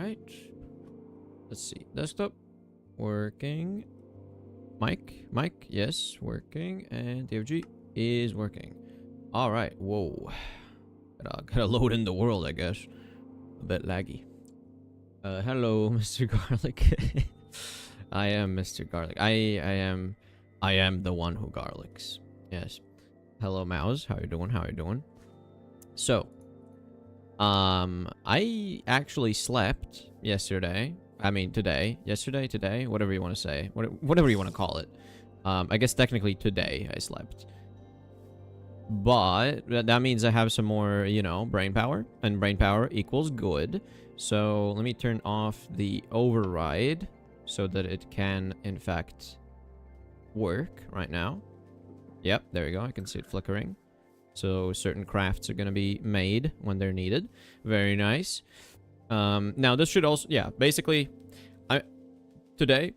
right. Let's see. Desktop working. Mic, yes, working, and TFG is working. All right. Whoa. Gotta load in the world, I guess. A bit laggy. Hello, Mr. Garlic. I am Mr. Garlic. I am the one who garlics. Yes. Hello, Mouse. How you doing? How you doing? So, I actually slept yesterday. I mean, today. Yesterday, today, whatever you want to say. Whatever you want to call it. I guess technically today I slept. But that means I have some more, you know, brain power. And brain power equals good. So let me turn off the override so that it can, in fact, work right now. Yep, there we go. I can see it flickering. So certain crafts are going to be made when they're needed. Very nice. Now this should also, yeah, basically, today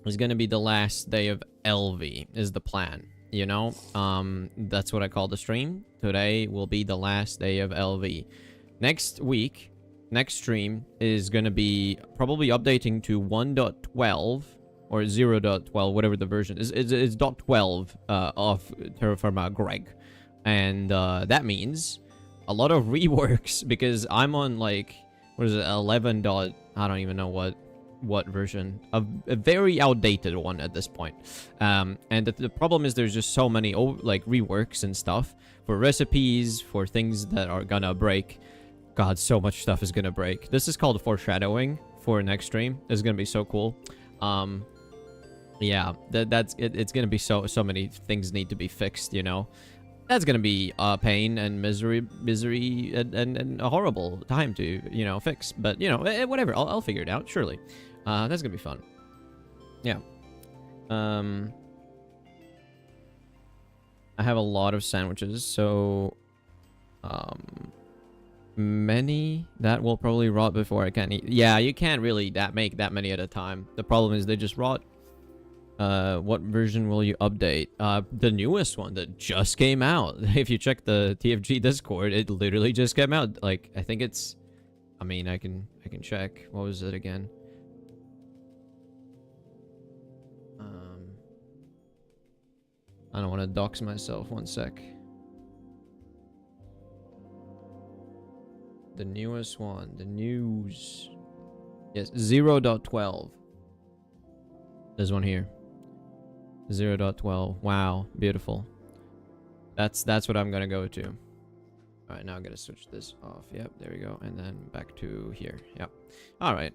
is going to be the last day of LV is the plan. You know, that's what I call the stream. Today will be the last day of LV. Next week, next stream is going to be probably updating to 1.12 or 0.12, whatever the version is. It's .12 of Terraforma Greg. And that means a lot of reworks because I'm on like, what is it, 11. I don't even know what version. A very outdated one at this point. And the problem is there's just so many like reworks and stuff for recipes, for things that are gonna break. God, so much stuff is gonna break. This is called foreshadowing for next stream. It's gonna be so cool. Yeah, that's it. It's gonna be so many things need to be fixed, you know. That's gonna be pain and misery and a horrible time to, you know, fix. But, you know, whatever. I'll figure it out, surely. That's gonna be fun. Yeah. I have a lot of sandwiches, so many that will probably rot before I can eat. Yeah, you can't really make that many at a time. The problem is they just rot. What version will you update? The newest one that just came out. If you check the TFG Discord, it literally just came out. Like, I think it's, I mean, I can check. What was it again? I don't want to dox myself. One sec. The newest one. The news. Yes, 0.12. There's one here. 0.12. Wow, beautiful. That's what I'm gonna go to. All right, now I'm gonna switch this off. Yep, there we go, and then back to here. Yep. All right.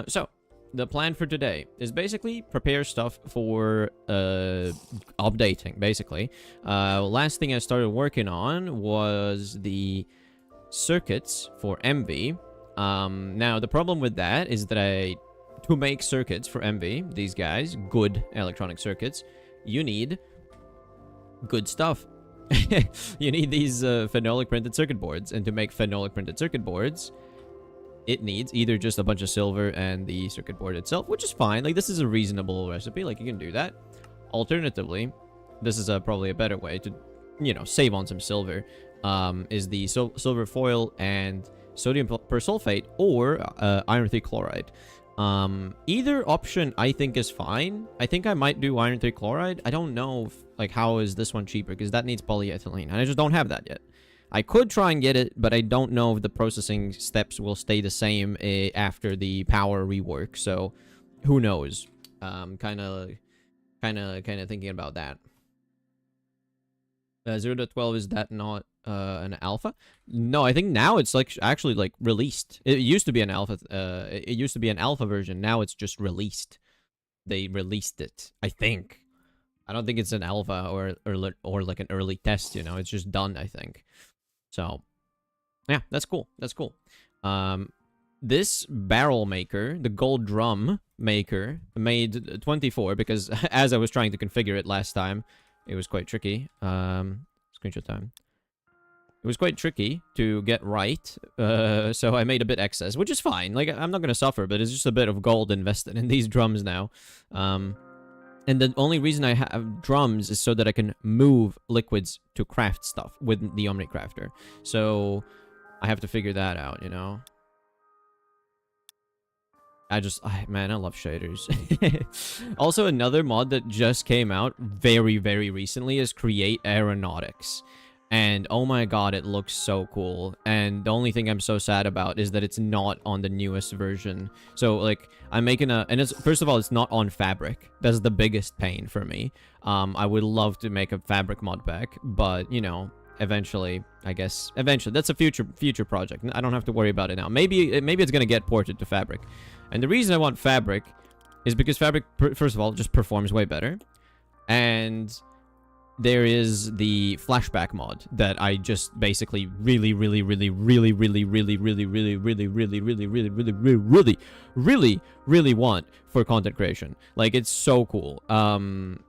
So the plan for today is basically prepare stuff for updating. Basically, last thing I started working on was the circuits for MV. Now the problem with that is that to make circuits for MV, these guys, good electronic circuits, you need good stuff. You need these phenolic printed circuit boards, and to make phenolic printed circuit boards, it needs either just a bunch of silver and the circuit board itself, which is fine. Like, this is a reasonable recipe. Like, you can do that. Alternatively, this is probably a better way to, you know, save on some silver, is the silver foil and sodium persulfate or iron 3 chloride. Either option I think is fine. I think I might do iron 3 chloride. I don't know if, like, how is this one cheaper, because that needs polyethylene and I just don't have that yet. I could try and get it, but I don't know if the processing steps will stay the same after the power rework, so who knows. Kind of thinking about that. 0.12, is that not an alpha? No, I think now it's like actually like released. It used to be an alpha. It used to be an alpha version. Now it's just released. They released it, I think. I don't think it's an alpha or like an early test. You know, it's just done, I think. So, yeah, that's cool. That's cool. This barrel maker, the gold drum maker, made 24 because as I was trying to configure it last time, it was quite tricky. Screenshot time. It was quite tricky to get right, so I made a bit excess, which is fine. Like, I'm not going to suffer, but it's just a bit of gold invested in these drums now. And the only reason I have drums is so that I can move liquids to craft stuff with the Omnicrafter. So I have to figure that out, you know? Man, I love shaders. Also, another mod that just came out very, very recently is Create Aeronautics. And oh my god, it looks so cool. And the only thing I'm so sad about is that it's not on the newest version. So, like, I'm making and it's, first of all, it's not on Fabric. That's the biggest pain for me. I would love to make a Fabric mod pack, but, you know, eventually, I guess, eventually. That's a future project. I don't have to worry about it now. Maybe it's gonna get ported to Fabric. And the reason I want Fabric is because Fabric, first of all, just performs way better. And there is the flashback mod that I just basically really want for content creation. Like, it's so cool. And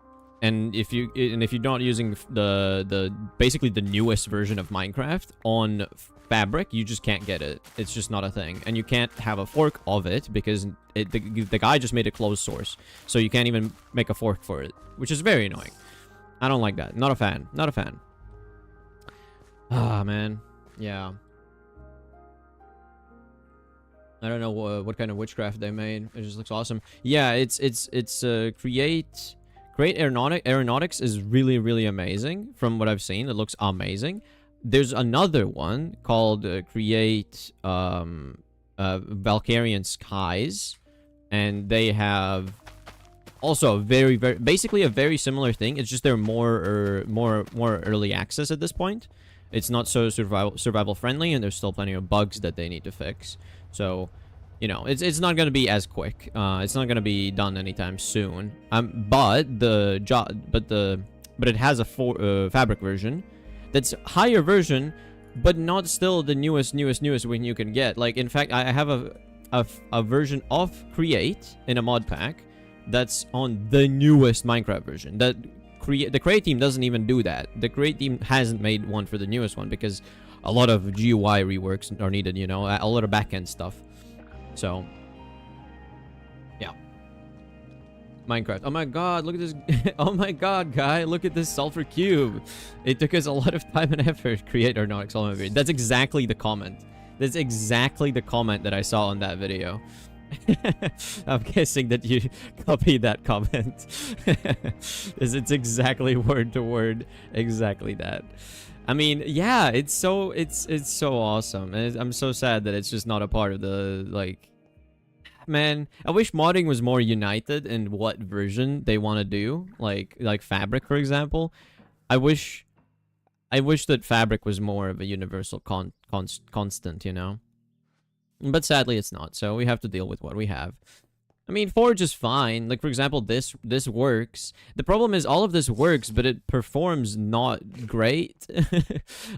if you're not using the basically the newest version of Minecraft on Fabric, you just can't get it. It's just not a thing. And you can't have a fork of it because the guy just made a closed source. So you can't even make a fork for it, which is very annoying. I don't like that. Not a fan. Not a fan. Ah, man. Yeah. I don't know what kind of witchcraft they made. It just looks awesome. Yeah, it's Create Aeronautics is really amazing from what I've seen. It looks amazing. There's another one called Create Valkyrian Skies, and they have also very basically a very similar thing. It's just they're more early access at this point. It's not so survival friendly, and there's still plenty of bugs that they need to fix. So, you know, it's not gonna be as quick. It's not gonna be done anytime soon. But it has a Fabric version that's higher version, but not still the newest one you can get. Like, in fact, I have a version of Create in a mod pack that's on the newest Minecraft version. The Create team doesn't even do that. The Create team hasn't made one for the newest one because a lot of GUI reworks are needed, you know, a lot of backend stuff. So, yeah. Minecraft. Oh my god, look at this. Oh my god, guy, look at this sulfur cube. It took us a lot of time and effort to create Aeronautics. That's exactly the comment. That's exactly the comment that I saw on that video. I'm guessing that you copied that comment. It's exactly word to word, exactly that. I mean, yeah, it's so awesome, and I'm so sad that it's just not a part of the, like, man. I wish modding was more united in what version they want to do, like Fabric, for example. I wish that Fabric was more of a universal constant, you know. But sadly, it's not, so we have to deal with what we have. I mean, Forge is fine. Like, for example, this works. The problem is all of this works, but it performs not great.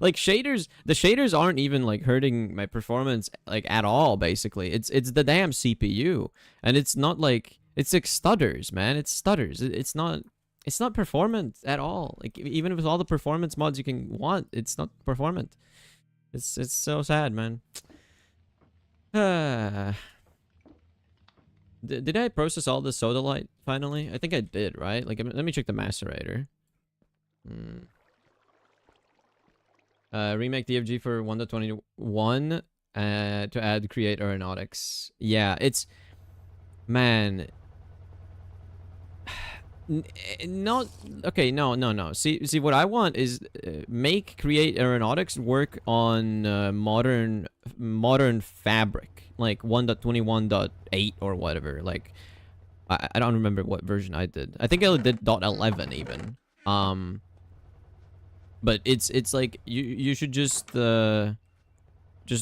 Like, the shaders aren't even, like, hurting my performance, like, at all, basically. It's the damn CPU. And it's not, like, it's like stutters, man. It stutters. It's not performant at all. Like, even with all the performance mods you can want, it's not performant. It's so sad, man. Did I process all the sodalite finally? I think I did, right? Like, let me check the macerator. Remake TFG for 1.21 to add Create Aeronautics. Yeah, it's, man, not okay. No. See, what I want is make Create Aeronautics work on modern Fabric, like 1.21.8 or whatever. Like, I don't remember what version I did. I think I did .11 even. But it's like you should just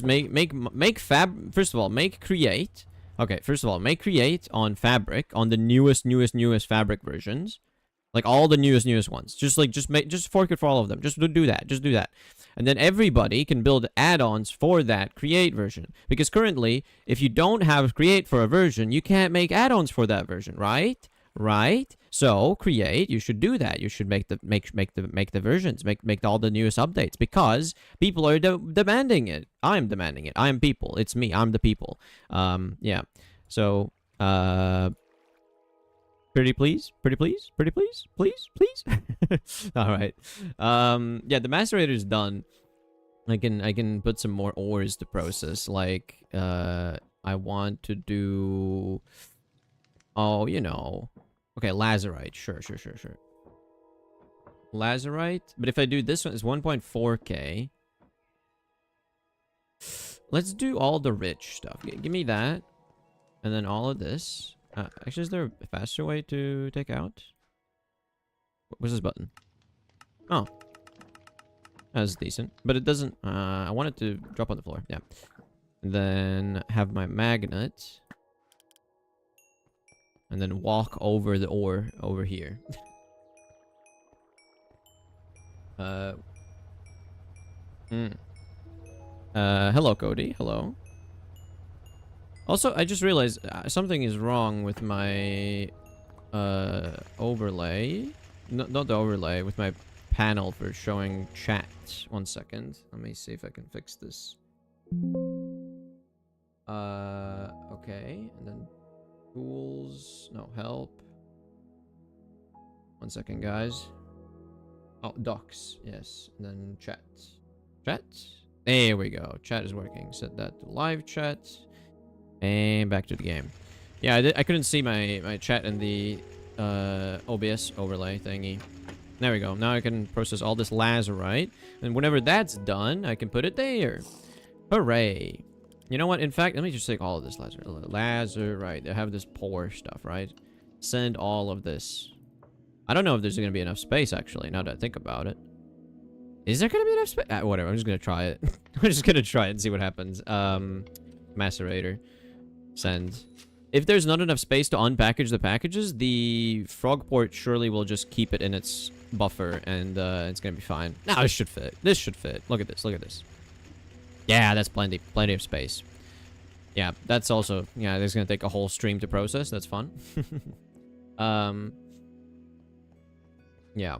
make First of all, make Create. Okay, first of all, make Create on Fabric, on the newest Fabric versions. Like, all the newest ones. Just fork it for all of them. Just do that. And then everybody can build add-ons for that Create version. Because currently, if you don't have Create for a version, you can't make add-ons for that version, right? Right? So, Create, you should do that. You should make the versions, make all the newest updates, because people are demanding it. I'm demanding it. I am people. It's me. I'm the people. Yeah. So, pretty please. All right. Yeah, the macerator is done. I can put some more ores to process. Like, I want to do... Oh, you know. Okay, lazurite. Sure. Lazurite. But if I do this one, it's 1.4k. Let's do all the rich stuff. Give me that. And then all of this. Actually, is there a faster way to take out? What's this button? Oh. That's decent. But it doesn't... I want it to drop on the floor. Yeah. And then have my magnet. And then walk over the ore over here. Hello, Cody. Hello. Also, I just realized something is wrong with my overlay. Not the overlay, with my panel for showing chat. 1 second. Let me see if I can fix this. Okay. And then tools. No, help. 1 second, guys. Oh, docs. Yes. And then chat. Chat. There we go. Chat is working. Set that to live chat. And back to the game. Yeah, I couldn't see my chat in the OBS overlay thingy. There we go. Now I can process all this lazurite. And whenever that's done, I can put it there. Hooray. You know what? In fact, let me just take all of this lazurite. They have this poor stuff, right? Send all of this. I don't know if there's going to be enough space, actually, now that I think about it. Is there going to be enough space? Whatever, I'm just going to try it. I'm just going to try it and see what happens. Macerator. Send. If there's not enough space to unpackage the packages, the frog port surely will just keep it in its buffer, and it's going to be fine. No, this should fit. This should fit. Look at this. Look at this. Yeah, that's plenty of space. Yeah, that's also... Yeah, this is going to take a whole stream to process. That's fun. Yeah.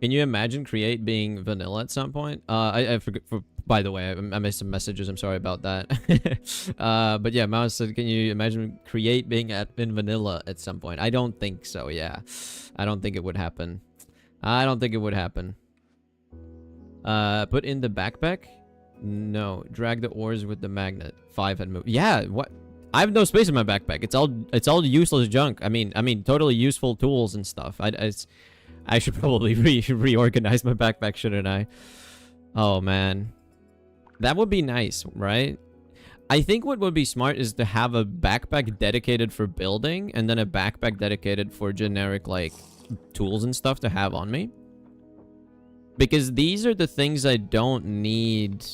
Can you imagine Create being vanilla at some point? I forgot. By the way, I missed some messages. I'm sorry about that. But yeah, Mouse said, can you imagine Create being in vanilla at some point? I don't think so. Yeah, I don't think it would happen. I don't think it would happen. Put in the backpack. No, drag the ores with the magnet. 5 had moved. Yeah, what? I have no space in my backpack. It's all useless junk. I mean, totally useful tools and stuff. I should probably reorganize my backpack, shouldn't I? Oh man, that would be nice, right? I think what would be smart is to have a backpack dedicated for building, and then a backpack dedicated for generic like tools and stuff to have on me. Because these are the things I don't need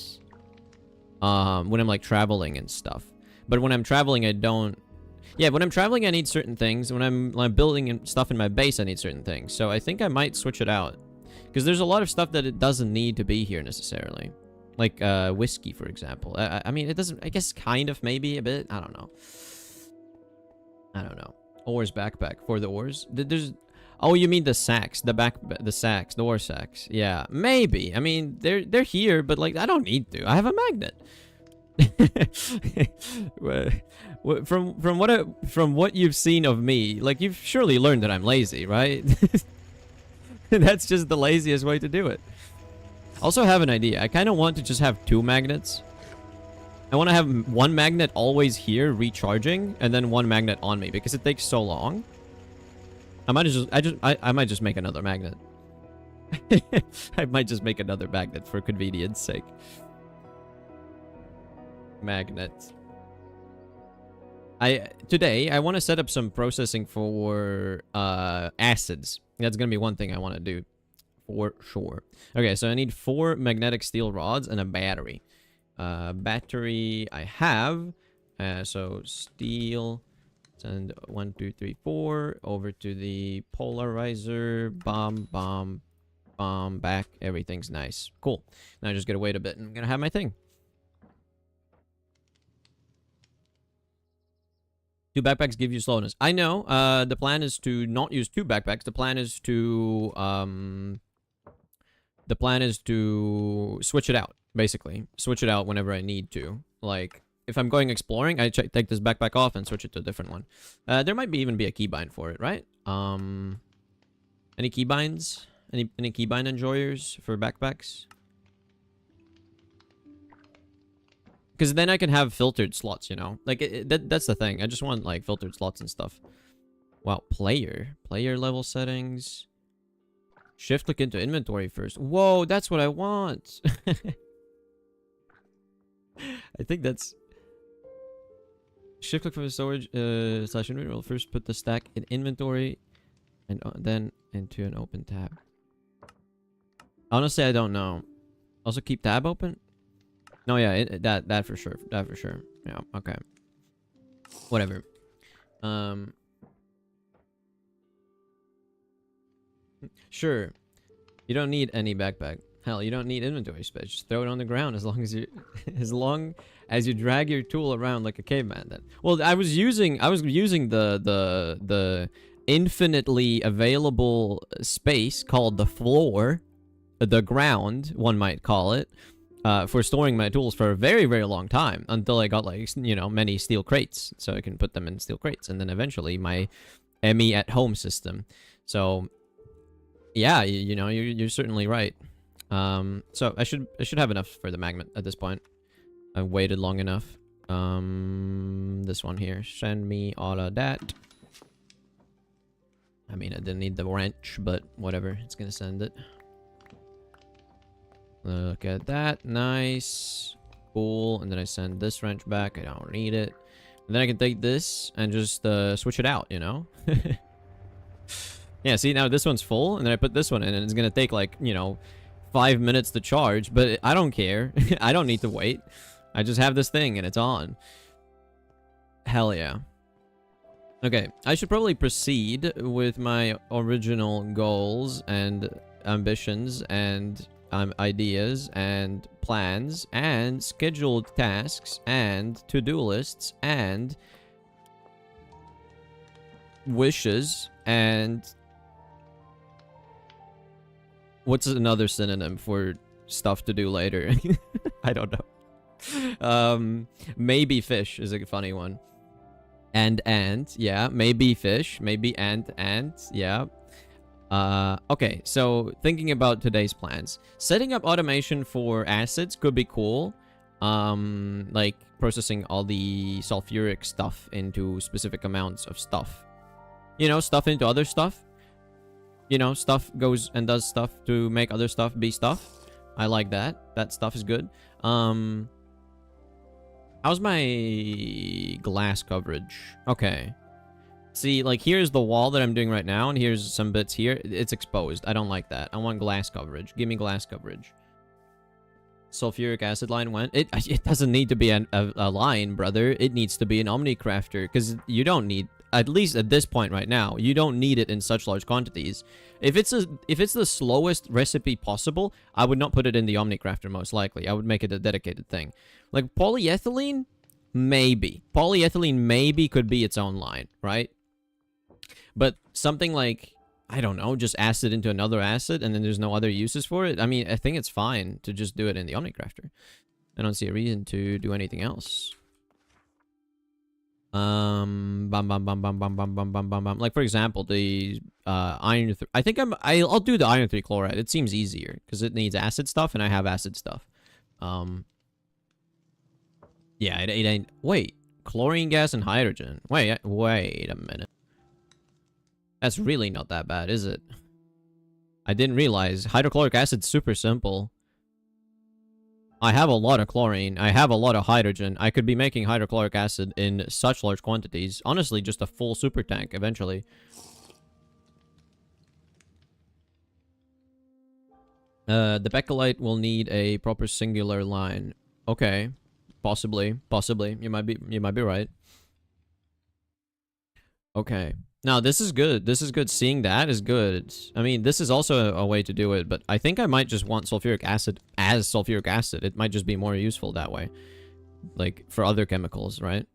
when I'm like traveling and stuff. But when I'm traveling, I don't... Yeah, when I'm traveling, I need certain things. When I'm building stuff in my base, I need certain things. So I think I might switch it out. Because there's a lot of stuff that it doesn't need to be here necessarily. Like whiskey, for example. I mean, it doesn't... I guess kind of, maybe a bit. I don't know. I don't know. Ores backpack for the ores. There's... Oh, you mean the sacks, the sacks, the ore sacks. Yeah, maybe. I mean, they're here, but like I don't need to. I have a magnet. From what you've seen of me, like you've surely learned that I'm lazy, right? That's just the laziest way to do it. Also have an idea. I kind of want to just have 2 magnets. I want to have 1 magnet always here recharging, and then 1 magnet on me because it takes so long. I might just make another magnet. I might just make another magnet for convenience sake. Magnet. Today I want to set up some processing for acids. That's gonna be one thing I want to do for sure. Okay, so I need 4 magnetic steel rods and a battery. Battery I have. So steel. Send 1, 2, 3, 4 over to the polarizer. Bomb, back. Everything's nice. Cool. Now I just gotta wait a bit and I'm gonna have my thing. 2 backpacks give you slowness. I know. The plan is to not use 2 backpacks. The plan is to switch it out, basically. Switch it out whenever I need to. Like, if I'm going exploring, I take this backpack off and switch it to a different one. There might even be a keybind for it, right? Any keybinds? Any keybind enjoyers for backpacks? Because then I can have filtered slots, you know? Like, that's the thing. I just want, like, filtered slots and stuff. Wow, player level settings. Shift click into inventory first. Whoa, that's what I want. I think that's... Shift click from the storage slash inventory. Will first put the stack in inventory and then into an open tab. Honestly, I don't know. Also keep tab open? No, yeah, that for sure. That for sure. Yeah, okay. Whatever. Sure. You don't need any backpack. Hell, you don't need inventory space. Just throw it on the ground as long as you drag your tool around like a caveman then. Well, I was using the infinitely available space called the floor, the ground, one might call it, for storing my tools for a very, very long time until I got, like, you know, many steel crates, so I can put them in steel crates, and then eventually my Emmy at home system. So yeah, you know, you're certainly right. So I should have enough for the magnet at this point. I waited long enough. This one here, send me all of that. I mean, I didn't need the wrench, but whatever, it's gonna send it. Look at that, nice, cool. And then I send this wrench back. I don't need it. And then I can take this and just switch it out, you know. Yeah, see, now this one's full, and then I put this one in, and it's gonna take, like, you know, 5 minutes to charge, but I don't care. I don't need to wait. I just have this thing, and it's on. Hell yeah. Okay, I should probably proceed with my original goals and ambitions and ideas and plans and scheduled tasks and to-do lists and wishes and... What's another synonym for stuff to do later? I don't know. Maybe fish is a funny one. And, yeah. Maybe fish. Maybe yeah. Okay, so thinking about today's plans. Setting up automation for acids could be cool. Like processing all the sulfuric stuff into specific amounts of stuff. You know, stuff into other stuff. You know, stuff goes and does stuff to make other stuff be stuff. I like that. That stuff is good. How's my glass coverage? Okay. See, like, here's the wall that I'm doing right now, and here's some bits here. It's exposed. I don't like that. I want glass coverage. Give me glass coverage. Sulfuric acid line went. It doesn't need to be a line, brother. It needs to be an Omnicrafter, because you don't need... At least at this point right now, you don't need it in such large quantities. If it's the slowest recipe possible, I would not put it in the Omnicrafter most likely. I would make it a dedicated thing. Like polyethylene, maybe. Polyethylene maybe could be its own line, right? But something like, I don't know, just acid into another acid and then there's no other uses for it. I mean, I think it's fine to just do it in the Omnicrafter. I don't see a reason to do anything else. Like, for example, the iron I think I'll do the iron 3 chloride. It seems easier because it needs acid stuff and I have acid stuff. Yeah, it ain't... Wait, chlorine gas and hydrogen. Wait a minute. That's really not that bad, is it? I didn't realize hydrochloric acid's super simple. I have a lot of chlorine. I have a lot of hydrogen. I could be making hydrochloric acid in such large quantities. Honestly, just a full super tank eventually. The Beckelite will need a proper singular line. Okay. Possibly. You might be right. Okay. Now, this is good. This is good. Seeing that is good. I mean, this is also a way to do it, but I think I might just want sulfuric acid as sulfuric acid. It might just be more useful that way. Like, for other chemicals, right?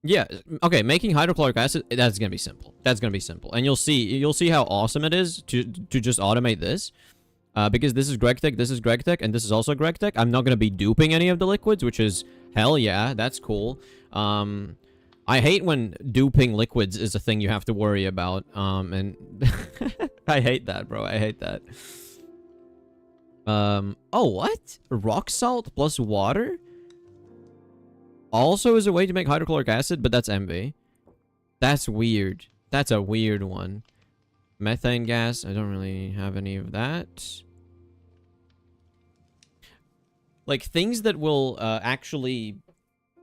Yeah, okay, making hydrochloric acid, that's gonna be simple. That's gonna be simple. And you'll see how awesome it is to just automate this. Because this is GregTech, this is GregTech, and this is also GregTech. I'm not gonna be duping any of the liquids, which is, hell yeah, that's cool. I hate when duping liquids is a thing you have to worry about, and I hate that, bro. I hate that. Oh, what? Rock salt plus water? Also is a way to make hydrochloric acid, but that's envy. That's weird. That's a weird one. Methane gas. I don't really have any of that. Like, things that will actually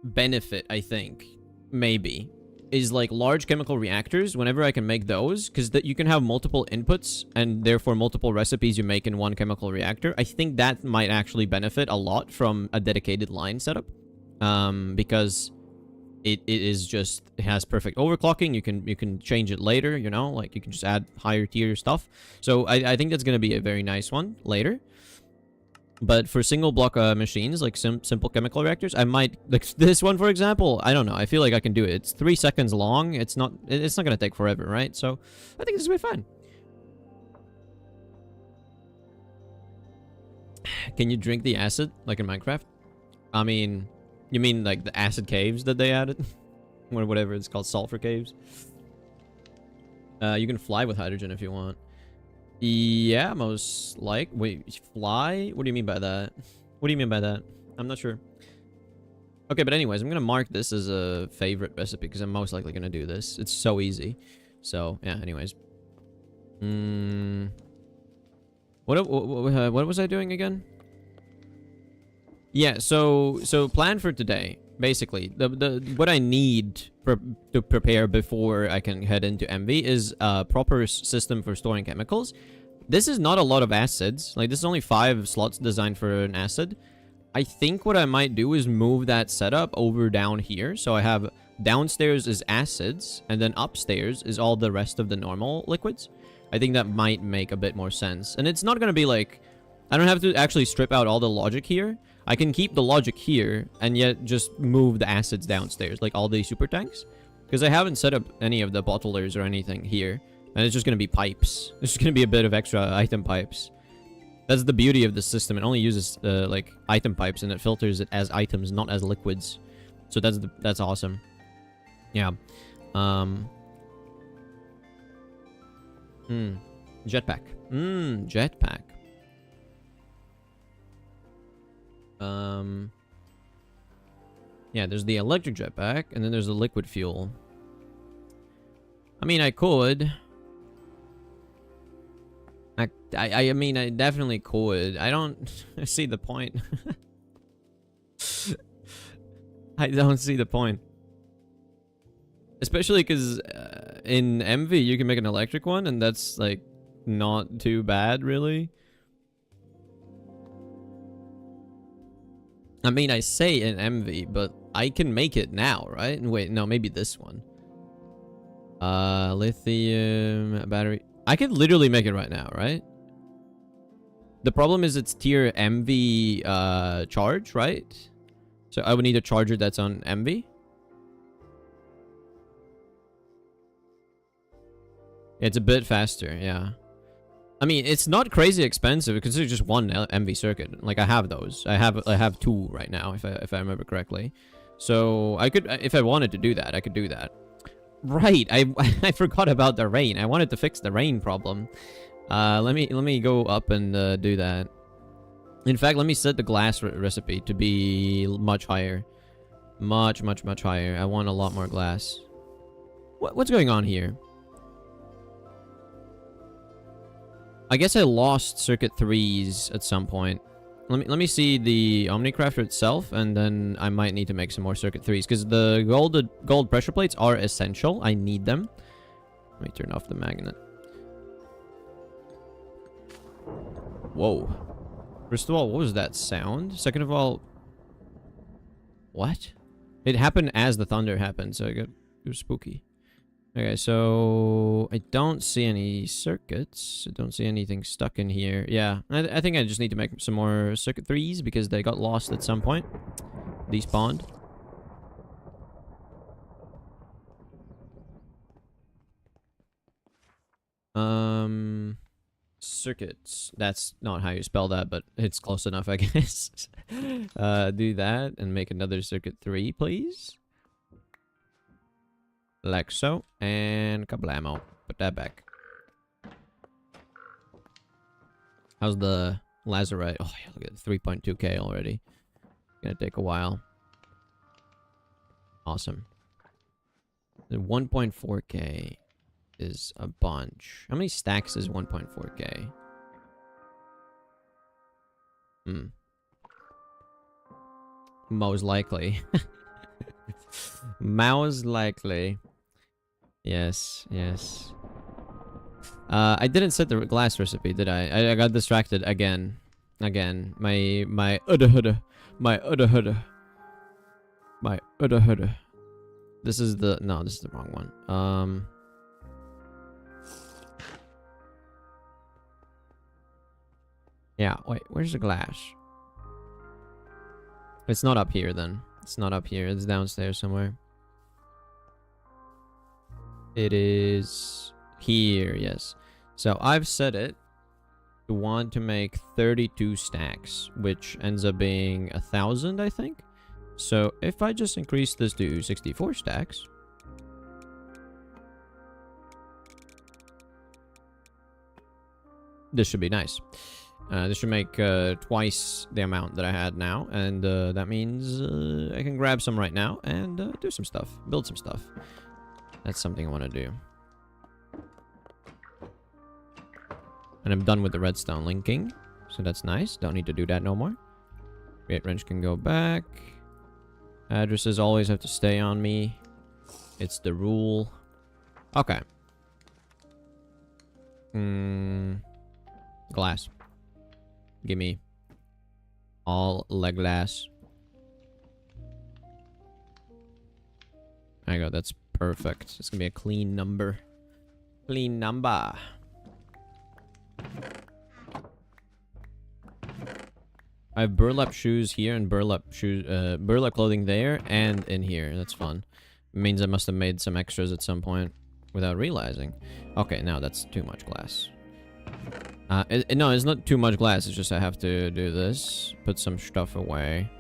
benefit, I think, maybe, is like large chemical reactors. Whenever I can make those, because you can have multiple inputs and therefore multiple recipes you make in one chemical reactor. I think that might actually benefit a lot from a dedicated line setup, because it has perfect overclocking. You can change it later, you know, like you can just add higher tier stuff. So I think that's gonna be a very nice one later. But for single block machines, like simple chemical reactors, I might, like this one, for example, I don't know. I feel like I can do it. It's 3 seconds long. It's not going to take forever, right? So I think this will be fine. Can you drink the acid, like in Minecraft? I mean, you mean like the acid caves that they added? Or whatever it's called, sulfur caves. You can fly with hydrogen if you want. Yeah, most like. Wait, fly? What do you mean by that? What do you mean by that? I'm not sure. Okay, but anyways, I'm gonna mark this as a favorite recipe because I'm most likely gonna do this. It's so easy. So yeah. Anyways. What was I doing again? Yeah. So plan for today. Basically, what I need to prepare before I can head into MV is a proper system for storing chemicals. This is not a lot of acids. Like, this is only 5 slots designed for an acid. I think what I might do is move that setup over down here. So I have downstairs is acids, and then upstairs is all the rest of the normal liquids. I think that might make a bit more sense. And it's not going to be like... I don't have to actually strip out all the logic here. I can keep the logic here and yet just move the acids downstairs, like all the super tanks. Because I haven't set up any of the bottlers or anything here. And it's just going to be pipes. There's just going to be a bit of extra item pipes. That's the beauty of the system. It only uses like item pipes and it filters it as items, not as liquids. So that's awesome. Yeah. Jetpack. Jetpack. Yeah, there's the electric jetpack, and then there's the liquid fuel. I mean, I could. I mean, I definitely could. I don't see the point. I don't see the point. Especially because in MV, you can make an electric one, and that's, like, not too bad, really. I mean, I say in MV, but I can make it now, right? Wait, no, maybe this one. Lithium battery. I could literally make it right now, right? The problem is it's tier MV charge, right? So I would need a charger that's on MV. It's a bit faster, yeah. I mean, it's not crazy expensive because it's just one MV circuit. Like, I have those. I have 2 right now, if I remember correctly. So I could, if I wanted to do that, I could do that. Right, I forgot about the rain. I wanted to fix the rain problem. Let me go up and do that. In fact, let me set the glass recipe to be much higher. Much higher. I want a lot more glass. What's going on here? I guess I lost circuit 3s at some point. Let me see the Omnicrafter itself, and then I might need to make some more circuit 3s because the gold pressure plates are essential. I need them. Let me turn off the magnet. Whoa. First of all, what was that sound? Second of all, what? It happened as the thunder happened, so it was spooky. Okay, so I don't see any circuits. I don't see anything stuck in here. Yeah, I think I just need to make some more circuit 3s because they got lost at some point. Despawned. Circuits. That's not how you spell that, but it's close enough, I guess. Do that and make another circuit 3, please. Like so, and kablamo. Put that back. How's the Lazarite. Oh, yeah, look at 3.2k already. Gonna take a while. Awesome. The 1.4k is a bunch. How many stacks is 1.4k? Most likely. Most likely. Yes, yes. I didn't set the glass recipe, did I? I got distracted again. Again. My udda. This is the no, this is the wrong one. Yeah, wait, where's the glass? It's not up here then. It's not up here. It's downstairs somewhere. It is here, yes. So I've set it to want to make 32 stacks, which ends up being 1,000, I think. So if I just increase this to 64 stacks, this should be nice. This should make twice the amount that I had now, and that means I can grab some right now and do some stuff, build some stuff. That's something I want to do. And I'm done with the redstone linking, so that's nice. Don't need to do that no more. Create wrench can go back. Addresses always have to stay on me. It's the rule. Okay. Glass. Give me all the glass. There you go. That's perfect. It's gonna be a clean number. Clean number. I have burlap shoes here and burlap clothing there and in here. That's fun. It means I must have made some extras at some point without realizing. Okay, now that's too much glass. No, it's not too much glass. It's just I have to do this. Put some stuff away.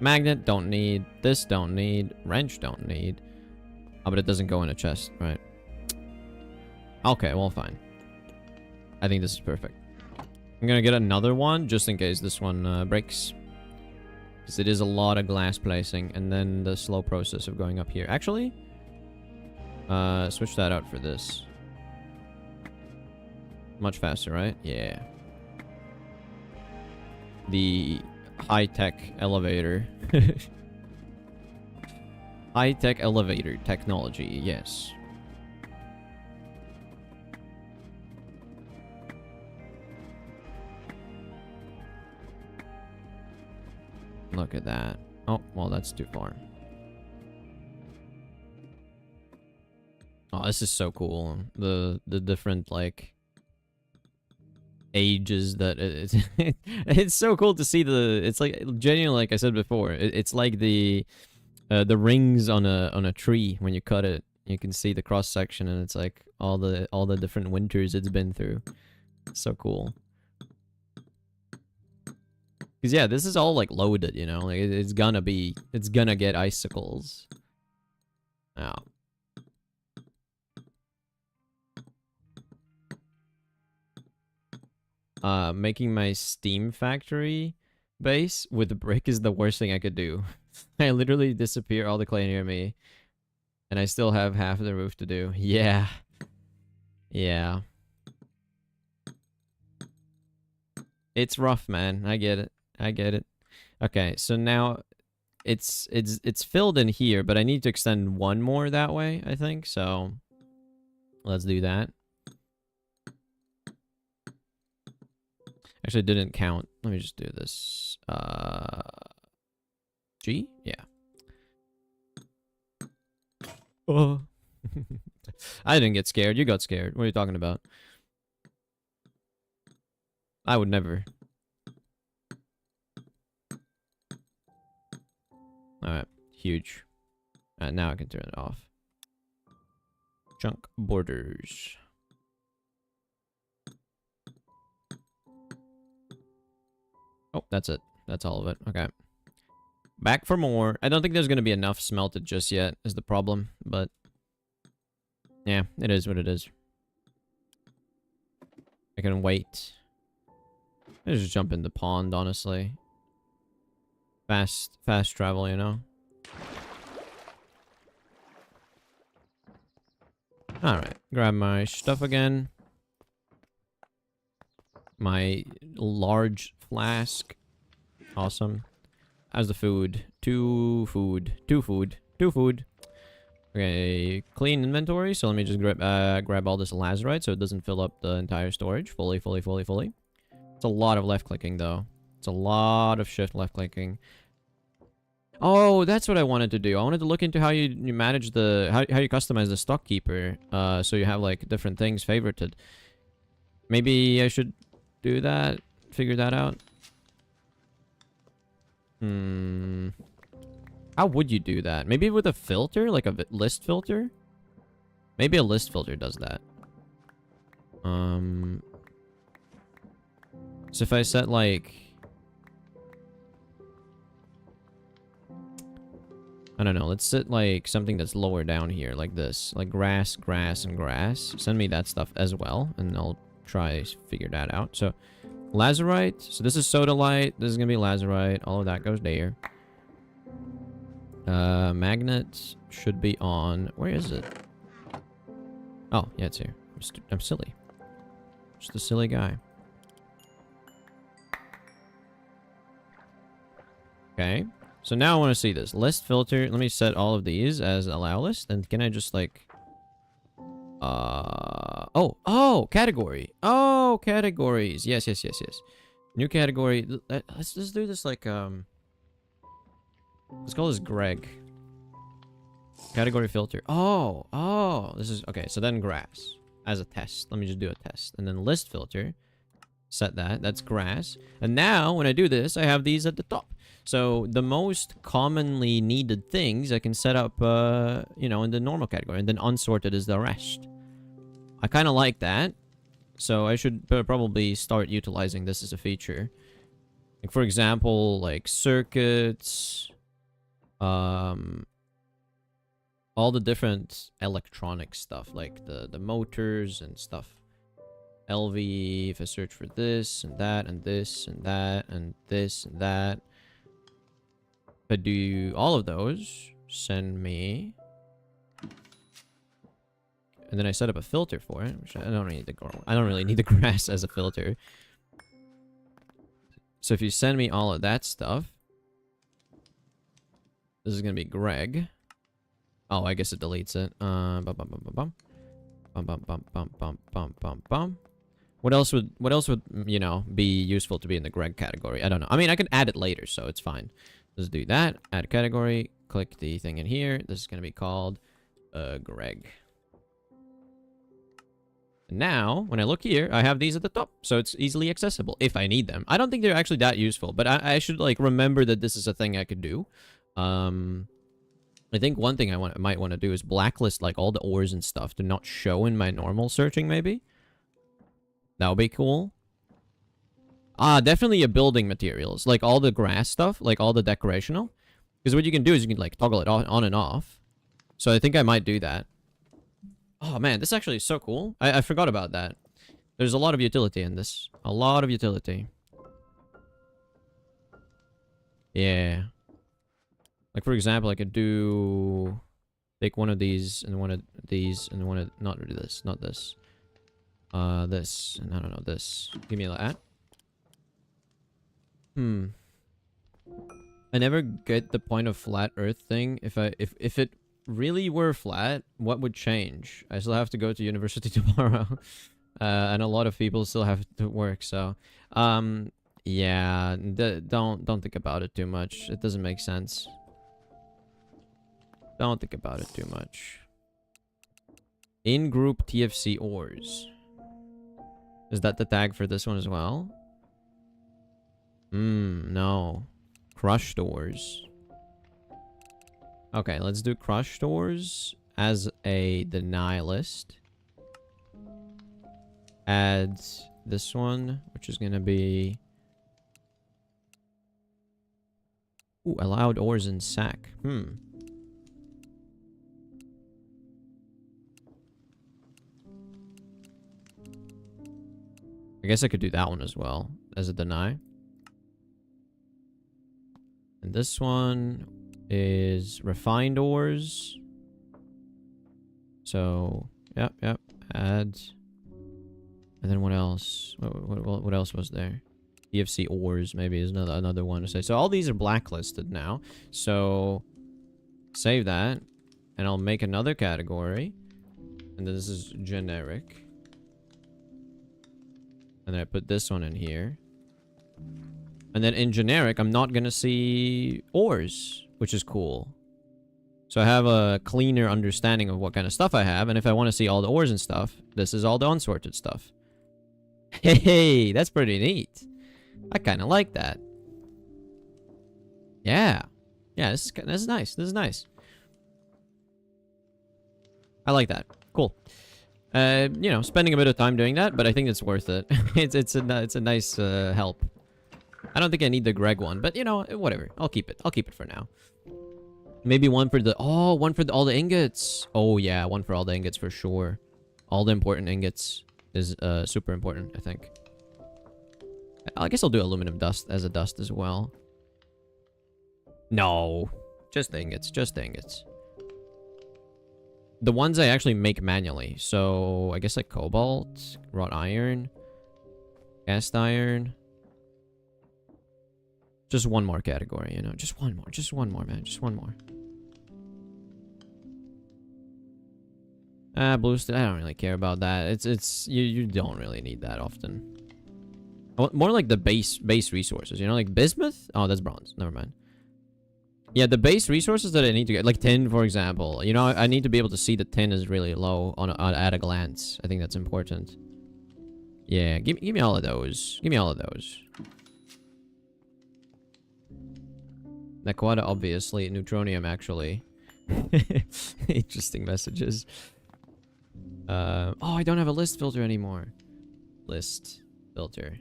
Magnet, don't need. This, don't need. Wrench, don't need. Oh, but it doesn't go in a chest, right? Okay, well, fine. I think this is perfect. I'm gonna get another one, just in case this one breaks. Because it is a lot of glass placing, and then the slow process of going up here. Actually, switch that out for this. Much faster, right? Yeah. The high-tech elevator. High-tech elevator technology, yes. Look at that. Oh, well, that's too far. Oh, this is so cool. The different, like, ages that it's it's so cool to see it's like genuinely, like I said before, it's like the rings on a tree. When you cut it, you can see the cross section, and it's like all the different winters it's been through. It's so cool. Because yeah, this is all like loaded, you know, like it's gonna get icicles. Now, making my steam factory base with the brick is the worst thing I could do. I literally disappear all the clay near me, and I still have half of the roof to do. Yeah. Yeah. It's rough, man. I get it. I get it. Okay, so now it's filled in here, but I need to extend one more that way, I think. So let's do that. Actually, didn't count. Let me just do this. G? Yeah. Oh. I didn't get scared. You got scared. What are you talking about? I would never. Alright. Huge. Now I can turn it off. Chunk borders. Oh, that's it. That's all of it. Okay. Back for more. I don't think there's going to be enough smelted just yet, is the problem. But, yeah, it is what it is. I can wait. I just jump in the pond, honestly. Fast travel, you know? Alright, grab my stuff again. My large flask. Awesome. How's the food? Two food. Okay, clean inventory. So let me just grab all this lazerite so it doesn't fill up the entire storage. Fully. It's a lot of left clicking though. It's a lot of shift left clicking. Oh, that's what I wanted to do. I wanted to look into how you manage the how you customize the stock keeper. So you have like different things favorited. Maybe I should do that. Figure that out. How would you do that? Maybe with a filter, like a list filter. Maybe a list filter does that. So if I set like, I don't know, let's set like something that's lower down here, like this, like grass, and grass. Send me that stuff as well, and I'll try figure that out. So lazerite. So this is sodalite. This is gonna be lazerite. All of that goes there. Magnet should be on. Where is it? Oh, yeah, it's here. I'm silly. Just a silly guy. Okay. So now I want to see this. List filter. Let me set all of these as allow list. And can I just like... Oh, category. Oh, categories. Yes. New category. Let's just do this like, let's call this Greg. Category filter. Oh, this is... Okay, so then grass as a test. Let me just do a test. And then list filter. Set that. That's grass. And now, when I do this, I have these at the top. So, the most commonly needed things I can set up, you know, in the normal category. And then unsorted is the rest. I kind of like that. So, I should probably start utilizing this as a feature. Like, for example, like circuits... all the different electronic stuff, like the motors and stuff. LV, if I search for this and that and this and that and this and that. If I do all of those, send me. And then I set up a filter for it, which I don't really need the grass as a filter. So if you send me all of that stuff, this is gonna be Greg. Oh, I guess it deletes it. What else would, you know, be useful to be in the Greg category? I don't know. I mean, I can add it later, so it's fine. Let's do that. Add category. Click the thing in here. This is gonna be called Greg. And now, when I look here, I have these at the top, so it's easily accessible if I need them. I don't think they're actually that useful, but I should like remember that this is a thing I could do. I think one thing I might want to do is blacklist like all the ores and stuff to not show in my normal searching, maybe. That would be cool. Definitely building materials, like all the grass stuff, like all the decorational. Because what you can do is you can like toggle it on and off. So I think I might do that. Oh man, this actually is so cool. I forgot about that. There's a lot of utility in this. A lot of utility. Yeah. Like, for example, I could do... Take one of these, and one of these, and one of... Not this, not this. This, and I don't know, this. Give me that. I never get the point of flat earth thing. If it really were flat, what would change? I still have to go to university tomorrow. And a lot of people still have to work, so... yeah, don't think about it too much. It doesn't make sense. Don't think about it too much. In-group TFC ores. Is that the tag for this one as well? No. Crushed ores. Okay, let's do crushed ores as a denialist. Add this one, which is gonna be... Ooh, allowed ores in sack. I guess I could do that one as well as a deny. And this one is refined ores. So, yep. Add. And then what else? What else was there? TFC ores maybe is another one to say. So all these are blacklisted now. So save that. And I'll make another category. And this is generic. And then I put this one in here. And then in generic, I'm not gonna see ores, which is cool. So I have a cleaner understanding of what kind of stuff I have. And if I want to see all the ores and stuff, this is all the unsorted stuff. Hey, that's pretty neat. I kind of like that. Yeah. Yeah, this is nice. This is nice. I like that. Cool. You know, spending a bit of time doing that, but I think it's worth it. it's a nice help. I don't think I need the Greg one, but you know, whatever. I'll keep it. I'll keep it for now. Maybe one for the all the ingots. Oh yeah, one for all the ingots for sure. All the important ingots is super important, I think. I guess I'll do aluminum dust as a dust as well. No, just the ingots, just the ingots. The ones I actually make manually. So I guess like cobalt, wrought iron, cast iron. Just one more category, you know. Just one more, man. Just one more. Blue steel. I don't really care about that. You don't really need that often. I want more like the base resources, you know, like bismuth. Oh, that's bronze. Never mind. Yeah, the base resources that I need to get, like tin, for example. You know, I need to be able to see that tin is really low at a glance. I think that's important. Yeah, give me all of those. Give me all of those. Naquata, obviously. Neutronium, actually. Interesting messages. Oh, I don't have a list filter anymore. List filter.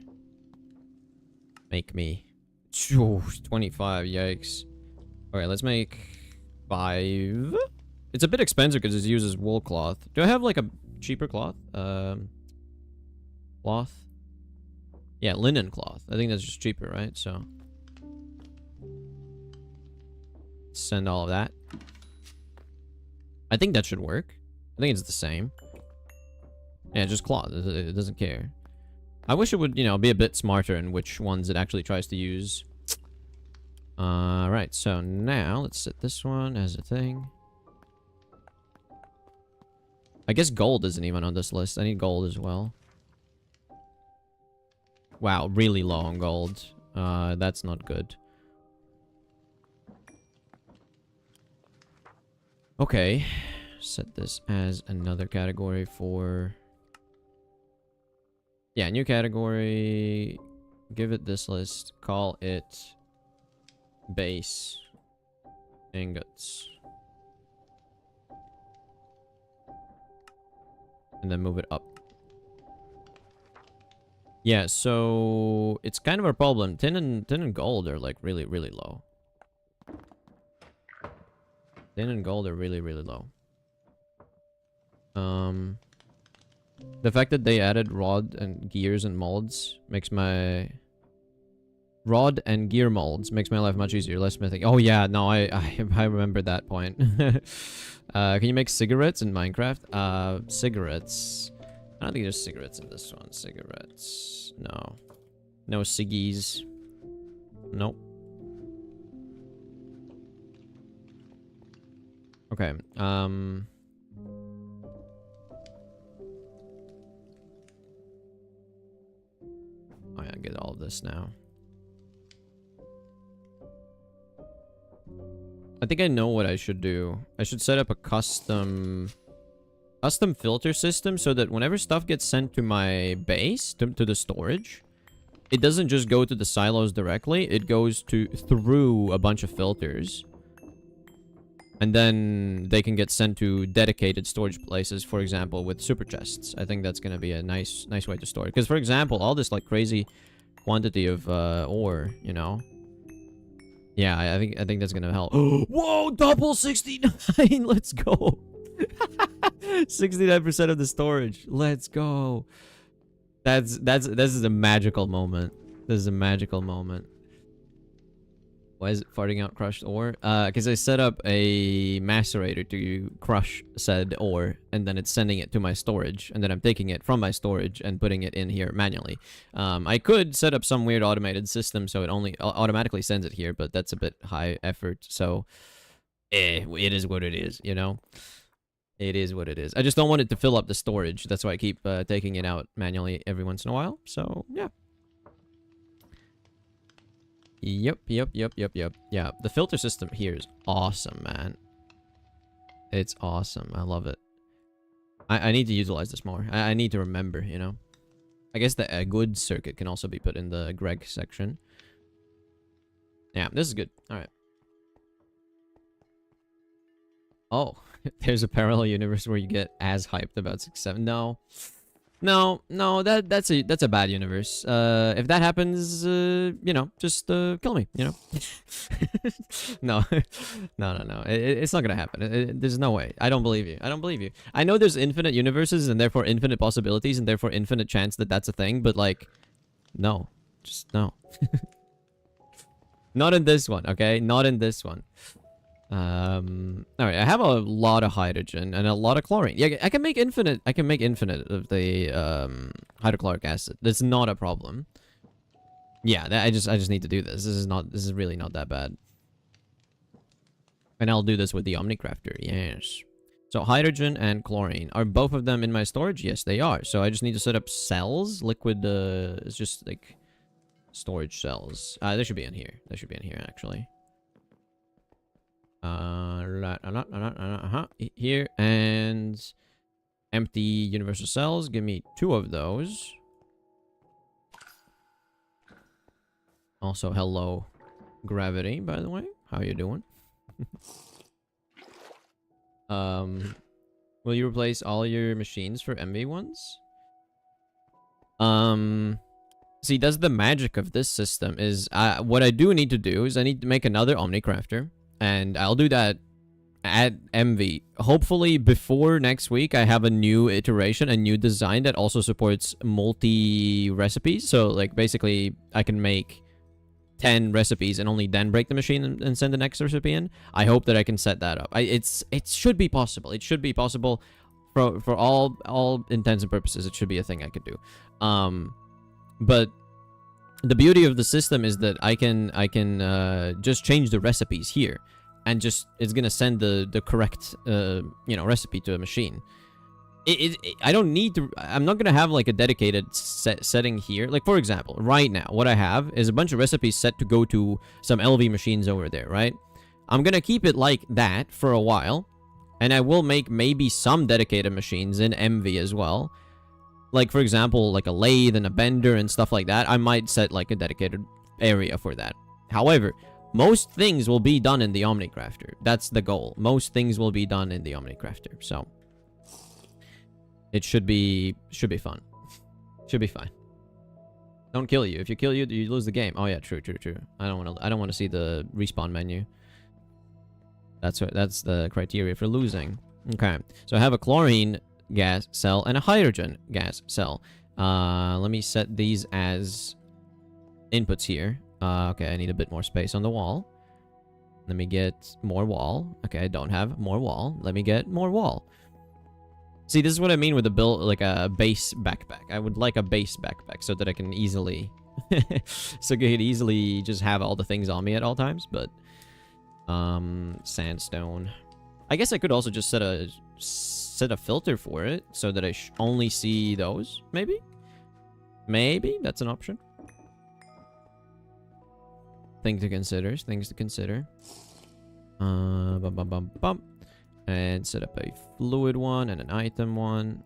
Make me. 25, yikes. Okay, let's make 5. It's a bit expensive because it uses wool cloth. Do I have like a cheaper cloth? Cloth? Yeah, linen cloth. I think that's just cheaper, right? So send all of that. I think that should work. I think it's the same. Yeah, just cloth. It doesn't care. I wish it would, you know, be a bit smarter in which ones it actually tries to use. Right, so now let's set this one as a thing. I guess gold isn't even on this list. I need gold as well. Wow, really low on gold. That's not good. Okay, set this as another category for... Yeah, new category. Give it this list. Call it base ingots. And then move it up. Yeah, so it's kind of a problem. Tin and gold are like really low. Tin and gold are really low. The fact that they added rod and gears and molds makes my... Rod and gear molds makes my life much easier. Less smithing. Oh yeah, no, I remember that point. Can you make cigarettes in Minecraft? Cigarettes. I don't think there's cigarettes in this one. Cigarettes. No. No ciggies. Nope. Okay. Oh yeah, get all of this now. I think I know what I should do. I should set up a custom filter system so that whenever stuff gets sent to my base, to the storage, it doesn't just go to the silos directly. It goes through a bunch of filters. And then they can get sent to dedicated storage places, for example, with super chests. I think that's going to be a nice way to store it. Because, for example, all this like crazy quantity of ore, you know. Yeah, I think that's going to help. Whoa, double 69! Let's go! 69% of the storage. Let's go. This is a magical moment. This is a magical moment. Why is it farting out crushed ore? Because I set up a macerator to crush said ore, and then it's sending it to my storage, and then I'm taking it from my storage and putting it in here manually. I could set up some weird automated system so it only automatically sends it here, but that's a bit high effort, so it is what it is, you know? It is what it is. I just don't want it to fill up the storage. That's why I keep taking it out manually every once in a while, so yeah. Yep. Yeah, the filter system here is awesome, man. It's awesome. I love it. I need to utilize this more. I need to remember, you know. I guess the good circuit can also be put in the Greg section. Yeah, this is good. All right. Oh, there's a parallel universe where you get as hyped about 6-7. No, that's a bad universe. If that happens, you know, just kill me, you know. No, no. It's not gonna happen. There's no way. I don't believe you. I know there's infinite universes and therefore infinite possibilities and therefore infinite chance that that's a thing, but like, no, just no. Not in this one, okay? Not in this one. All right, I have a lot of hydrogen and a lot of chlorine. Yeah, I can make infinite of the hydrochloric acid. That's not a problem. Yeah, I just need to do this. This is really not that bad. And I'll do this with the Omnicrafter. Yes. So hydrogen and chlorine, are both of them in my storage? Yes, they are. So I just need to set up cells. Liquid it's just like storage cells. They should be in here. They should be in here actually. Here, and empty universal cells. Give me 2 of those. Also, hello, gravity, by the way. How you doing? Will you replace all your machines for MV ones? See, that's the magic of this system is, what I do need to do is I need to make another Omnicrafter. And I'll do that at MV. Hopefully before next week, I have a new iteration, a new design that also supports multi-recipes. So, like, basically, I can make 10 recipes and only then break the machine and send the next recipe in. I hope that I can set that up. It should be possible. It should be possible for all intents and purposes. It should be a thing I could do. But the beauty of the system is that I can just change the recipes here, and just it's gonna send the correct you know, recipe to a machine. I don't need to. I'm not gonna have like a dedicated setting here. Like for example, right now, what I have is a bunch of recipes set to go to some LV machines over there, right? I'm gonna keep it like that for a while, and I will make maybe some dedicated machines in MV as well. Like, for example, like a lathe and a bender and stuff like that. I might set, like, a dedicated area for that. However, most things will be done in the Omnicrafter. That's the goal. Most things will be done in the Omnicrafter. So, it should be fun. Should be fine. Don't kill you. If you kill you, you lose the game. Oh, yeah, true. I don't want to see the respawn menu. That's the criteria for losing. Okay. So, I have a chlorine gas cell and a hydrogen gas cell. Let me set these as inputs here. Okay, I need a bit more space on the wall. Let me get more wall. Okay, I don't have more wall. Let me get more wall. See, this is what I mean with a build, like a base backpack. I would like a base backpack so that I can easily so I could easily just have all the things on me at all times. But sandstone. I guess I could also just set a filter for it so that I only see those. Maybe that's an option. Things to consider. And set up a fluid one and an item one.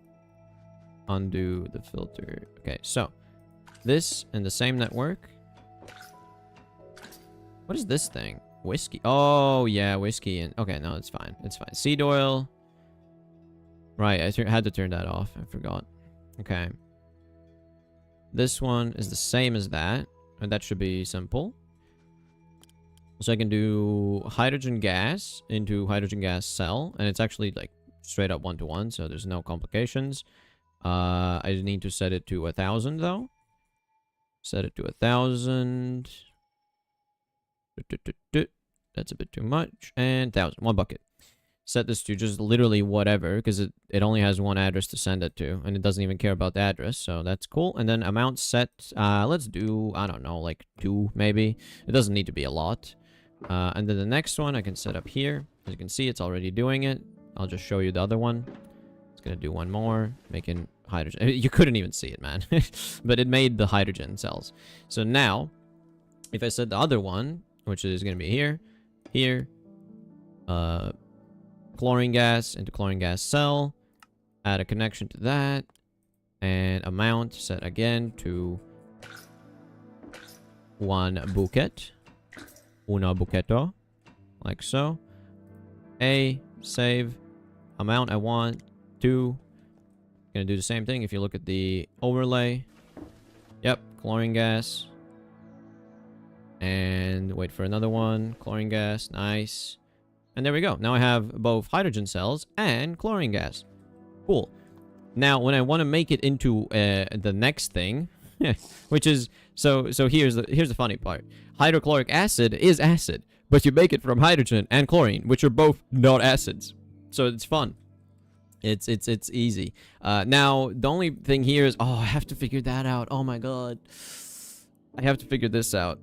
Undo the filter. Okay, so this and the same network. What is this thing? Whiskey. Oh yeah, whiskey. And okay, no, it's fine. It's fine. Seed oil. Right, I had to turn that off. I forgot. Okay. This one is the same as that, and that should be simple. So I can do hydrogen gas into hydrogen gas cell, and it's actually like straight up 1-to-1, so there's no complications. I I need to set it to 1,000 though. Set it to 1,000. That's a bit too much. And 1,000. One bucket. Set this to just literally whatever, because it only has one address to send it to, and it doesn't even care about the address, so that's cool. And then amount set, let's do, I don't know, like 2 maybe. It doesn't need to be a lot. And then the next one I can set up here. As you can see, it's already doing it. I'll just show you the other one. It's gonna do one more, making hydrogen. You couldn't even see it, man. But it made the hydrogen cells. So now, if I set the other one, which is gonna be here, chlorine gas into chlorine gas cell, add a connection to that, and amount set again to 1 bucket, una buqueto, like so. Save, amount I want, 2. Gonna do the same thing if you look at the overlay. Yep, chlorine gas. And wait for another one, chlorine gas, nice. And there we go. Now I have both hydrogen cells and chlorine gas. Cool. Now, when I want to make it into the next thing, which is so here's the funny part. Hydrochloric acid is acid, but you make it from hydrogen and chlorine, which are both not acids. So it's fun. It's easy. Now the only thing here is, oh, I have to figure that out. Oh my god, I have to figure this out.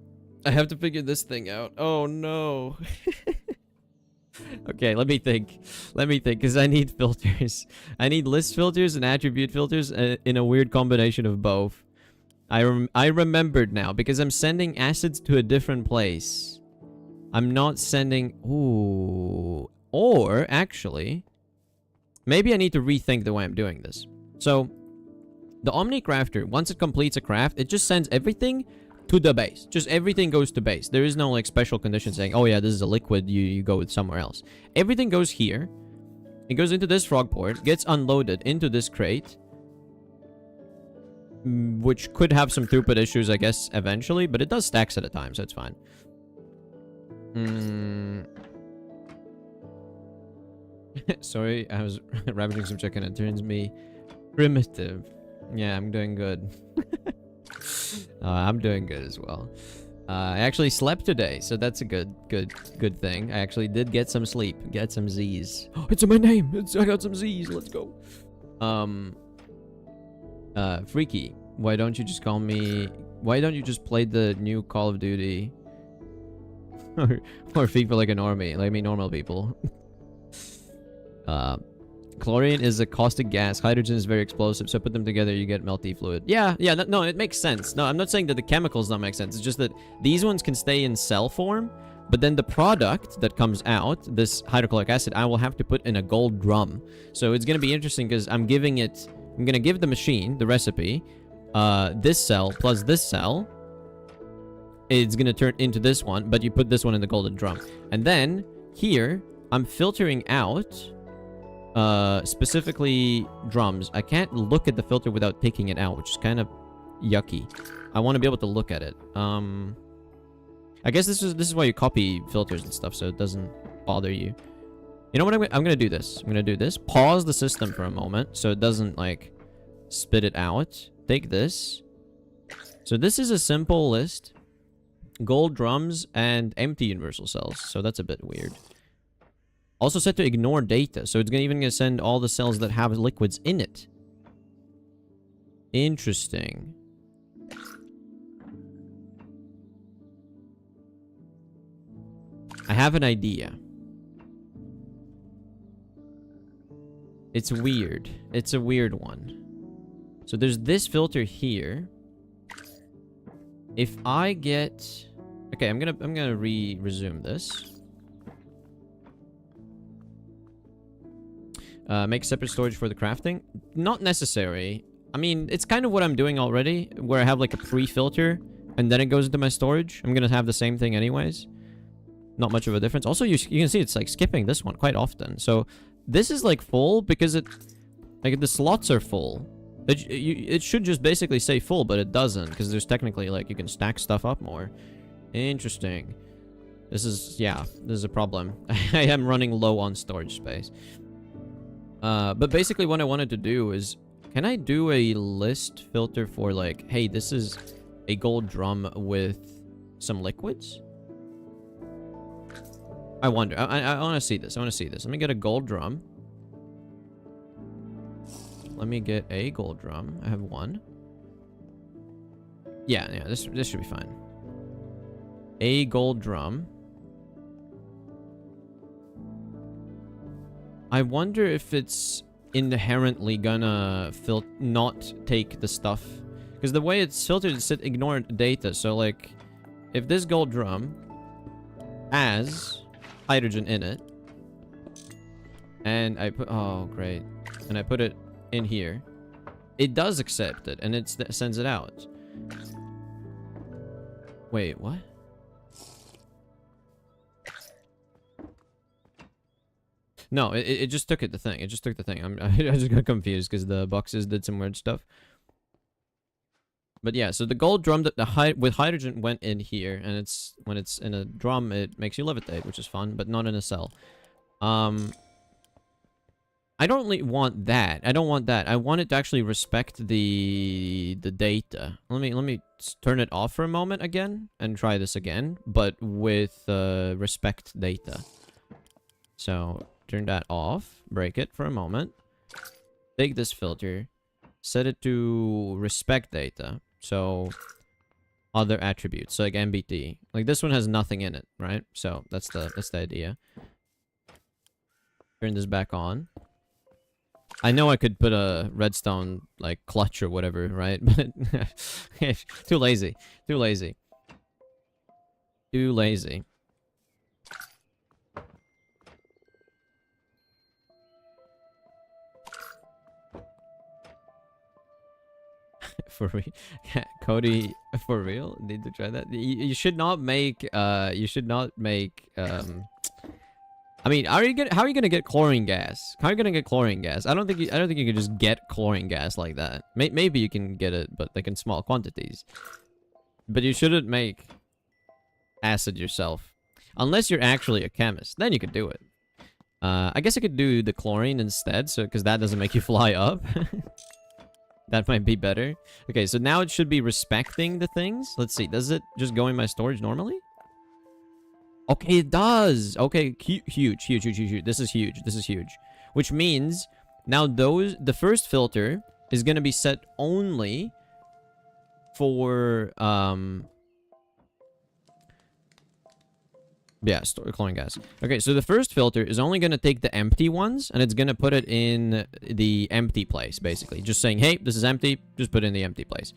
I have to figure this thing out. Oh no. Okay, let me think, because I need filters. I need list filters and attribute filters in a weird combination of both. I remembered now, because I'm sending acids to a different place. I'm not sending... Ooh. Or, actually, maybe I need to rethink the way I'm doing this. So, the Omni Crafter, once it completes a craft, it just sends everything to the base. Just everything goes to base. There is no like special condition saying, oh yeah, this is a liquid, you go with somewhere else. Everything goes here. It goes into this frog port, gets unloaded into this crate, which could have some throughput issues, I guess, eventually, but it does stacks at a time, so it's fine. Sorry, I was ravaging some chicken. It turns me primitive. Yeah, I'm doing good. I'm doing good as well. I actually slept today, so that's a good thing. I actually did get some sleep, get some Z's. Oh, it's in my name. I got some Z's. Let's go. Freaky, why don't you just call me? Why don't you just play the new Call of Duty or FIFA like a normie, like me normal people? Chlorine is a caustic gas. Hydrogen is very explosive, so put them together, you get melty fluid. Yeah, no, it makes sense. No, I'm not saying that the chemicals don't make sense. It's just that these ones can stay in cell form, but then the product that comes out, this hydrochloric acid, I will have to put in a gold drum. So it's going to be interesting because I'm going to give the machine, the recipe, this cell plus this cell. It's going to turn into this one, but you put this one in the golden drum. And then here, I'm filtering out... specifically drums. I can't look at the filter without taking it out, which is kind of yucky. I want to be able to look at it. I guess this is why you copy filters and stuff, so it doesn't bother you. You know what? I'm gonna do this. I'm gonna do this. Pause the system for a moment, so it doesn't like spit it out. Take this. So this is a simple list: gold drums and empty universal cells. So that's a bit weird. Also set to ignore data, so it's even gonna send all the cells that have liquids in it. Interesting. I have an idea. It's weird. It's a weird one. So there's this filter here. If I get... Okay, I'm gonna resume this. Make separate storage for the crafting. Not necessary. I mean, it's kind of what I'm doing already, where I have like a pre-filter, and then it goes into my storage. I'm gonna have the same thing anyways. Not much of a difference. Also, you can see it's like skipping this one quite often. So this is like full because it, like the slots are full. It should just basically say full, but it doesn't because there's technically like you can stack stuff up more. Interesting. This is, yeah, this is a problem. I am running low on storage space. But basically what I wanted to do is Can I do a list filter for like, hey, this is a gold drum with some liquids? I wonder. I want to see this. I want to see this. Let me get a gold drum. Let me get a gold drum. I have one. Yeah, this should be fine. A gold drum. I wonder if it's inherently gonna not take the stuff, because the way it's filtered is ignore data. So like, if this gold drum has hydrogen in it, and I put, oh great, and I put it in here, it does accept it and it sends it out. Wait, what? No, it just took the thing. It just took the thing. I just got confused because the boxes did some weird stuff. But yeah, so the gold drum that with hydrogen went in here, and when it's in a drum, it makes you levitate, which is fun, but not in a cell. I don't really want that. I don't want that. I want it to actually respect the data. Let me turn it off for a moment again and try this again, but with respect data. So turn that off, break it for a moment, take this filter, set it to respect data. So other attributes, so like MBT. Like this one has nothing in it, right? So that's the idea. Turn this back on. I know I could put a redstone like clutch or whatever, right? But too lazy. Too lazy. Too lazy. For real? Cody, for real? Need to try that? You should not make, you should not make, I mean, how are you gonna get chlorine gas? How are you gonna get chlorine gas? I don't think you can just get chlorine gas like that. Maybe you can get it, but like in small quantities. But you shouldn't make acid yourself. Unless you're actually a chemist. Then you could do it. I guess I could do the chlorine instead, so because that doesn't make you fly up. That might be better. Okay, so now it should be respecting the things. Let's see. Does it just go in my storage normally? Okay, it does. Okay, huge. This is huge. This is huge. Which means now the first filter is going to be set only for yeah, chlorine gas. Okay, so the first filter is only going to take the empty ones, and it's going to put it in the empty place, basically. Just saying, hey, this is empty, just put it in the empty place.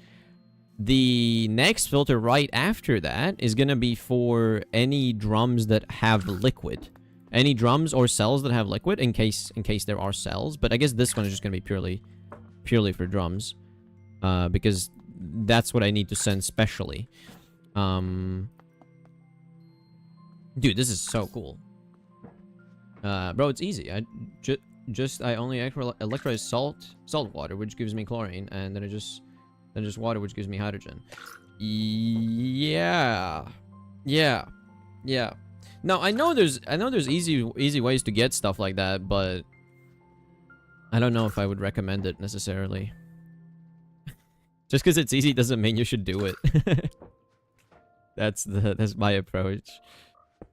The next filter right after that is going to be for any drums that have liquid. Any drums or cells that have liquid, in case there are cells. But I guess this one is just going to be purely for drums. Because that's what I need to send specially. Dude, this is so cool. Bro, it's easy. I only electrolyze salt water, which gives me chlorine, and then just water, which gives me hydrogen. Yeah. No, I know there's easy ways to get stuff like that, but I don't know if I would recommend it necessarily. Just because it's easy doesn't mean you should do it. That's my approach.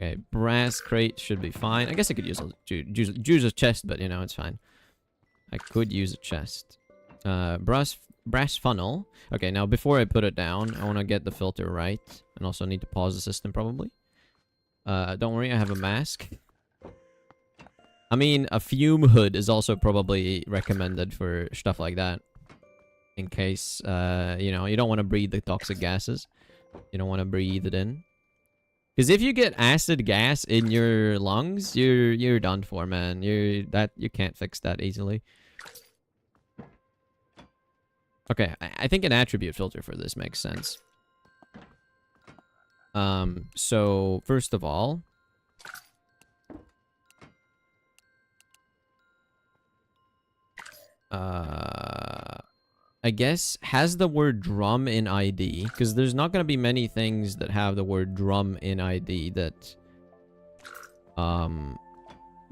Okay, brass crate should be fine. I guess I could use a chest, but you know, it's fine. I could use a chest. Brass funnel. Okay, now before I put it down, I want to get the filter right. And also need to pause the system probably. Don't worry, I have a mask. I mean, a fume hood is also probably recommended for stuff like that. In case, you know, you don't want to breathe the toxic gases. You don't want to breathe it in. Because if you get acid gas in your lungs, you're done for, man. You can't fix that easily. Okay, I think an attribute filter for this makes sense. So first of all, I guess has the word drum in ID, because there's not going to be many things that have the word drum in ID that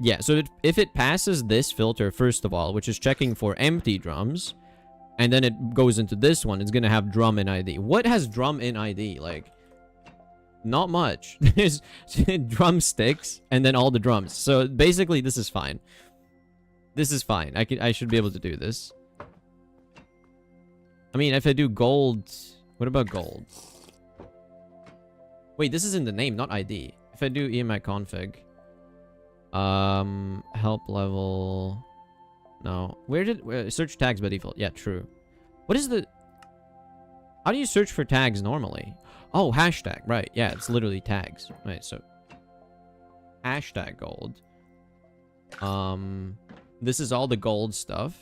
yeah, so if it passes this filter first of all, which is checking for empty drums, and then it goes into this one, it's gonna have drum in ID. What has drum in ID? Like, not much. There's drumsticks and then all the drums. So basically, this is fine. This is fine. I should be able to do this. I mean, if I do gold, what about gold? Wait, this is in the name, not ID. If I do EMI config, help level, no. Where search tags by default? Yeah, true. What is the? How do you search for tags normally? Oh, hashtag, right? Yeah, it's literally tags. Right, so hashtag gold. This is all the gold stuff.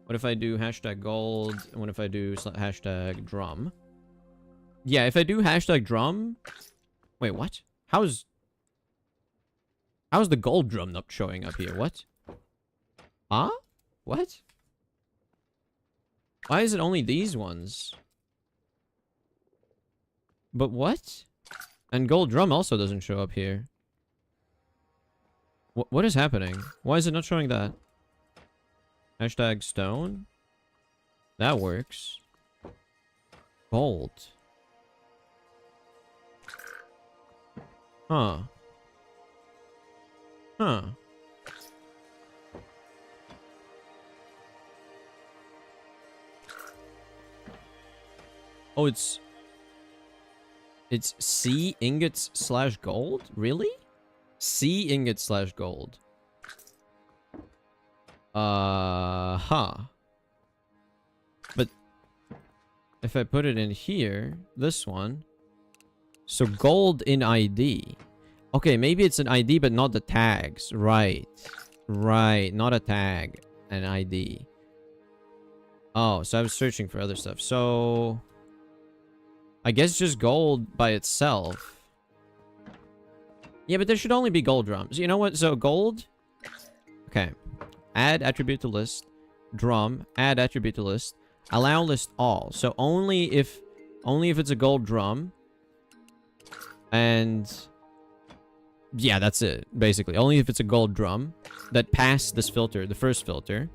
What if I do hashtag gold? And what if I do hashtag drum? Yeah, if I do hashtag drum... Wait, what? How's the gold drum not showing up here? What? Huh? What? Why is it only these ones? But what? And gold drum also doesn't show up here. What is happening? Why is it not showing that? Hashtag stone? That works. Gold. Huh. Huh. Oh, it's C ingots slash gold? Really? C ingots slash gold. Huh. But if I put it in here, this one. So gold in ID. Okay, maybe it's an ID, but not the tags. Right. Right. Not a tag. An ID. Oh, so I was searching for other stuff. So I guess just gold by itself. Yeah, but there should only be gold drums. You know what? So gold. Okay. Add attribute to list. Drum. Add attribute to list. Allow list all. So only if it's a gold drum. And yeah, that's it. Basically, only if it's a gold drum that passed this filter, the first filter,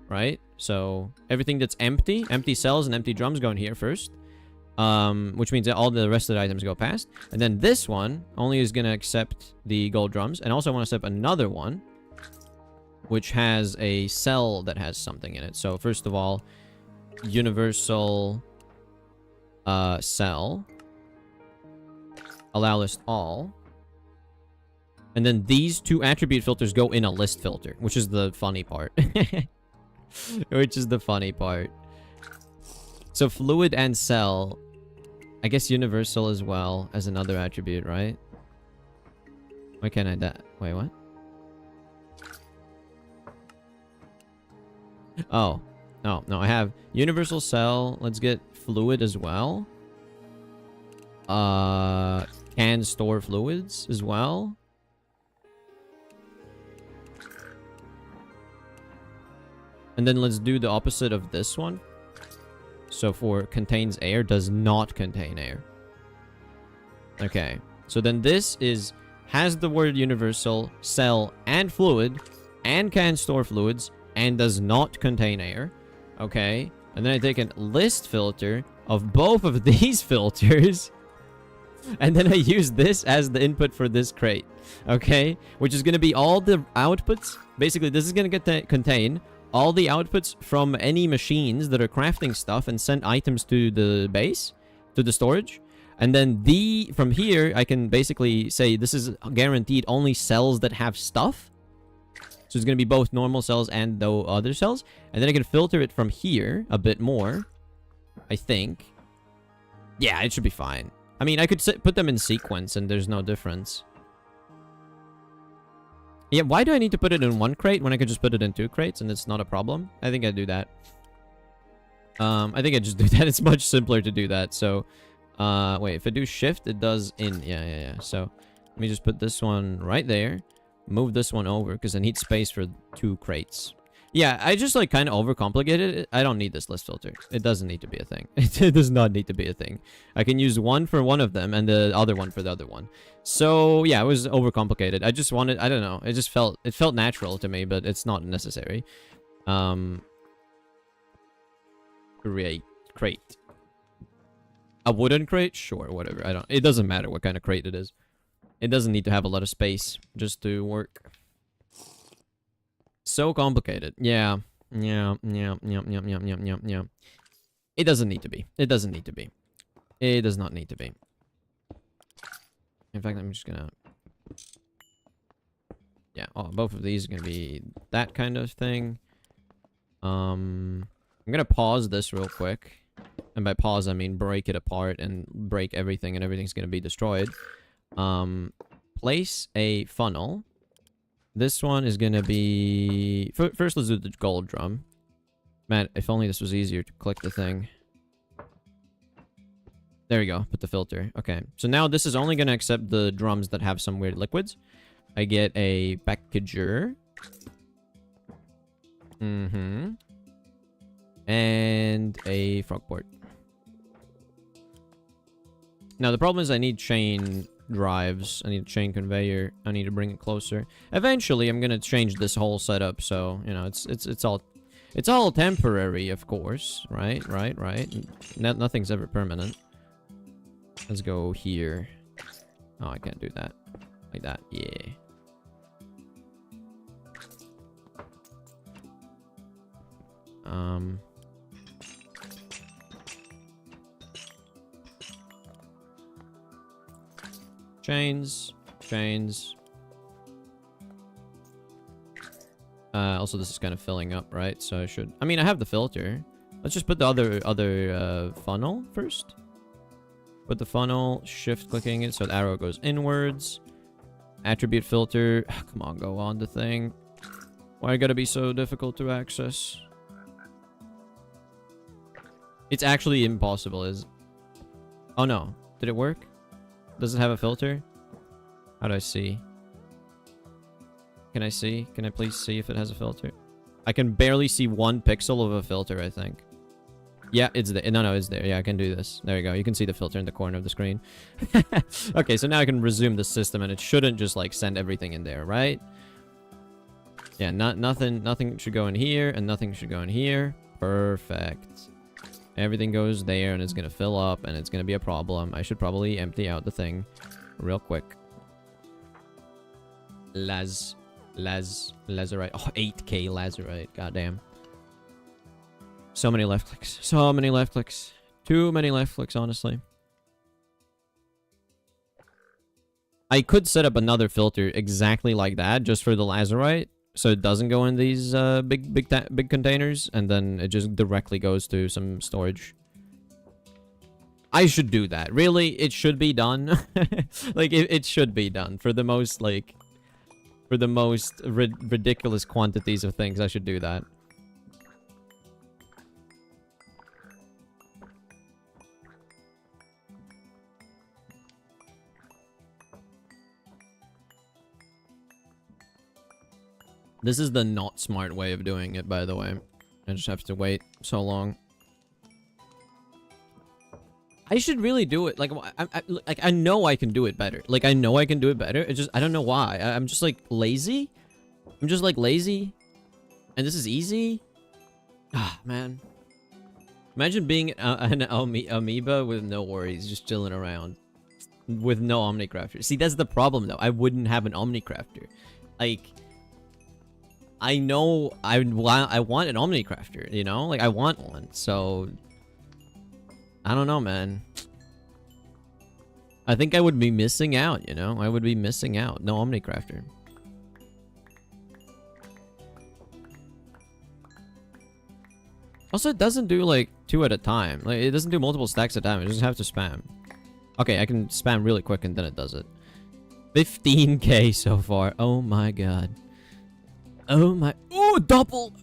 right? So everything that's empty cells and empty drums go in here first. Which means that all the rest of the items go past. And then this one only is going to accept the gold drums. And also I want to set up another one, which has a cell that has something in it. So first of all, universal cell. Allow list all. And then these two attribute filters go in a list filter, which is the funny part. Which is the funny part. So fluid and cell, I guess universal as well as another attribute, right? Why can't I wait, what? Oh. No, I have universal cell. Let's get fluid as well. Can store fluids as well. And then let's do the opposite of this one. So for contains air, does not contain air. Okay. So then this has the word universal, cell, and fluid, and can store fluids, and does not contain air. Okay. And then I take a list filter of both of these filters. And then I use this as the input for this crate. Okay. Which is going to be all the outputs. Basically, this is going to contain all the outputs from any machines that are crafting stuff and send items to the base, to the storage. And then from here, I can basically say this is guaranteed only cells that have stuff. So it's going to be both normal cells and the other cells. And then I can filter it from here a bit more, I think. Yeah, it should be fine. I mean, I could put them in sequence and there's no difference. Yeah, why do I need to put it in one crate when I could just put it in two crates and it's not a problem? I think I do that. I think I just do that. It's much simpler to do that. So, wait, if I do shift, it does in. Yeah. So, let me just put this one right there. Move this one over because I need space for two crates. Yeah, I just like kind of overcomplicated it. I don't need this list filter. It doesn't need to be a thing. It does not need to be a thing. I can use one for one of them and the other one for the other one. So yeah, it was overcomplicated. I just wanted, I don't know. It felt natural to me, but it's not necessary. crate. A wooden crate? Sure, whatever. It doesn't matter what kind of crate it is. It doesn't need to have a lot of space just to work. So complicated. Yeah. Yeah. It doesn't need to be. It doesn't need to be. It does not need to be. In fact, I'm just gonna... Yeah, oh, both of these are gonna be that kind of thing. I'm gonna pause this real quick. And by pause, I mean break it apart and break everything, and everything's gonna be destroyed. Place a funnel. This one is gonna be... First, let's do the gold drum. Man, if only this was easier to click the thing. There we go. Put the filter. Okay. So now this is only gonna accept the drums that have some weird liquids. I get a packager. And a frog port. Now the problem is I need chain drives. I need a chain conveyor. I need to bring it closer. Eventually, I'm gonna change this whole setup. So you know, it's all temporary, of course. Right. Nothing's ever permanent. Let's go here. Oh, I can't do that. Like that. Yeah. Chains. Also, this is kind of filling up, right? So I mean, I have the filter. Let's just put the other funnel first. Put the funnel, shift clicking it so the arrow goes inwards. Attribute filter. Come on, go on the thing. Why gotta be so difficult to access? It's actually impossible, is... Oh no. Did it work? Does it have a filter? How do I see? Can I see? Can I please see if it has a filter? I can barely see 1 pixel of a filter, I think. Yeah, it's there. No, it's there. Yeah, I can do this. There you go. You can see the filter in the corner of the screen. Okay, so now I can resume the system, and it shouldn't just, like, send everything in there, right? Yeah, nothing should go in here, and nothing should go in here. Perfect. Everything goes there, and it's gonna fill up, and it's gonna be a problem. I should probably empty out the thing real quick. Lazarite. Oh, 8K lazarite. Goddamn. So many left clicks. So many left clicks. Too many left clicks, honestly. I could set up another filter exactly like that, just for the lazarite, so it doesn't go in these big containers, and then it just directly goes to some storage. I should do that. Really, it should be done. Like, it should be done for the most, like, for the most ridiculous quantities of things. I should do that. This is the not smart way of doing it, by the way. I just have to wait so long. I should really do it. Like, I know I can do it better. Like, I know I can do it better. It's just, I don't know why. I'm just, like, lazy. I'm just, like, lazy. And this is easy. Ah, man. Imagine being an amoeba with no worries, just chilling around. With no Omnicrafter. See, that's the problem, though. I wouldn't have an Omnicrafter. Like... I know I want an Omnicrafter, you know? Like, I want one, so... I don't know, man. I think I would be missing out, you know? I would be missing out. No Omnicrafter. Also, it doesn't do, like, 2 at a time. Like, it doesn't do multiple stacks at a time. It just have to spam. Okay, I can spam really quick and then it does it. 15K so far. Oh my god. Oh my... Oh, double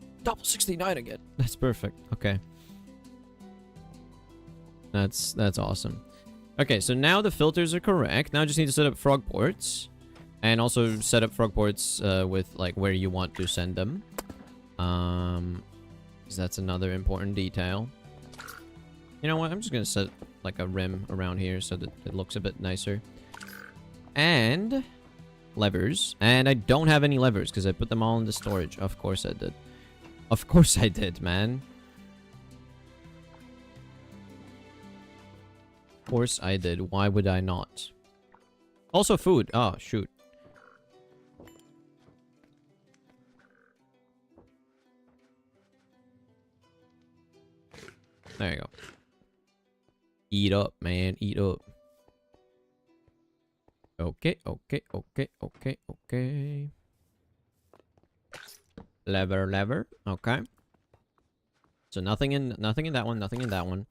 69 again. That's perfect. Okay. That's awesome. Okay, so now the filters are correct. Now I just need to set up frog ports. And also set up frog ports with, like, where you want to send them. 'Cause that's another important detail. You know what? I'm just gonna set, like, a rim around here so that it looks a bit nicer. And... levers. And I don't have any levers because I put them all in the storage. Of course I did. Of course I did, man. course I did. Why would I not? Also food. Oh, shoot. There you go. Eat up, man. Eat up. Okay, okay, okay, okay, okay. Lever. Okay. So nothing in that one, nothing in that one.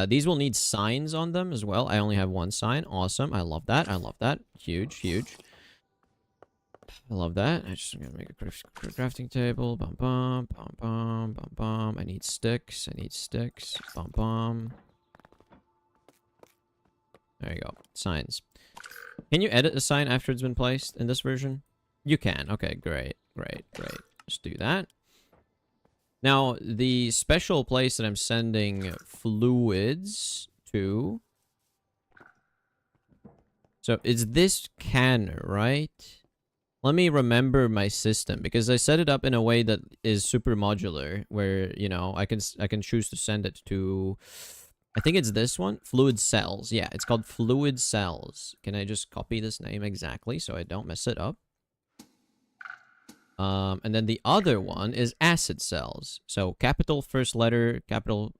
These will need signs on them as well. I only have one sign. Awesome. I love that. I love that. Huge, huge. I love that. I just gonna make a crafting table. Bum bum bum bum bum bum. I need sticks. I need sticks. Bum bum. There you go. Signs. Can you edit a sign after it's been placed in this version? You can. Okay, great, great, great. Just do that. Now, the special place that I'm sending fluids to... So, it's this canner, right? Let me remember my system, because I set it up in a way that is super modular, where, you know, I can choose to send it to... I think it's this one. Fluid cells. Yeah, it's called fluid cells. Can I just copy this name exactly so I don't mess it up? And then the other one is acid cells. So capital, first letter, capital.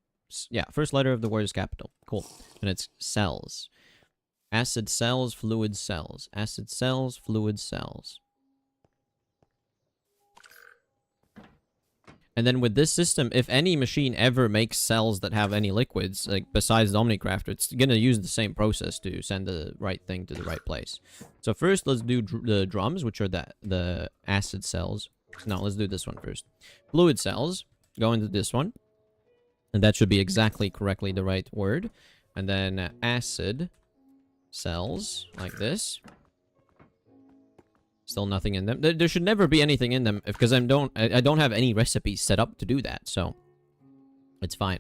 Yeah, first letter of the word is capital. Cool. And it's cells. Acid cells, fluid cells. Acid cells, fluid cells. And then with this system, if any machine ever makes cells that have any liquids, like besides the Omnicrafter, it's gonna use the same process to send the right thing to the right place. So first, let's do the drums, which are the acid cells. No, let's do this one first. Fluid cells go into this one, and that should be exactly correctly the right word. And then acid cells like this. Still nothing in them. There should never be anything in them because I don't have any recipes set up to do that, so it's fine.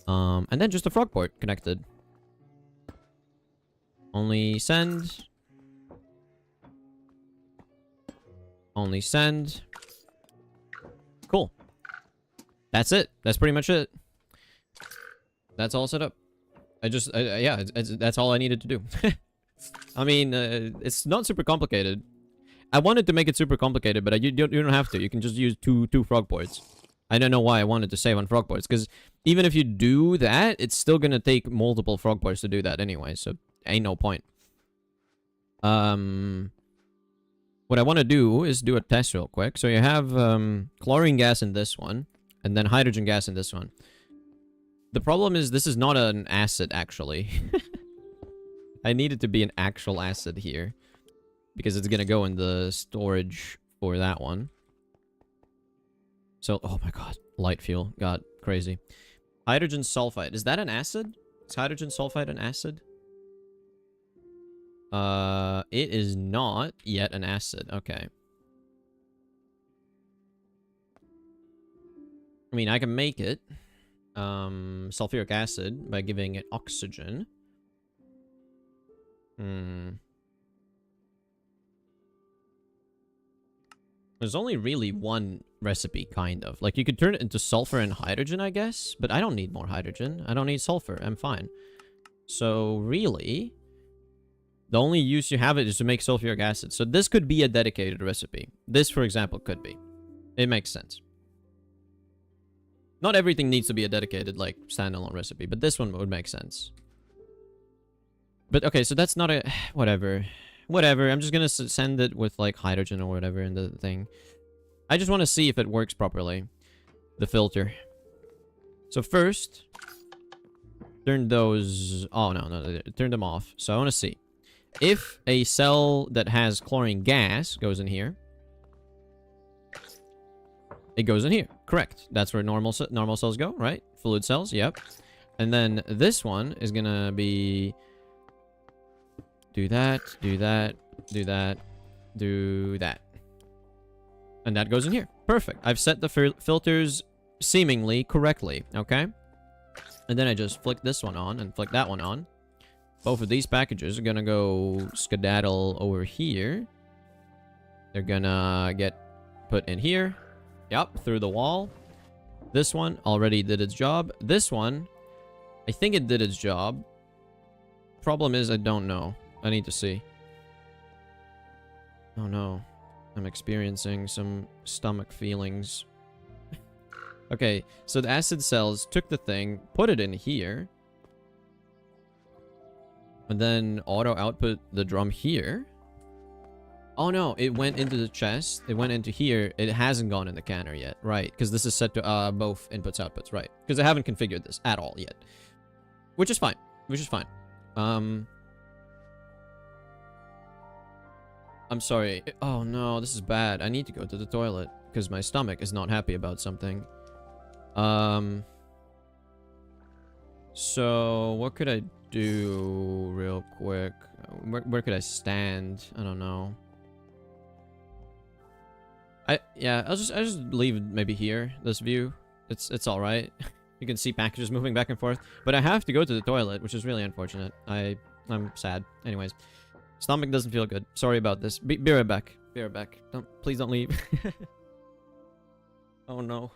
And then just a frog port connected. Only send. Only send. Cool. That's it. That's pretty much it. That's all set up. Yeah, that's all I needed to do. I mean, it's not super complicated. I wanted to make it super complicated, but you don't have to. You can just use two frog ports. I don't know why I wanted to save on frog ports, because even if you do that, it's still gonna take multiple frog ports to do that anyway, so ain't no point. What I want to do is do a test real quick. So you have chlorine gas in this one, and then hydrogen gas in this one. The problem is this is not an acid, actually. I need it to be an actual acid here, because it's gonna go in the storage for that one. So, oh my god, light fuel got crazy. Hydrogen sulfide, is that an acid? Is hydrogen sulfide an acid? It is not yet an acid. Okay. I mean, I can make it sulfuric acid by giving it oxygen. There's only really one recipe, kind of. Like, you could turn it into sulfur and hydrogen, I guess. But I don't need more hydrogen. I don't need sulfur. I'm fine. So, really, the only use you have it is to make sulfuric acid. So, this could be a dedicated recipe. This, for example, could be. It makes sense. Not everything needs to be a dedicated, like, standalone recipe. But this one would make sense. But, okay, so that's not a... Whatever. Whatever, I'm just gonna send it with, like, hydrogen or whatever in the thing. I just want to see if it works properly. The filter. So first, turn those... Oh, no, turn them off. So I want to see. If a cell that has chlorine gas goes in here, it goes in here. Correct. That's where normal cells go, right? Fluid cells, yep. And then this one is gonna be... Do that, do that, do that, do that. And that goes in here. Perfect. I've set the filters seemingly correctly, okay? And then I just flick this one on and flick that one on. Both of these packages are gonna go skedaddle over here. They're gonna get put in here. Yep, through the wall. This one already did its job. This one, I think it did its job. Problem is, I don't know. I need to see. Oh no. I'm experiencing some stomach feelings. Okay, so the acid cells took the thing, put it in here. And then auto output the drum here. Oh no, it went into the chest. It went into here. It hasn't gone in the canner yet. Right, because this is set to both inputs, outputs. Right, because I haven't configured this at all yet. Which is fine. Which is fine. I'm sorry. Oh no, this is bad. I need to go to the toilet because my stomach is not happy about something. So what could I do real quick? Where could I stand? I don't know. Yeah, I'll just leave it maybe here. This view, it's all right. You can see packages moving back and forth, but I have to go to the toilet, which is really unfortunate. I'm sad. Anyways, stomach doesn't feel good. Sorry about this. Be right back. Be right back. Please don't leave. Oh no.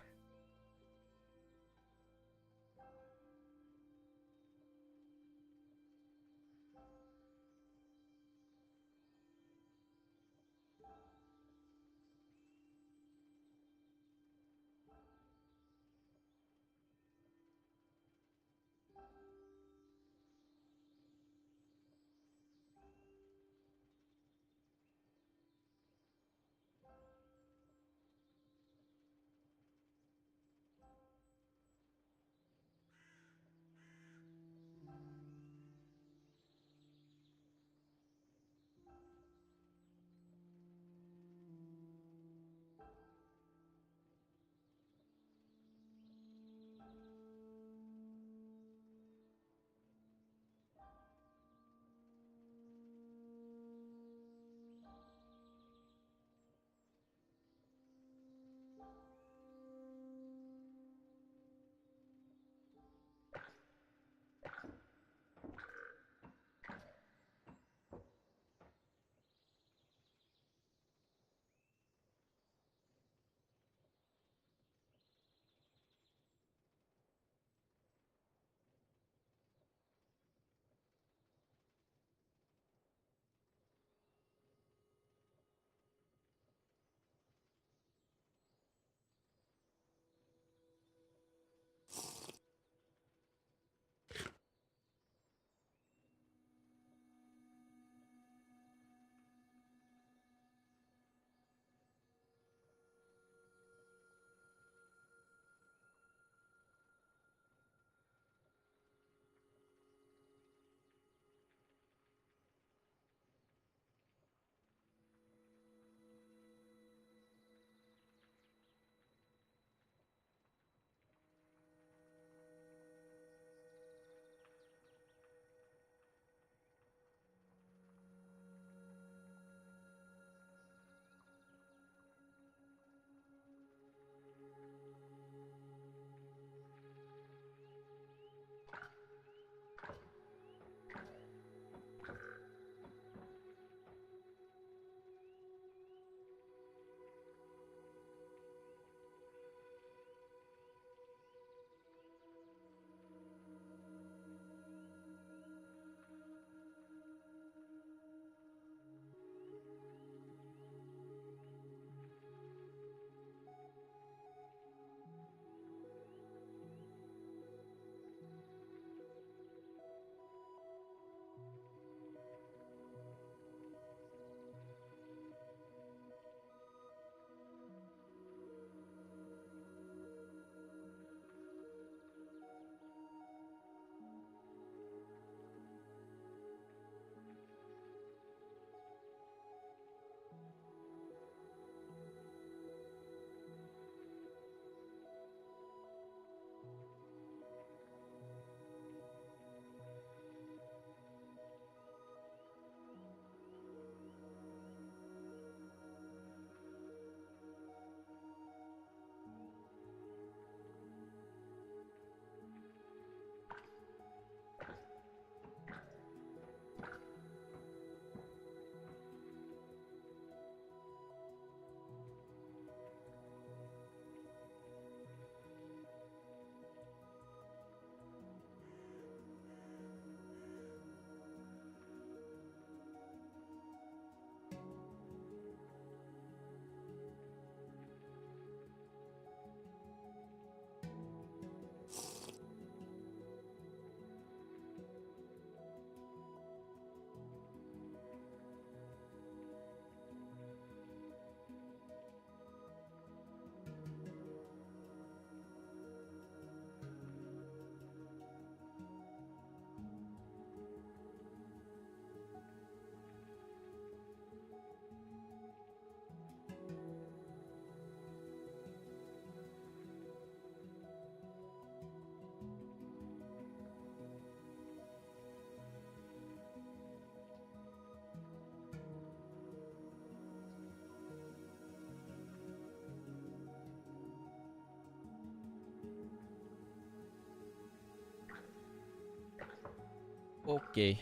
Okay.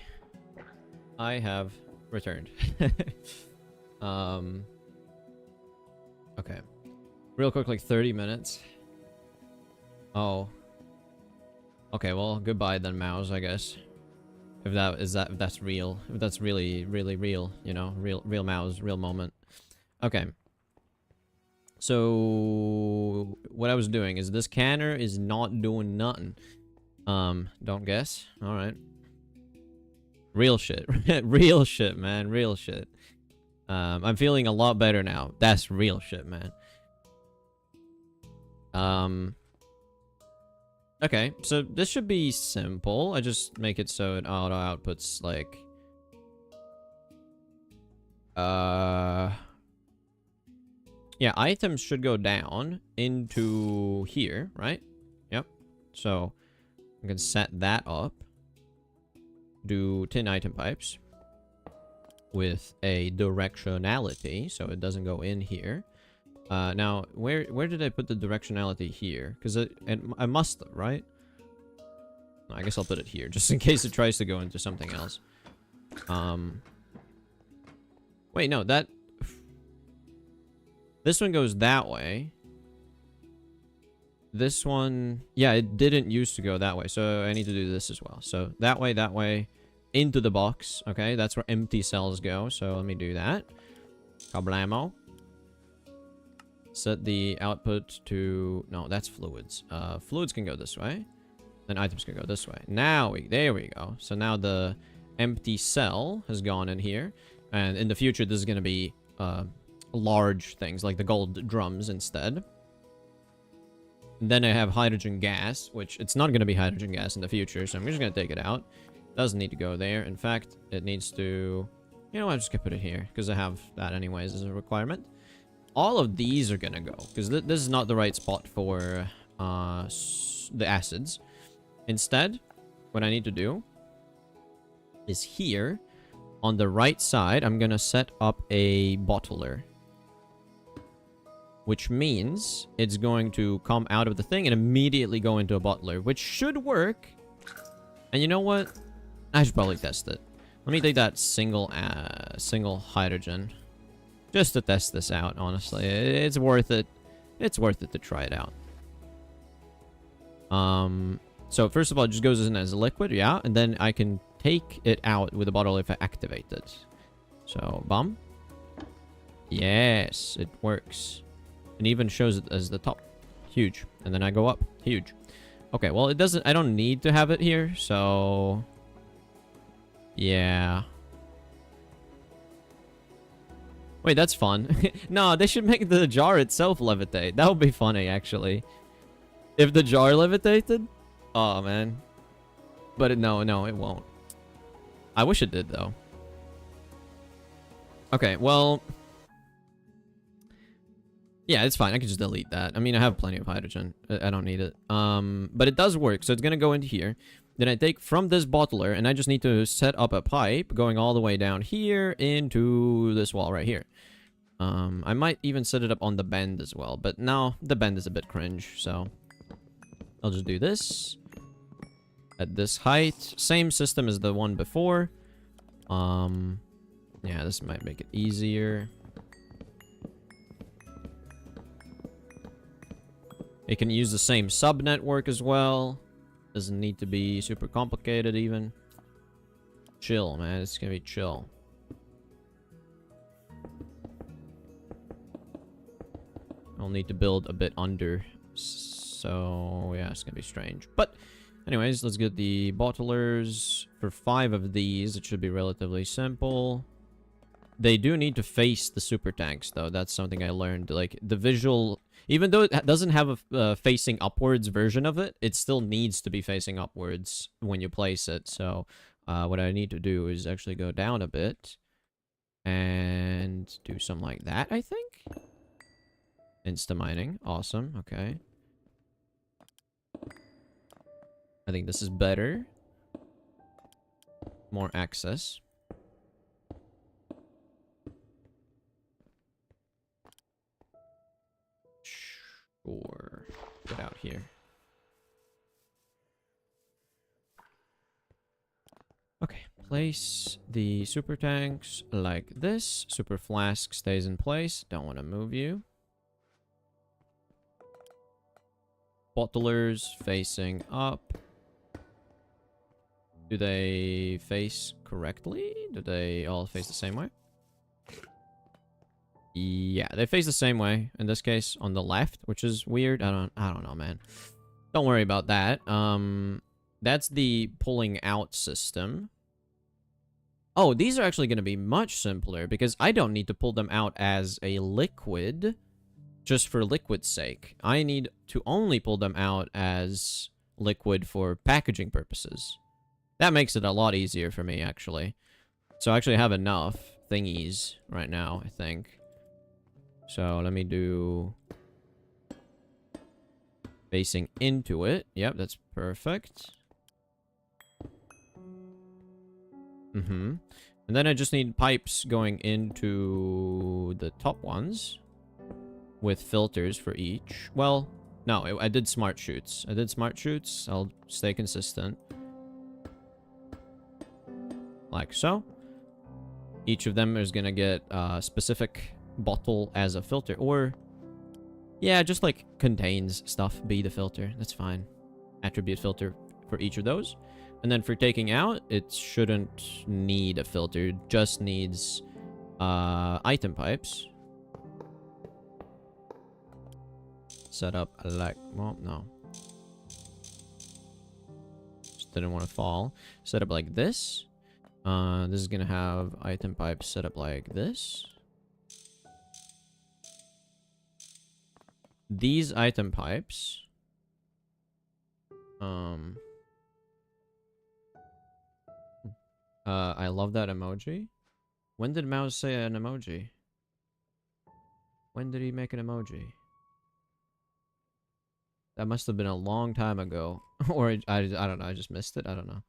I have returned. um. Okay. Real quick, like 30 minutes. Oh. Okay, well, goodbye then, mouse, I guess. If that's real. If that's really, really real, you know, real mouse, real moment. Okay. So what I was doing is this canner is not doing nothing. Don't guess. Alright. Real shit. Real shit, man. Real shit. I'm feeling a lot better now. That's real shit, man. Okay, so this should be simple. I just make it so it auto outputs like yeah, items should go down into here, right? Yep. So I can set that up. Do tin item pipes with a directionality, so it doesn't go in here. Now, where did I put the directionality here? Because I must have, right? I guess I'll put it here, just in case it tries to go into something else. Wait, no, that... This one goes that way. This one... Yeah, it didn't used to go that way, so I need to do this as well. So, that way, into the box. Okay, that's where empty cells go, so let me do that. Kablamo. Set the output to... No, that's fluids. Fluids can go this way. Then items can go this way. Now, there we go. So now the empty cell has gone in here. And in the future, this is going to be large things, like the gold drums instead. And then I have hydrogen gas, which it's not going to be hydrogen gas in the future, so I'm just going to take it out. Doesn't need to go there. In fact, it needs to... You know what, I'm just going to put it here, because I have that anyways as a requirement. All of these are going to go, because this is not the right spot for the acids. Instead, what I need to do is here, on the right side, I'm going to set up a bottler. Which means it's going to come out of the thing and immediately go into a bottler, which should work. And you know what? I should probably test it. Let me take that single hydrogen. Just to test this out, honestly. It's worth it. It's worth it to try it out. So first of all, it just goes in as a liquid, yeah. And then I can take it out with a bottle if I activate it. So, bum. Yes, it works. It even shows it as the top. Huge. And then I go up. Huge. Okay, well, it doesn't... I don't need to have it here, so... Yeah. Wait, that's fun. No, they should make the jar itself levitate. That would be funny, actually. If the jar levitated? Oh, man. But no, it won't. I wish it did, though. Okay, well... Yeah, it's fine. I can just delete that. I mean, I have plenty of hydrogen. I don't need it. But it does work, so it's gonna go into here. Then I take from this bottler, and I just need to set up a pipe going all the way down here into this wall right here. I might even set it up on the bend as well, but no, the bend is a bit cringe, so... I'll just do this. At this height. Same system as the one before. Yeah, this might make it easier. It can use the same sub-network as well. Doesn't need to be super complicated even. Chill, man. It's gonna be chill. I'll need to build a bit under. So, yeah, it's gonna be strange. But, anyways, let's get the bottlers. For 5 of these, it should be relatively simple. They do need to face the super tanks, though. That's something I learned. Like, the visual... Even though it doesn't have a facing upwards version of it, it still needs to be facing upwards when you place it. So, what I need to do is actually go down a bit. And do something like that, I think. Insta-mining. Awesome. Okay. I think this is better. More access. Sure. Get out here. place the super tanks like this. Super flask stays in place. Don't want to move you. Bottlers facing up. Do they face correctly? Do they all face the same way? Yeah, they face the same way. In this case, on the left, which is weird. I don't know, man. Don't worry about that. That's the pulling out system. Oh, these are actually going to be much simpler because I don't need to pull them out as a liquid just for liquid's sake. I need to only pull them out as liquid for packaging purposes. That makes it a lot easier for me, actually. So I actually have enough thingies right now, I think. So let me do facing into it. Yep, that's perfect. And then I just need pipes going into the top ones with filters for each. Well, no, I did smart chutes. I'll stay consistent. Like so. Each of them is gonna get a specific bottle as a filter. Or, yeah, just like contains stuff. Be the filter. That's fine. Attribute filter for each of those. And then for taking out, it shouldn't need a filter. It just needs item pipes. Set up like... Well, no. Just didn't want to fall. Set up like this. This is going to have item pipes set up like this. These item pipes... I love that emoji. When did Mouse say an emoji? When did he make an emoji? That must have been a long time ago. Or I don't know, I just missed it. I don't know.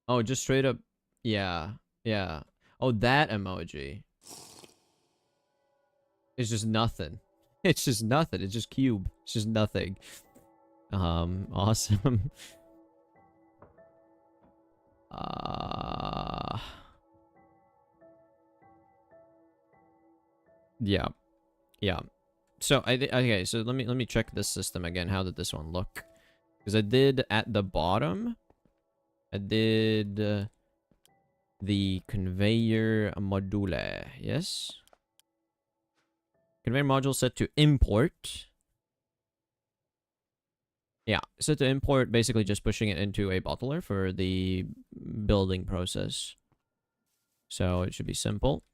Oh, just straight up. Yeah. Yeah. Oh, that emoji. It's just nothing. It's just nothing. It's just cube. It's just nothing. Awesome. Yeah. Yeah. So okay, so let me check this system again. How did this one look? Because I did at the bottom, I did the conveyor module. Yes. Conveyor module set to import. Yeah, set to import, basically just pushing it into a bottler for the building process. So it should be simple.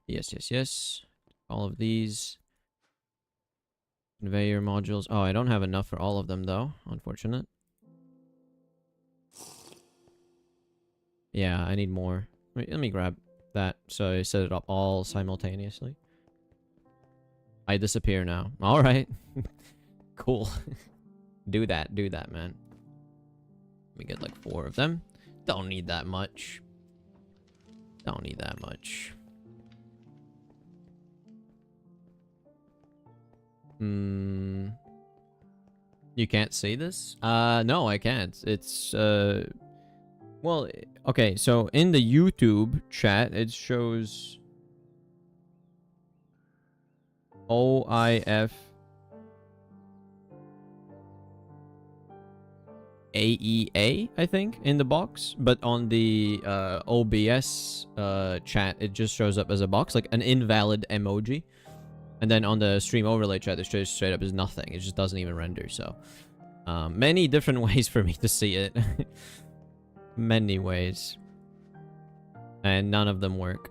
Yes, yes, yes. All of these. Conveyor modules. Oh, I don't have enough for all of them, though. Unfortunate. Yeah, I need more. Let me grab that so I set it up all simultaneously. I disappear now. Alright. Cool. Do that, man. Let me get like 4 of them. Don't need that much. Don't need that much. You can't see this? No, I can't. It's, well, okay, so in the YouTube chat, it shows OIF AEA, I think, in the box. But on the OBS chat, it just shows up as a box, like an invalid emoji. And then on the stream overlay chat, it shows straight up as nothing. It just doesn't even render, so... many different ways for me to see it. Many ways. And none of them work.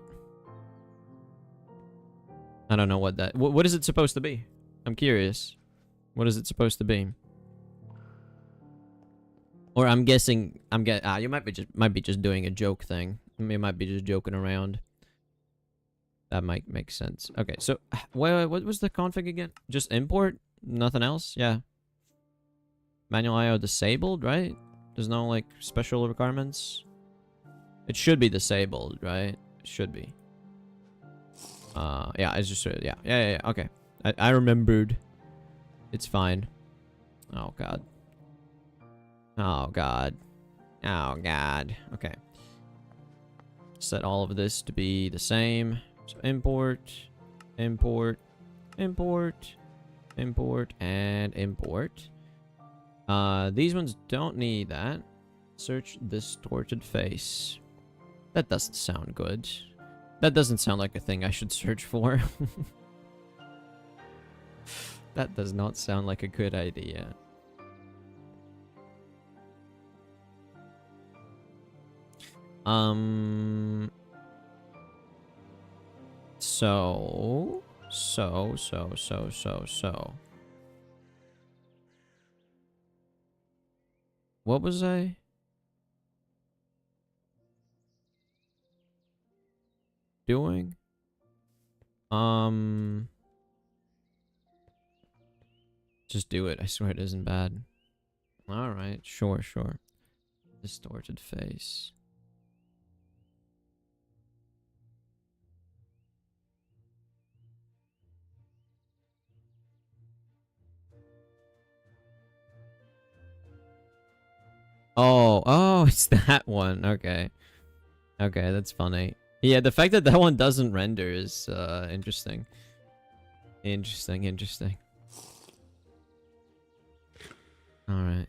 I don't know what that... What is it supposed to be? I'm curious. What is it supposed to be? Or I'm guessing... you might be just doing a joke thing. You might be just joking around. That might make sense. Okay, so what was the config again? Just import? Nothing else? Yeah. Manual IO disabled, right? There's no, like, special requirements? It should be disabled, right? It should be. Yeah, it's just... Yeah, okay. I remembered. It's fine. Oh, God. Oh, God. Oh, God. Okay. Set all of this to be the same. So import, import, import, import, and import. These ones don't need that. Search distorted face. That doesn't sound good. That doesn't sound like a thing I should search for. That does not sound like a good idea. So. What was I doing? Just do it. I swear it isn't bad. Alright, sure. Distorted face. Oh, it's that one. Okay. Okay, that's funny. Yeah, the fact that that one doesn't render is interesting. Interesting. Alright.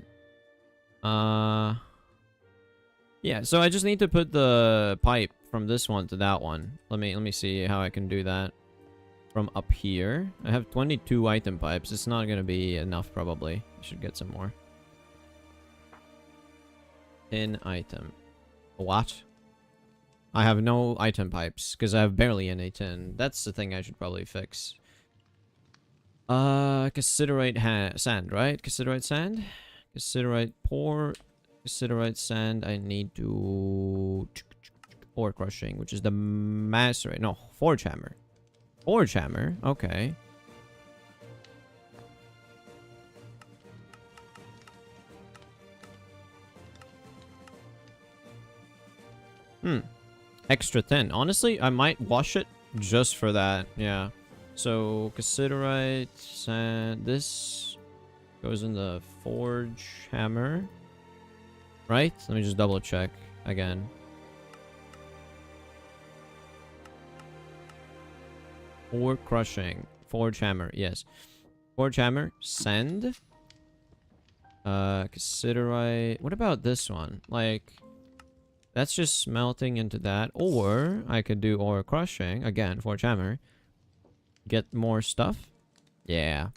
Yeah, so I just need to put the pipe from this one to that one. Let me see how I can do that. From up here. I have 22 item pipes. It's not gonna be enough, probably. I should get some more. 10 item. What? I have no item pipes, because I have barely any 10. That's the thing I should probably fix. Cassiterite sand, right? Cassiterite sand? Cassiterite pour. Cassiterite sand. I need to... ore crushing, which is the macerate. No, forge hammer. Forge hammer? Okay. Extra 10. Honestly, I might wash it just for that. Yeah. So, cassiterite, sand. This goes in the forge hammer. Right? Let me just double check again. Ore crushing. Forge hammer. Yes. Forge hammer. Sand. Cassiterite. What about this one? Like... that's just smelting into that. Or I could do ore crushing. Again, forge hammer. Get more stuff. Yeah.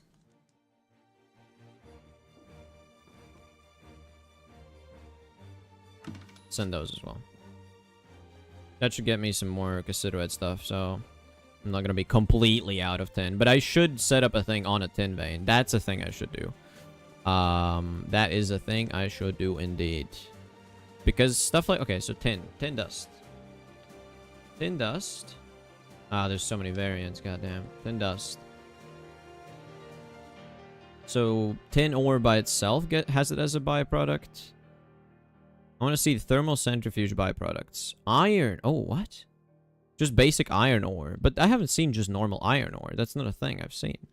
Send those as well. That should get me some more cassiterite stuff, so... I'm not gonna be completely out of tin. But I should set up a thing on a tin vein. That's a thing I should do. That is a thing I should do indeed. Because stuff like... okay, so tin. Tin dust. Tin dust. Ah, there's so many variants, goddamn. Tin dust. So, tin ore by itself has it as a byproduct. I want to see thermal centrifuge byproducts. Iron. Oh, what? Just basic iron ore. But I haven't seen just normal iron ore. That's not a thing I've seen.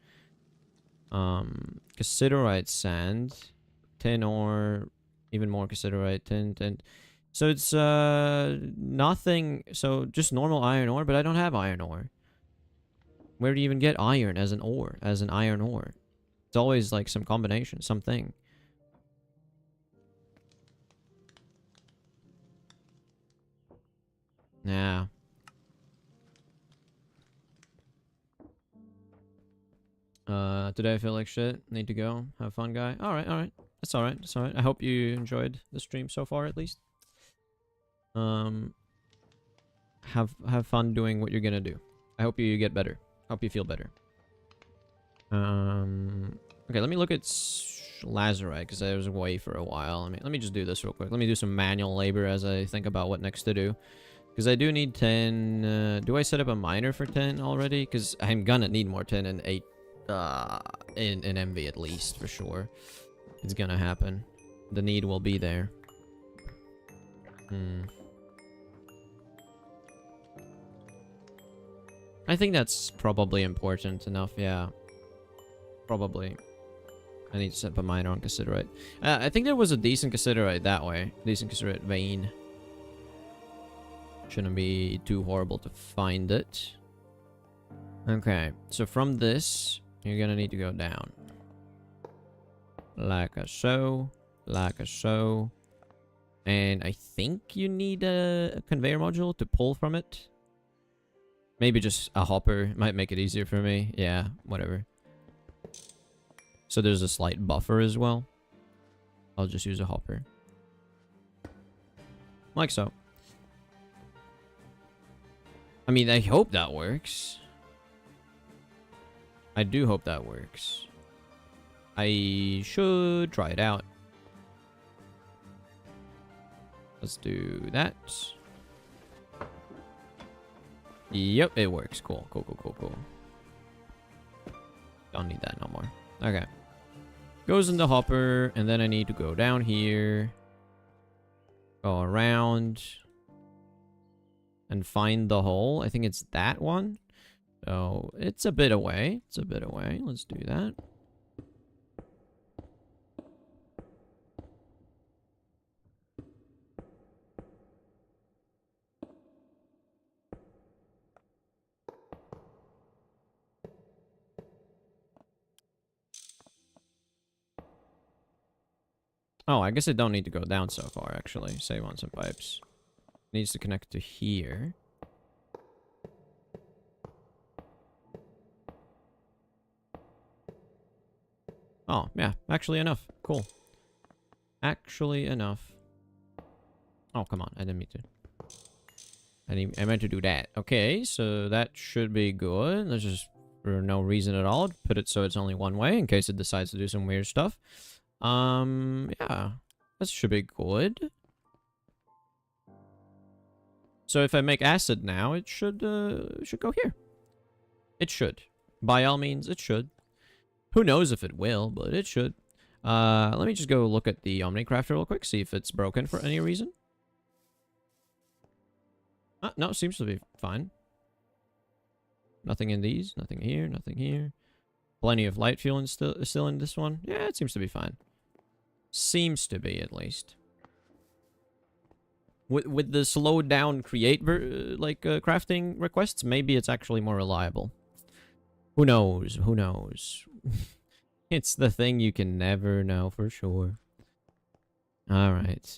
Cassiterite sand. Tin ore... even more cassiterite, tin. So it's, nothing... so, just normal iron ore, but I don't have iron ore. Where do you even get iron as an ore? As an iron ore? It's always, like, some combination, something. Yeah. Today I feel like shit. Need to go. Have fun, guy. Alright. That's alright. That's alright. I hope you enjoyed the stream so far, at least. Have fun doing what you're gonna do. I hope you get better. Hope you feel better. Okay, let me look at lazurite, because I was away for a while. Let me just do this real quick. Let me do some manual labor as I think about what next to do. Because I do need 10... do I set up a miner for 10 already? Because I'm gonna need more 10 and 8... in MV at least, for sure. It's gonna happen. The need will be there. I think that's probably important enough, yeah. Probably. I need to set up a miner on cassiterite. I think there was a decent cassiterite that way. Decent cassiterite vein. Shouldn't be too horrible to find it. Okay, so from this, you're gonna need to go down. Like a so. Like a so. And I think you need a conveyor module to pull from it. Maybe just a hopper might make it easier for me. Yeah, whatever. So there's a slight buffer as well. I'll just use a hopper. Like so. I mean, I hope that works. I do hope that works. I should try it out. Let's do that. Yep, it works. Cool, cool, cool, cool, cool. Don't need that no more. Okay. Goes in the hopper, and then I need to go down here. Go around. And find the hole. I think it's that one. So, it's a bit away. It's a bit away. Let's do that. Oh, I guess it don't need to go down so far, actually. Save on some pipes. Needs to connect to here. Oh, yeah. Actually enough. Cool. Actually enough. Oh, come on. I didn't mean to. I meant to do that. Okay, so that should be good. Let's just, for no reason at all, put it so it's only one way in case it decides to do some weird stuff. Yeah. That should be good. So if I make acid now, it should go here. It should. By all means, it should. Who knows if it will, but it should. Let me just go look at the Omnicrafter real quick, see if it's broken for any reason. No, seems to be fine. Nothing in these, nothing here, nothing here. Plenty of light fuel still in this one. Yeah, it seems to be fine. Seems to be, at least. With the slowed down create crafting requests, maybe it's actually more reliable. Who knows? Who knows? It's the thing you can never know for sure. All right.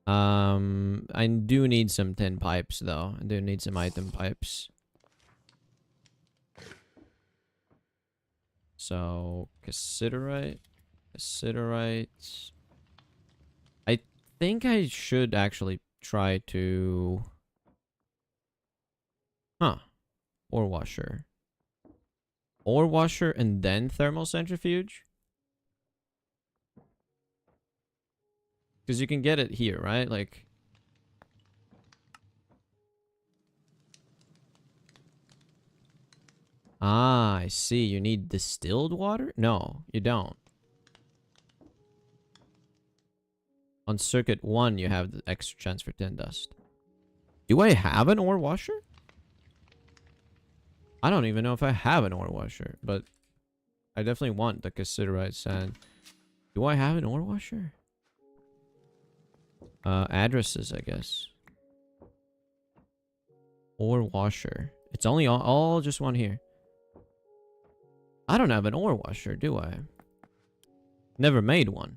I do need some tin pipes though. I do need some item pipes. So cassiterite. I think I should actually try to... Ore washer. Ore washer and then thermal centrifuge? Because you can get it here, right? Like... Ah, I see. You need distilled water? No, you don't. On circuit 1, you have the extra chance for tin dust. Do I have an ore washer? I don't even know if I have an ore washer, but I definitely want the cassiterite sand. Do I have an ore washer? Addresses, I guess. Ore washer. It's only all just one here. I don't have an ore washer, do I? Never made one.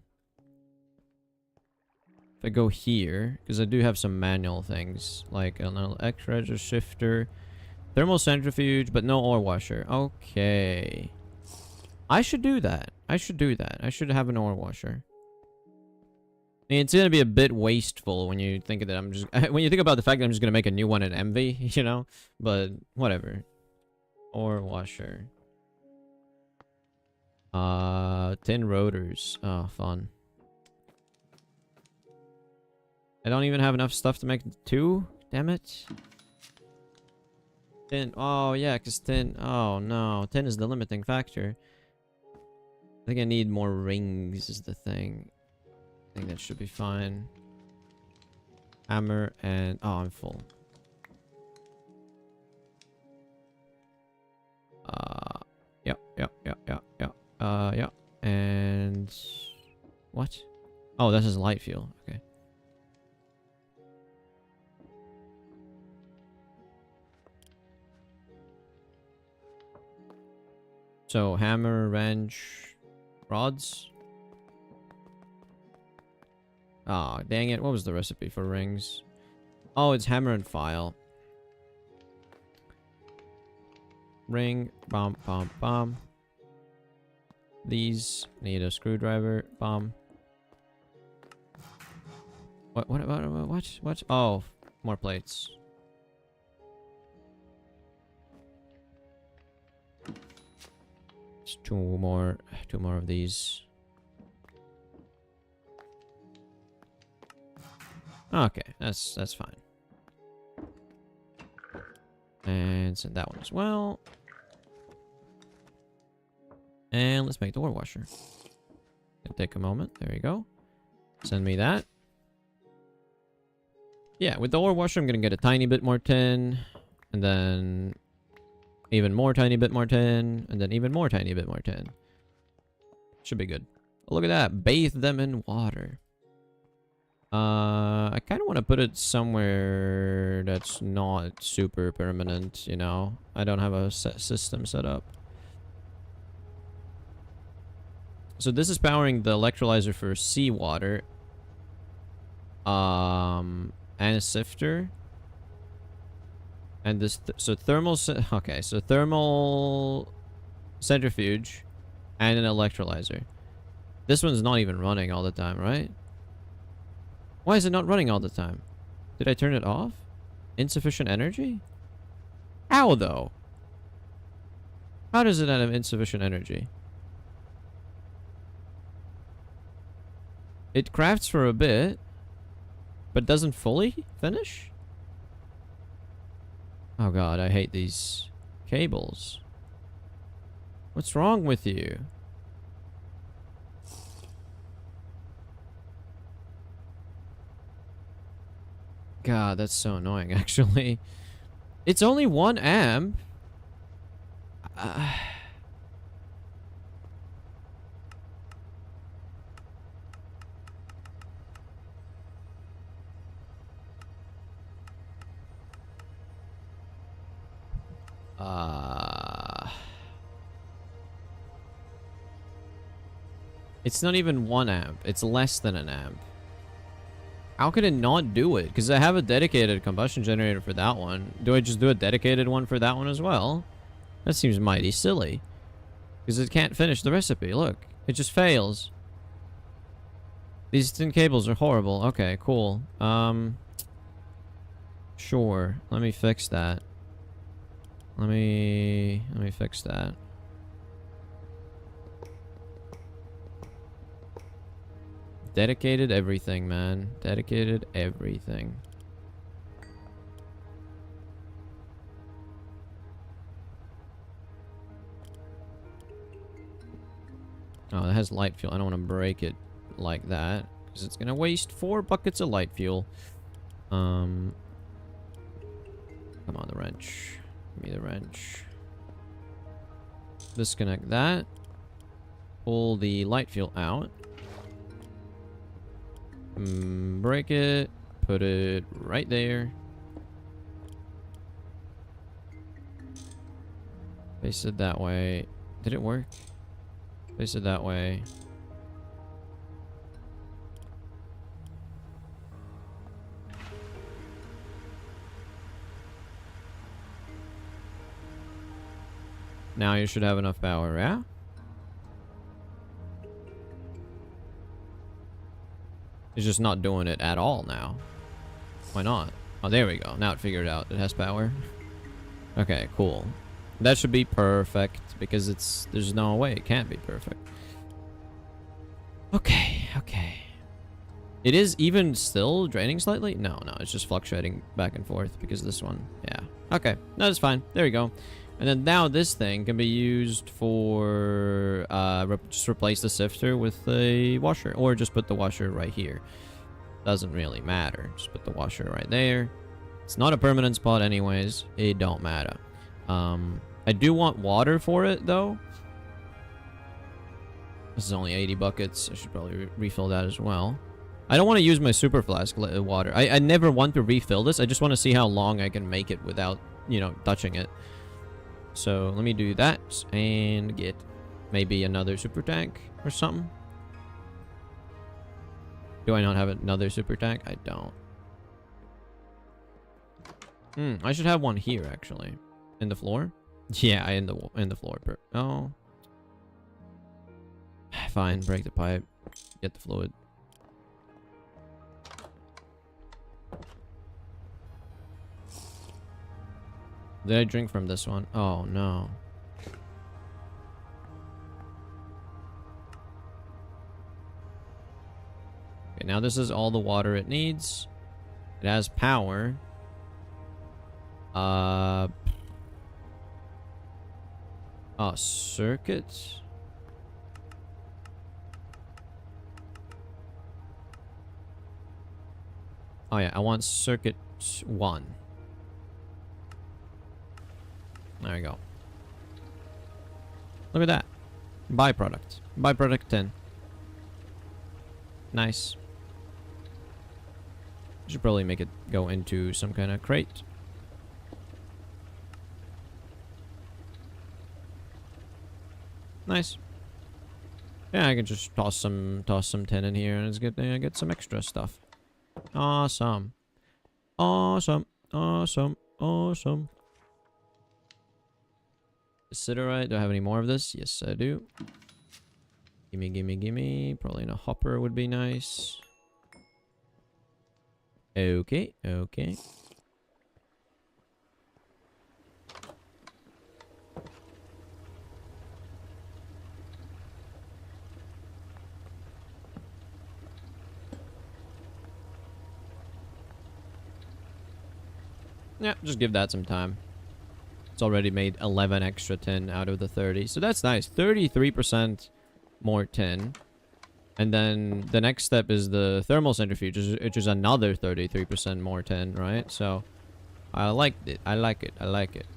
If I go here, because I do have some manual things, like a little X-register shifter, thermal centrifuge, but no ore washer. Okay. I should do that. I should do that. I should have an ore washer. I mean, it's gonna be a bit wasteful when you think that I'm just... when you think about the fact that I'm just gonna make a new one in Envy, you know? But, whatever. Ore washer. Tin rotors. Oh, fun. I don't even have enough stuff to make 2? Damn it. Tin. Oh, yeah, because tin... Oh, no. Tin is the limiting factor. I think I need more rings is the thing. I think that should be fine. Hammer and... Oh, I'm full. Yep. Yeah. What? Oh, this is light fuel. Okay. So, hammer, wrench, rods. Ah, oh, dang it. What was the recipe for rings? Oh, it's hammer and file. Ring, bomb, bomb, bomb. These need a screwdriver, bomb. What? Oh, more plates. Just two more of these. Okay, that's fine. And send that one as well. And let's make the ore washer. It'll take a moment. There you go. Send me that. Yeah, with the ore washer, I'm gonna get a tiny bit more tin, and then even more tiny bit more tin, and then even more tiny bit more tin. Should be good. Oh, look at that. Bathe them in water. I kind of want to put it somewhere that's not super permanent, you know? I don't have a system set up. So this is powering the electrolyzer for seawater. And a sifter. And this, so thermal centrifuge and an electrolyzer. This one's not even running all the time, right? Why is it not running all the time? Did I turn it off? Insufficient energy? How though? How does it have insufficient energy? It crafts for a bit, but doesn't fully finish? Oh god, I hate these cables. What's wrong with you? God, that's so annoying, actually. It's only 1 amp. It's not even 1 amp. It's less than an amp. How could it not do it? Because I have a dedicated combustion generator for that one. Do I just do a dedicated one for that one as well? That seems mighty silly. Because it can't finish the recipe. Look, it just fails. These tin cables are horrible. Okay, cool. Sure. Let me fix that. Let me fix that. Dedicated everything, man. Dedicated everything. Oh, it has light fuel. I don't want to break it like that, because it's going to waste 4 buckets of light fuel. Come on, the wrench. Give me the wrench. Disconnect that. Pull the light fuel out. Break it. Put it right there. Place it that way. Did it work? Place it that way. Now you should have enough power, yeah? It's just not doing it at all now. Why not? Oh, there we go. Now it figured out it has power. Okay, cool. That should be perfect, because there's no way it can't be perfect. Okay, okay. It is even still draining slightly? No, it's just fluctuating back and forth because of this one. Yeah. Okay. No, that's fine. There we go. And then now this thing can be used for just replace the sifter with the washer, or just put the washer right here. Doesn't really matter. Just put the washer right there. It's not a permanent spot anyways. It don't matter. I do want water for it though. This is only 80 buckets. I should probably refill that as well. I don't want to use my super flask water. I never want to refill this. I just want to see how long I can make it without, you know, touching it. So let me do that and get maybe another super tank or something. Do I not have another super tank? I don't. I should have one here actually. In the floor? Yeah, in the floor. Oh. Fine, break the pipe. Get the fluid. Did I drink from this one? Oh no. Okay, now this is all the water it needs. It has power. Circuit. Oh yeah, I want circuit 1. There we go. Look at that. Byproduct. Byproduct 10. Nice. Should probably make it go into some kind of crate. Nice. Yeah, I can just toss some tin in here and it's good. Get some extra stuff. Awesome. Awesome. Awesome. Awesome. Siderite. Do I have any more of this? Yes, I do. Gimme, gimme, gimme. Probably in a hopper would be nice. Okay, okay. Yeah, just give that some time. It's already made 11 extra tin out of the 30. So that's nice. 33% more tin. And then the next step is the thermal centrifuge, which is another 33% more tin, right? So I liked it. I like it. I like it.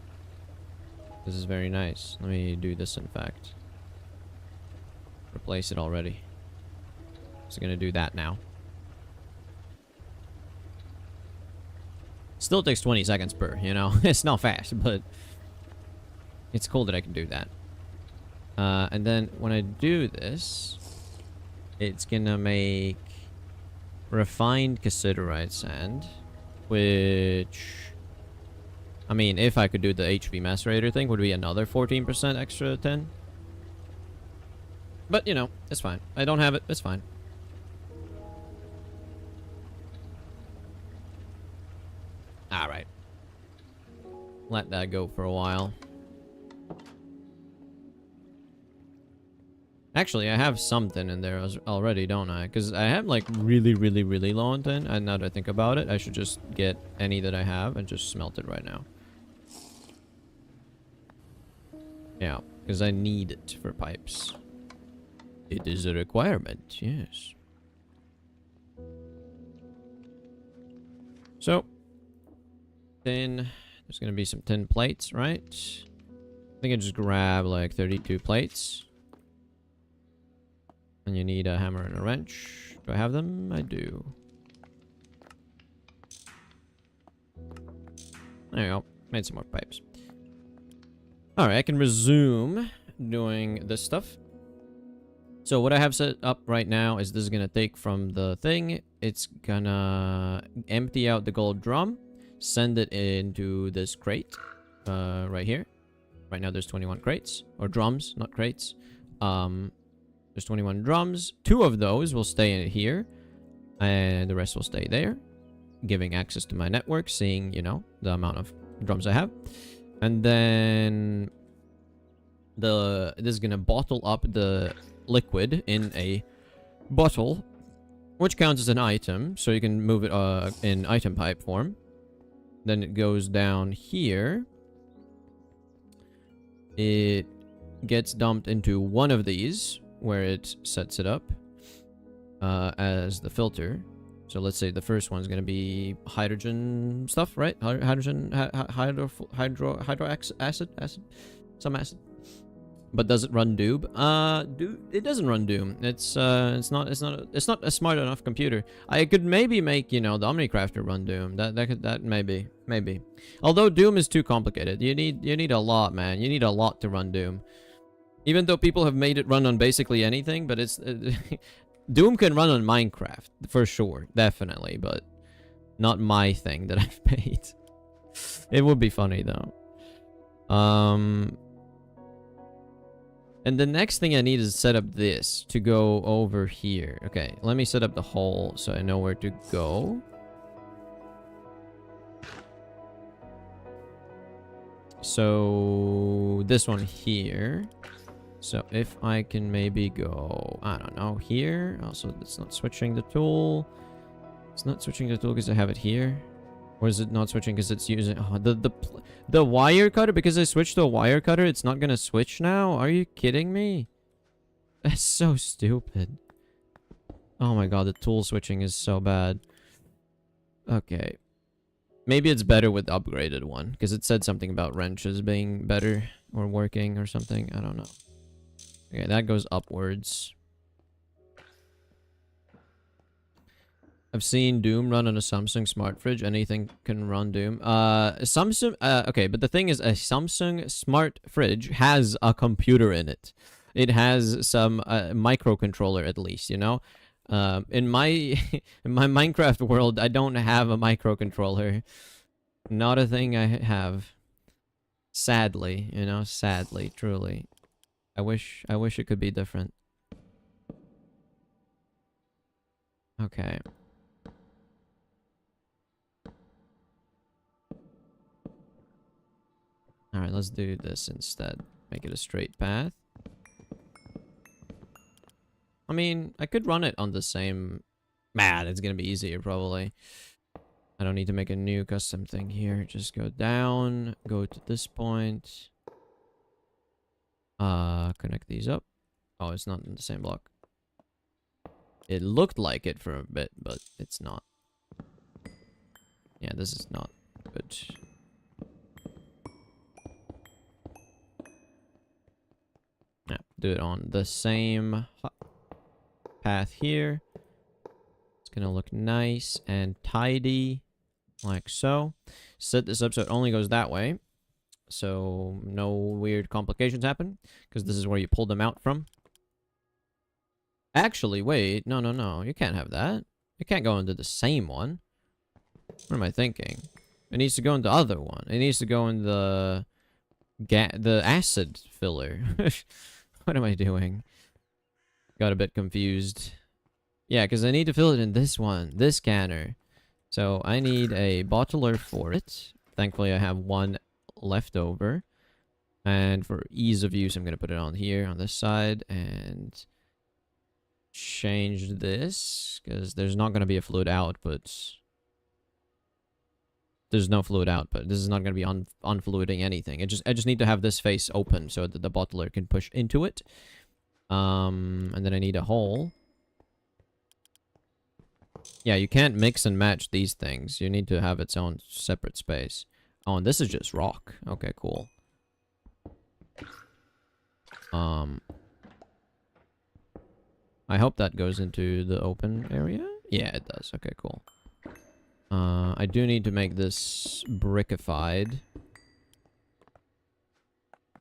This is very nice. Let me do this, in fact. Replace it already. So I'm going to do that now. Still takes 20 seconds per, you know? It's not fast, but it's cool that I can do that. And then when I do this, it's gonna make refined cassiterite sand, which, I mean, if I could do the HV macerator thing, would be another 14% extra 10. But, you know, it's fine. I don't have it. It's fine. Alright. Let that go for a while. Actually, I have something in there already, don't I? Because I have, like, really, really, really low on tin. And now that I think about it, I should just get any that I have and just smelt it right now. Yeah, because I need it for pipes. It is a requirement, yes. So, tin. There's going to be some tin plates, right? I think I just grab, like, 32 plates. And you need a hammer and a wrench. Do I have them? I do. There you go. Made some more pipes. Alright, I can resume doing this stuff. So what I have set up right now is this is going to take from the thing. It's gonna empty out the gold drum. Send it into this crate. Right here. Right now there's 21 crates. Or drums, not crates. There's 21 drums. 2 of those will stay in here. And the rest will stay there. Giving access to my network. Seeing, you know, the amount of drums I have. And then this is going to bottle up the liquid in a bottle. Which counts as an item. So you can move it in item pipe form. Then it goes down here. It gets dumped into one of these. Where it sets it up as the filter. So let's say the first one's gonna be hydrogen stuff, right? Hydrogen, hydro acid, some acid. But does it run Doom? It doesn't run Doom. It's not a smart enough computer. I could maybe make, you know, the Omnicrafter run Doom. That maybe. Although Doom is too complicated. You need a lot, man. You need a lot to run Doom. Even though people have made it run on basically anything, but it's Doom can run on Minecraft for sure, definitely, but not my thing that I've made. It would be funny though. And the next thing I need is set up this to go over here. Okay, let me set up the hole so I know where to go. So this one here. So if I can maybe go, I don't know, here. Also, it's not switching the tool. It's not switching the tool because I have it here. Or is it not switching because it's using the wire cutter? Because I switched to a wire cutter, it's not gonna switch now? Are you kidding me? That's so stupid. Oh my god, the tool switching is so bad. Okay. Maybe it's better with the upgraded one. Because it said something about wrenches being better or working or something. I don't know. Okay, that goes upwards. I've seen Doom run on a Samsung smart fridge. Anything can run Doom. Samsung. Okay, but the thing is, a Samsung smart fridge has a computer in it. It has some microcontroller, at least, you know. In my in my Minecraft world, I don't have a microcontroller. Not a thing I have. Sadly, you know. Sadly, truly. I wish it could be different. Okay. Alright, let's do this instead. Make it a straight path. I mean, I could run it on the same... Man, it's gonna be easier, probably. I don't need to make a new custom thing here. Just go down, go to this point. Connect these up. Oh, it's not in the same block. It looked like it for a bit, but it's not. Yeah, this is not good. Yeah, do it on the same path here. It's gonna look nice and tidy, like so. Set this up so it only goes that way, so no weird complications happen, because this is where you pull them out from. Actually, wait, no, you can't have that. It can't go into the same one. What am I thinking? It needs to go in the other one. It needs to go in the acid filler. What am I doing? Got a bit confused. Yeah, because I need to fill it in this one, this canner. So I need a bottler for it. Thankfully, I have one left over. And for ease of use, I'm going to put it on here, on this side, and change this, because there's not going to be a fluid output. There's no fluid output. This is not going to be unfluiding anything. I just need to have this face open so that the bottler can push into it. And then I need a hole. Yeah, you can't mix and match these things. You need to have its own separate space. Oh, and this is just rock. Okay, cool. I hope that goes into the open area. Yeah, it does. Okay, cool. I do need to make this brickified.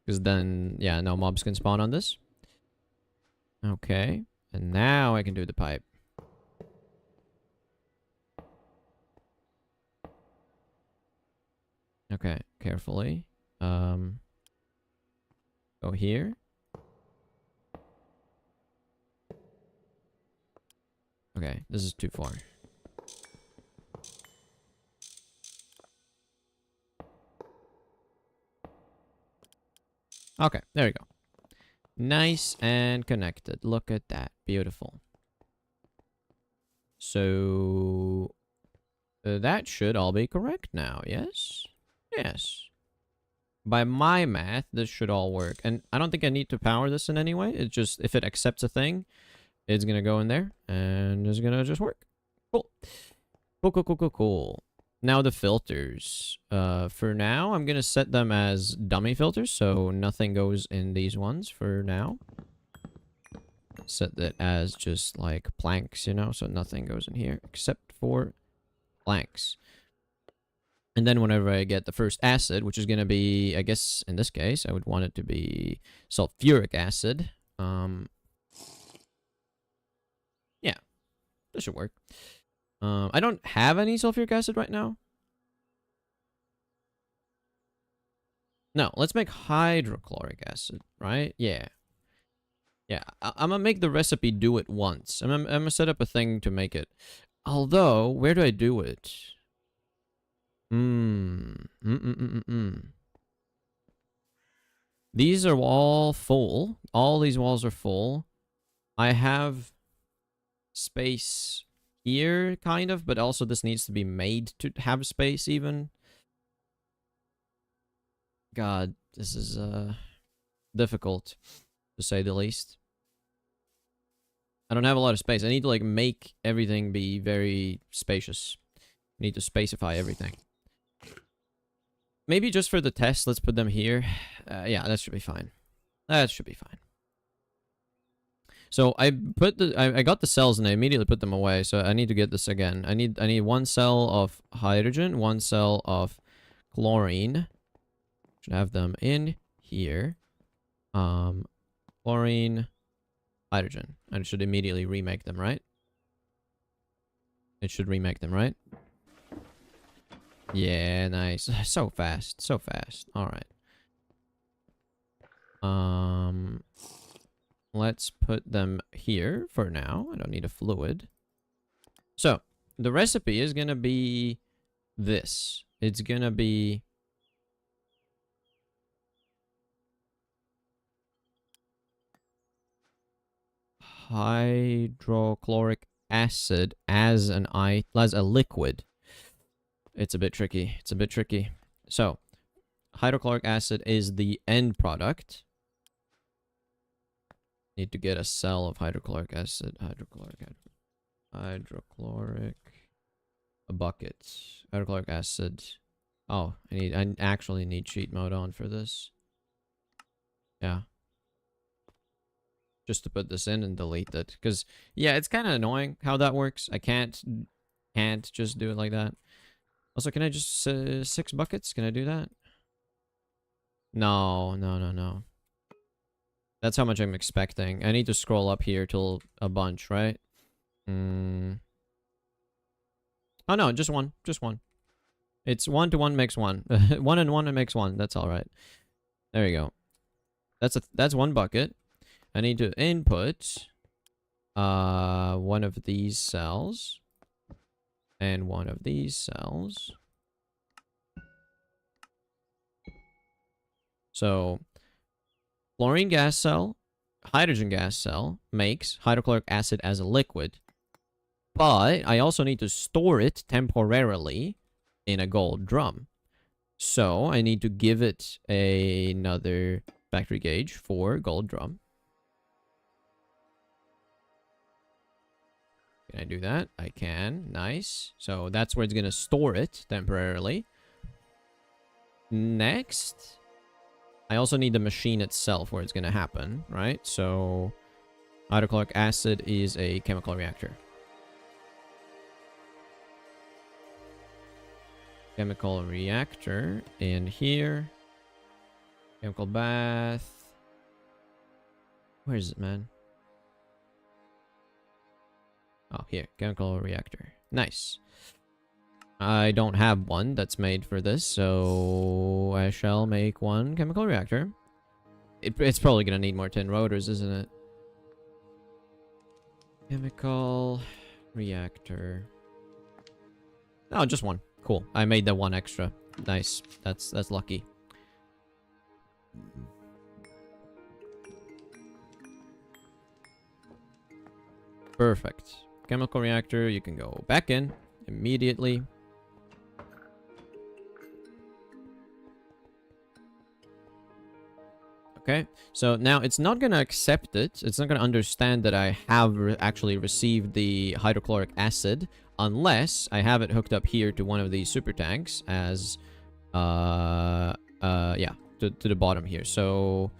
Because then, yeah, no mobs can spawn on this. Okay. And now I can do the pipe. Okay, carefully. Go here. Okay, this is too far. Okay, there we go. Nice and connected. Look at that. Beautiful. So... that should all be correct now, yes? Yes. By my math, this should all work. And I don't think I need to power this in any way. It's just, if it accepts a thing, it's gonna go in there, and it's gonna just work. Cool. Cool. Now the filters. For now, I'm gonna set them as dummy filters, so nothing goes in these ones for now. Set that as just like planks, you know, so nothing goes in here except for planks. And then whenever I get the first acid, which is gonna be, I guess in this case, I would want it to be sulfuric acid. Yeah, this should work. I don't have any sulfuric acid right now. No, let's make hydrochloric acid, right? Yeah. Yeah, I'm gonna make the recipe do it once. I'm gonna set up a thing to make it. Although, where do I do it? These are all full. All these walls are full. I have space here, kind of, but also this needs to be made to have space even. God, this is difficult, to say the least. I don't have a lot of space. I need to like make everything be very spacious. I need to spacify everything. Maybe just for the test, let's put them here. Yeah, that should be fine. That should be fine. So I put the I got the cells and I immediately put them away. So I need to get this again. I need one cell of hydrogen, one cell of chlorine. Should have them in here. Chlorine, hydrogen. And it should immediately remake them, right? It should remake them, right? Yeah, nice. So fast. So fast. Alright. Let's put them here for now. I don't need a fluid. So, the recipe is gonna be this. It's gonna be hydrochloric acid as a liquid. It's a bit tricky. It's a bit tricky. So, hydrochloric acid is the end product. Need to get a cell of hydrochloric acid. Hydrochloric. A bucket. Hydrochloric acid. Oh, I actually need cheat mode on for this. Yeah. Just to put this in and delete it. Because, yeah, it's kind of annoying how that works. I can't just do it like that. Also, can I just, 6 buckets? Can I do that? No. That's how much I'm expecting. I need to scroll up here till a bunch, right? Oh no, just one. Just one. It's 1 to 1 makes 1. 1 and 1 makes 1. That's alright. There you go. That's 1 bucket. I need to input one of these cells. And one of these cells. So, chlorine gas cell, hydrogen gas cell makes hydrochloric acid as a liquid. But I also need to store it temporarily in a gold drum. So I need to give it another factory gauge for gold drum. Can I do that? I can. Nice. So that's where it's going to store it temporarily. Next, I also need the machine itself where it's going to happen, right? So hydrochloric acid is a chemical reactor. Chemical reactor in here. Chemical bath. Where is it, man? Oh, here. Chemical reactor. Nice. I don't have one that's made for this, so I shall make one chemical reactor. It's probably going to need more tin rotors, isn't it? Chemical reactor. Oh, just one. Cool. I made the one extra. Nice. That's lucky. Perfect. Chemical reactor, you can go back in immediately. Okay, so now it's not gonna accept it. It's not gonna understand that I have actually received the hydrochloric acid unless I have it hooked up here to one of these super tanks as, yeah, to the bottom here. So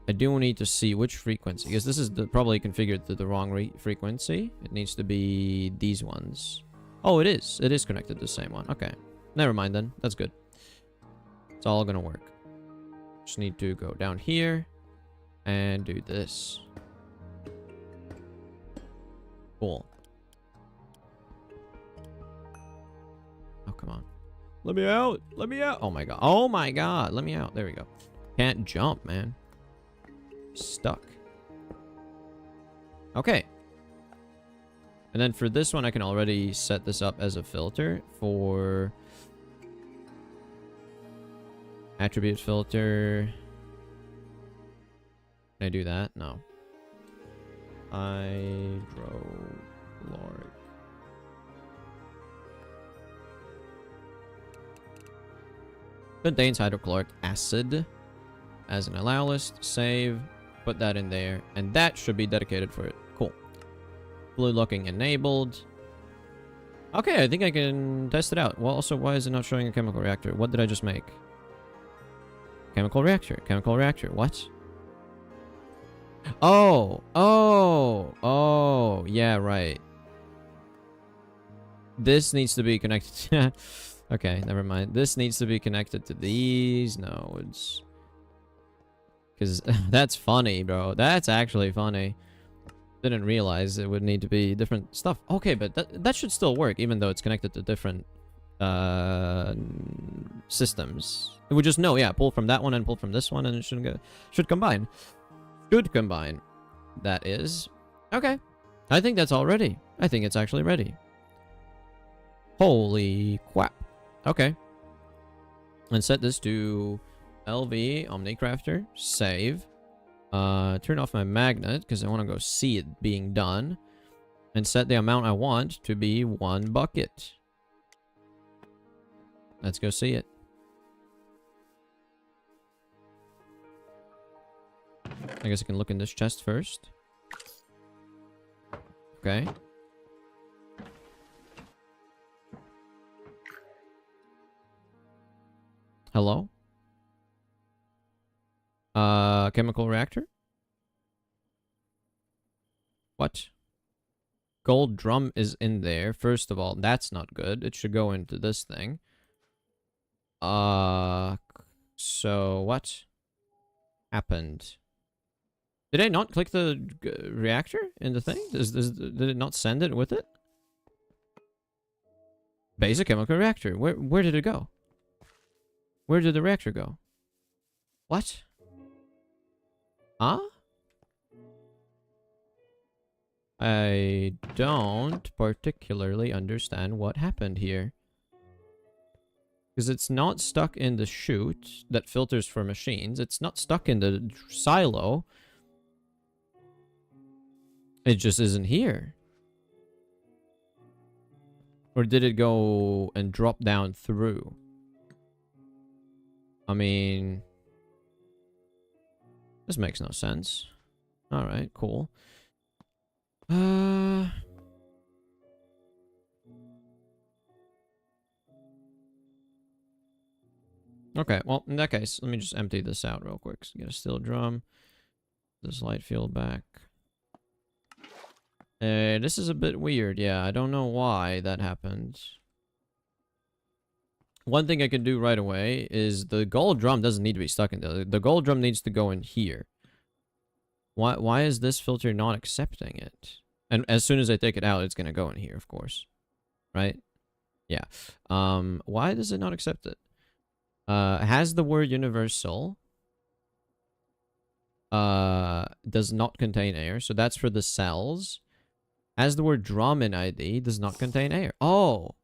I do need to see which frequency, because this is probably configured to the wrong frequency. It needs to be these ones. Oh, it is. It is connected to the same one. Okay, never mind then. That's good. It's all gonna work. Just need to go down here and do this. Cool. Oh, come on. Let me out. Let me out. Oh my god. Oh my god. Let me out. There we go. Can't jump, man. Stuck. Okay. And then for this one, I can already set this up as a filter for attribute filter. Can I do that? No. Hydrochloric. Contains hydrochloric acid as an allow list. Save. Put that in there. And that should be dedicated for it. Cool. Blue looking enabled. Okay, I think I can test it out. Well, also, why is it not showing a chemical reactor? What did I just make? Chemical reactor. Chemical reactor. What? Oh. Oh. Oh. Yeah, right. This needs to be connected. Okay, never mind. This needs to be connected to these nodes. Because that's funny, bro. That's actually funny. Didn't realize it would need to be different stuff. Okay, but that should still work, even though it's connected to different systems. It would just know, yeah, pull from that one and pull from this one, and it should combine. Should combine. That is. Okay. I think that's all ready. I think it's actually ready. Holy crap. Okay. And set this to LV Omnicrafter. Save. Turn off my magnet because I want to go see it being done. And set the amount I want to be 1 bucket. Let's go see it. I guess I can look in this chest first. Okay. Hello? Chemical reactor? What? Gold drum is in there. First of all, that's not good. It should go into this thing. So what happened? Did I not click the reactor in the thing? Did it not send it with it? Basic chemical reactor. Where did it go? Where did the reactor go? What? Huh? I don't particularly understand what happened here. Because it's not stuck in the chute that filters for machines. It's not stuck in the silo. It just isn't here. Or did it go and drop down through? I mean, this makes no sense. Alright, cool. Okay, well, in that case, let me just empty this out real quick. So get a steel drum. This light field back. This is a bit weird. Yeah, I don't know why that happened. One thing I can do right away is the gold drum doesn't need to be stuck in there. The gold drum needs to go in here. Why is this filter not accepting it? And as soon as I take it out, it's going to go in here, of course. Right? Yeah. Why does it not accept it? Has the word universal. Does not contain air. So that's for the cells. Has the word drum in ID. Does not contain air. Oh.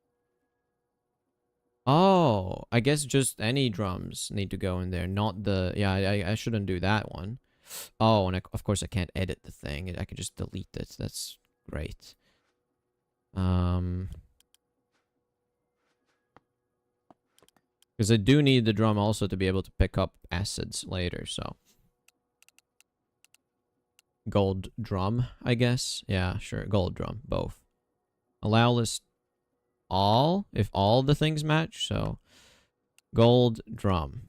Oh. I guess just any drums need to go in there. Not the... Yeah, I shouldn't do that one. Oh, and of course I can't edit the thing. I can just delete it. That's great. Because I do need the drum also to be able to pick up acids later, so... Gold drum, I guess. Yeah, sure. Gold drum, both. Allow list all, if all the things match. So, gold drum.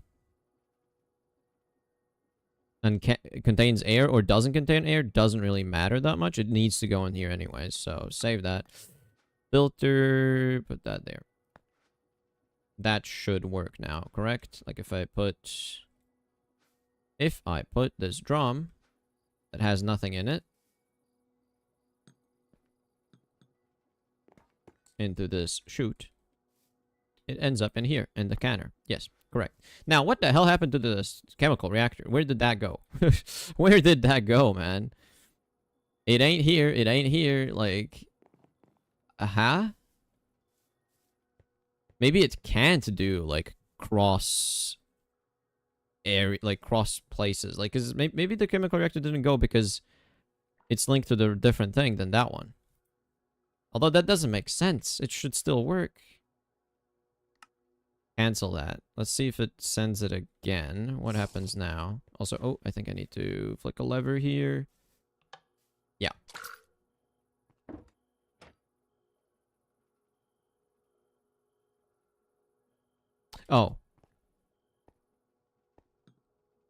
And contains air or doesn't contain air doesn't really matter that much. It needs to go in here anyways. So, save that. Filter, put that there. That should work now, correct? Like if I put this drum that has nothing in it into this chute, it ends up in here, in the canner. Yes, correct. Now, what the hell happened to this chemical reactor? Where did that go? Where did that go, man? It ain't here. It ain't here. Like, maybe it can't do, like, cross area, like, cross places. Like, cause maybe the chemical reactor didn't go because it's linked to the different thing than that one. Although that doesn't make sense. It should still work. Cancel that. Let's see if it sends it again. What happens now? Also, oh, I think I need to flick a lever here. Yeah. Oh.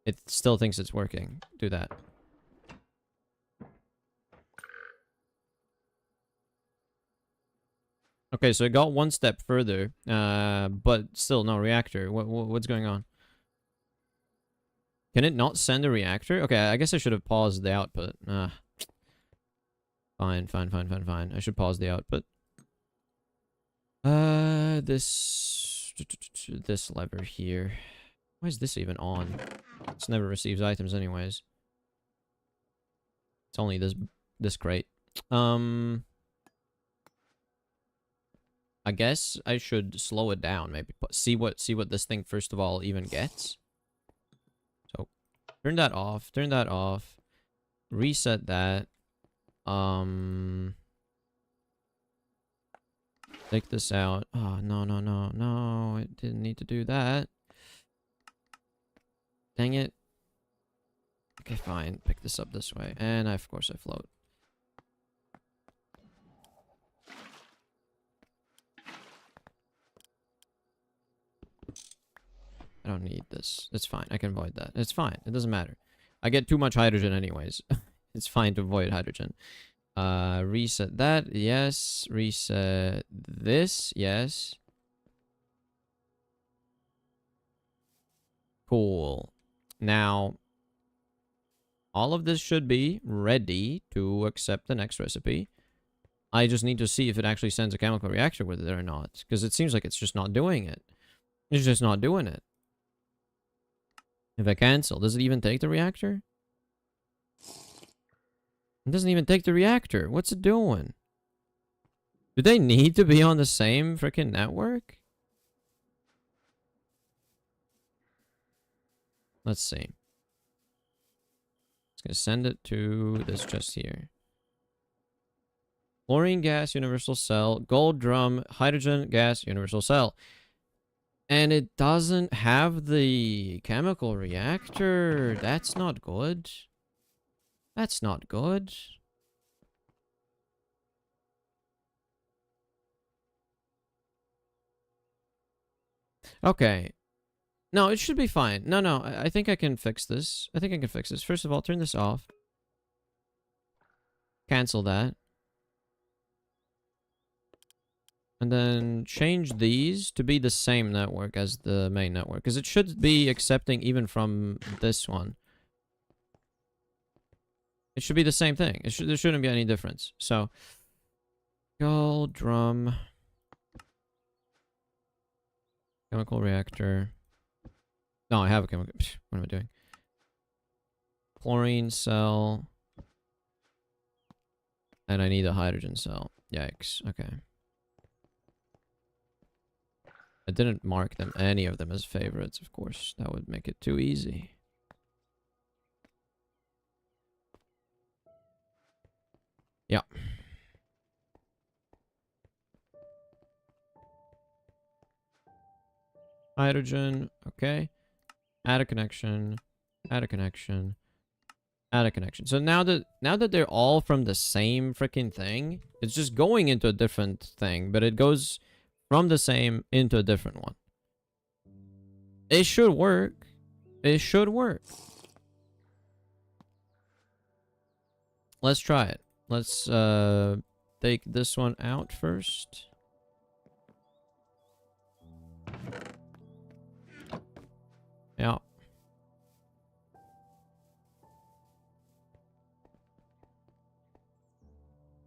It still thinks it's working. Do that. Okay, so it got one step further, but still no reactor. What's going on? Can it not send a reactor? Okay, I guess I should have paused the output. Fine. I should pause the output. This lever here. Why is this even on? This never receives items anyways. It's only this crate. I guess I should slow it down, maybe. See what this thing first of all even gets. So turn that off. Turn that off. Reset that. Take this out. Oh, no. It didn't need to do that. Dang it. Okay, fine. Pick this up this way. And of course I float. I don't need this. It's fine. I can avoid that. It's fine. It doesn't matter. I get too much hydrogen anyways. It's fine to avoid hydrogen. Reset that. Yes. Reset this. Yes. Cool. Now, all of this should be ready to accept the next recipe. I just need to see if it actually sends a chemical reactor with it or not. Because it seems like it's just not doing it. It's just not doing it. If I cancel, does it even take the reactor? It doesn't even take the reactor. What's it doing? Do they need to be on the same freaking network? Let's see. It's gonna send it to this chest here. Chlorine gas, universal cell, gold drum, hydrogen gas, universal cell. And it doesn't have the chemical reactor. That's not good. That's not good. Okay. No, it should be fine. No, I think I can fix this. I think I can fix this. First of all, turn this off. Cancel that. And then change these to be the same network as the main network. Because it should be accepting even from this one. It should be the same thing. There shouldn't be any difference. So, gold drum. Chemical reactor. No, I have a chemical... What am I doing? Chlorine cell. And I need a hydrogen cell. Yikes. Okay. I didn't mark them, any of them as favorites, of course. That would make it too easy. Yeah. Hydrogen, okay. Add a connection. Add a connection. Add a connection. So now that they're all from the same freaking thing, it's just going into a different thing, but it goes from the same into a different one. It should work. It should work. Let's try it. Let's take this one out first. Yeah.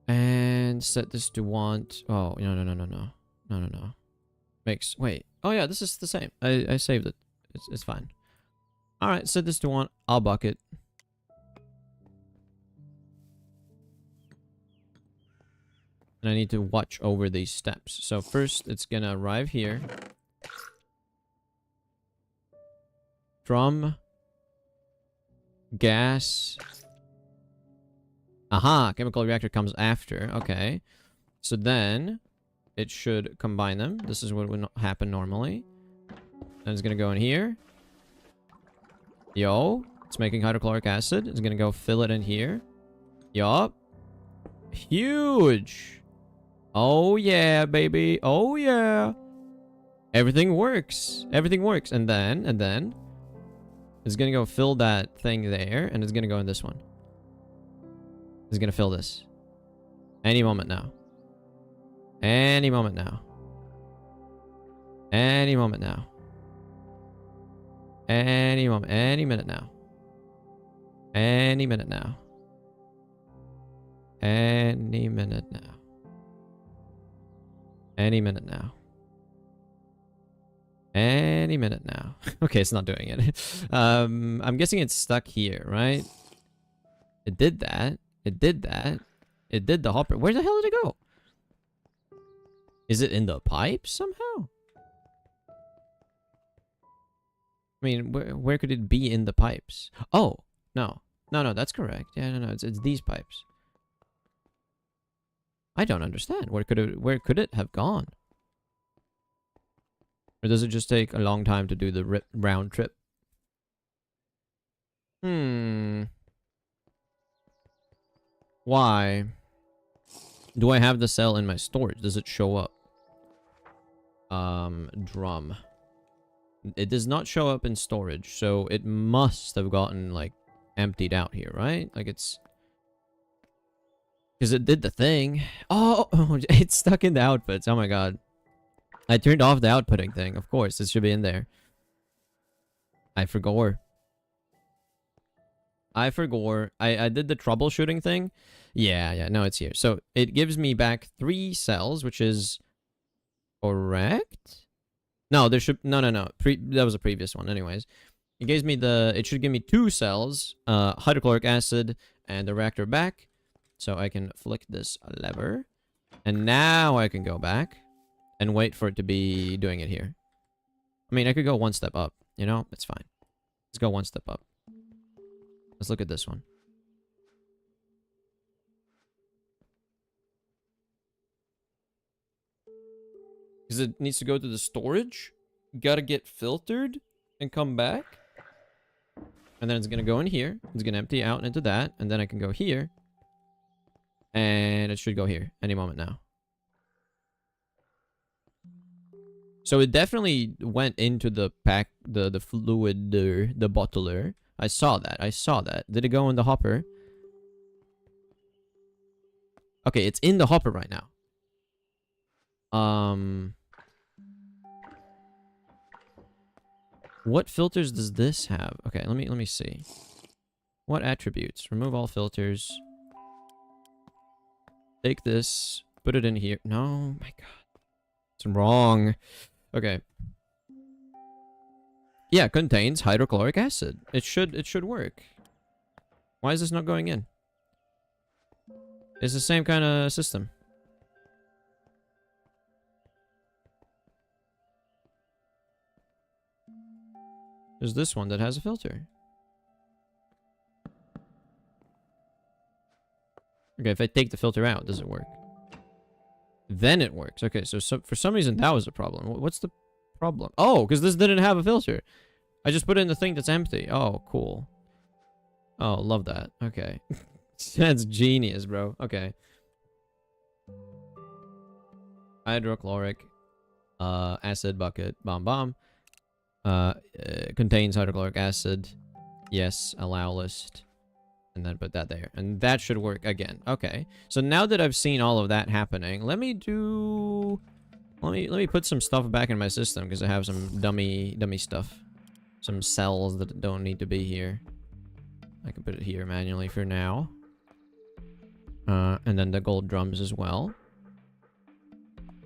And set this to want. Oh, no. Makes. Wait. Oh, yeah, this is the same. I saved it. It's fine. All right, set this to want. I'll bucket. And I need to watch over these steps. So first, it's gonna arrive here. Drum. Gas. Aha, chemical reactor comes after. Okay. So then it should combine them. This is what would happen normally. And it's gonna go in here. Yo, it's making hydrochloric acid. It's gonna go fill it in here. Yup. Huge. Oh yeah, baby. Oh yeah. Everything works. Everything works. And then it's gonna go fill that thing there, and it's gonna go in this one. It's gonna fill this. Any moment now. Any moment now. Any moment now. Any moment. Any minute now. Any minute now. Any minute now. Any minute now. Any minute now. Okay, it's not doing it. I'm guessing it's stuck here, right? It did that. It did that. It did the hopper. Where the hell did it go? Is it in the pipes somehow? I mean, where could it be in the pipes? Oh, no. No, that's correct. Yeah, no, it's these pipes. I don't understand. Where could it have gone? Or does it just take a long time to do the round trip? Why? Do I have the cell in my storage? Does it show up? Drum. It does not show up in storage, so it must have gotten, like, emptied out here, right? Like, it's... Because it did the thing. Oh, it's stuck in the outputs. Oh my god. I turned off the outputting thing. Of course, it should be in there. I forgot. I did the troubleshooting thing. Yeah, no, it's here. So, it gives me back 3 cells, which is... correct? No, there should... No. That was a previous one, anyways. It gives me the... It should give me 2 cells. Hydrochloric acid and the reactor back. So I can flick this lever. And now I can go back and wait for it to be doing it here. I mean, I could go 1 step up, you know? It's fine. Let's go 1 step up. Let's look at this one. Because it needs to go to the storage. Gotta get filtered and come back. And then it's gonna go in here. It's gonna empty out into that. And then I can go here. And it should go here any moment now. So it definitely went into the pack, the fluid, the bottler. I saw that. Did it go in the hopper? Okay, it's in the hopper right now. What filters does this have? Okay, let me see. What attributes? Remove all filters. Take this, put it in here. No, my god. It's wrong. Okay. Yeah, contains hydrochloric acid. It should work. Why is this not going in? It's the same kind of system. There's this one that has a filter. Okay, if I take the filter out, does it work? Then it works. Okay, so for some reason that was a problem. What's the problem? Oh, because this didn't have a filter. I just put in the thing that's empty. Oh, cool. Oh, love that. Okay. That's genius, bro. Okay. Hydrochloric acid bucket. Bomb bomb. Contains hydrochloric acid. Yes, allow list. And then put that there. And that should work again. Okay. So now that I've seen all of that happening, let me put some stuff back in my system because I have some dummy stuff. Some cells that don't need to be here. I can put it here manually for now. And then the gold drums as well.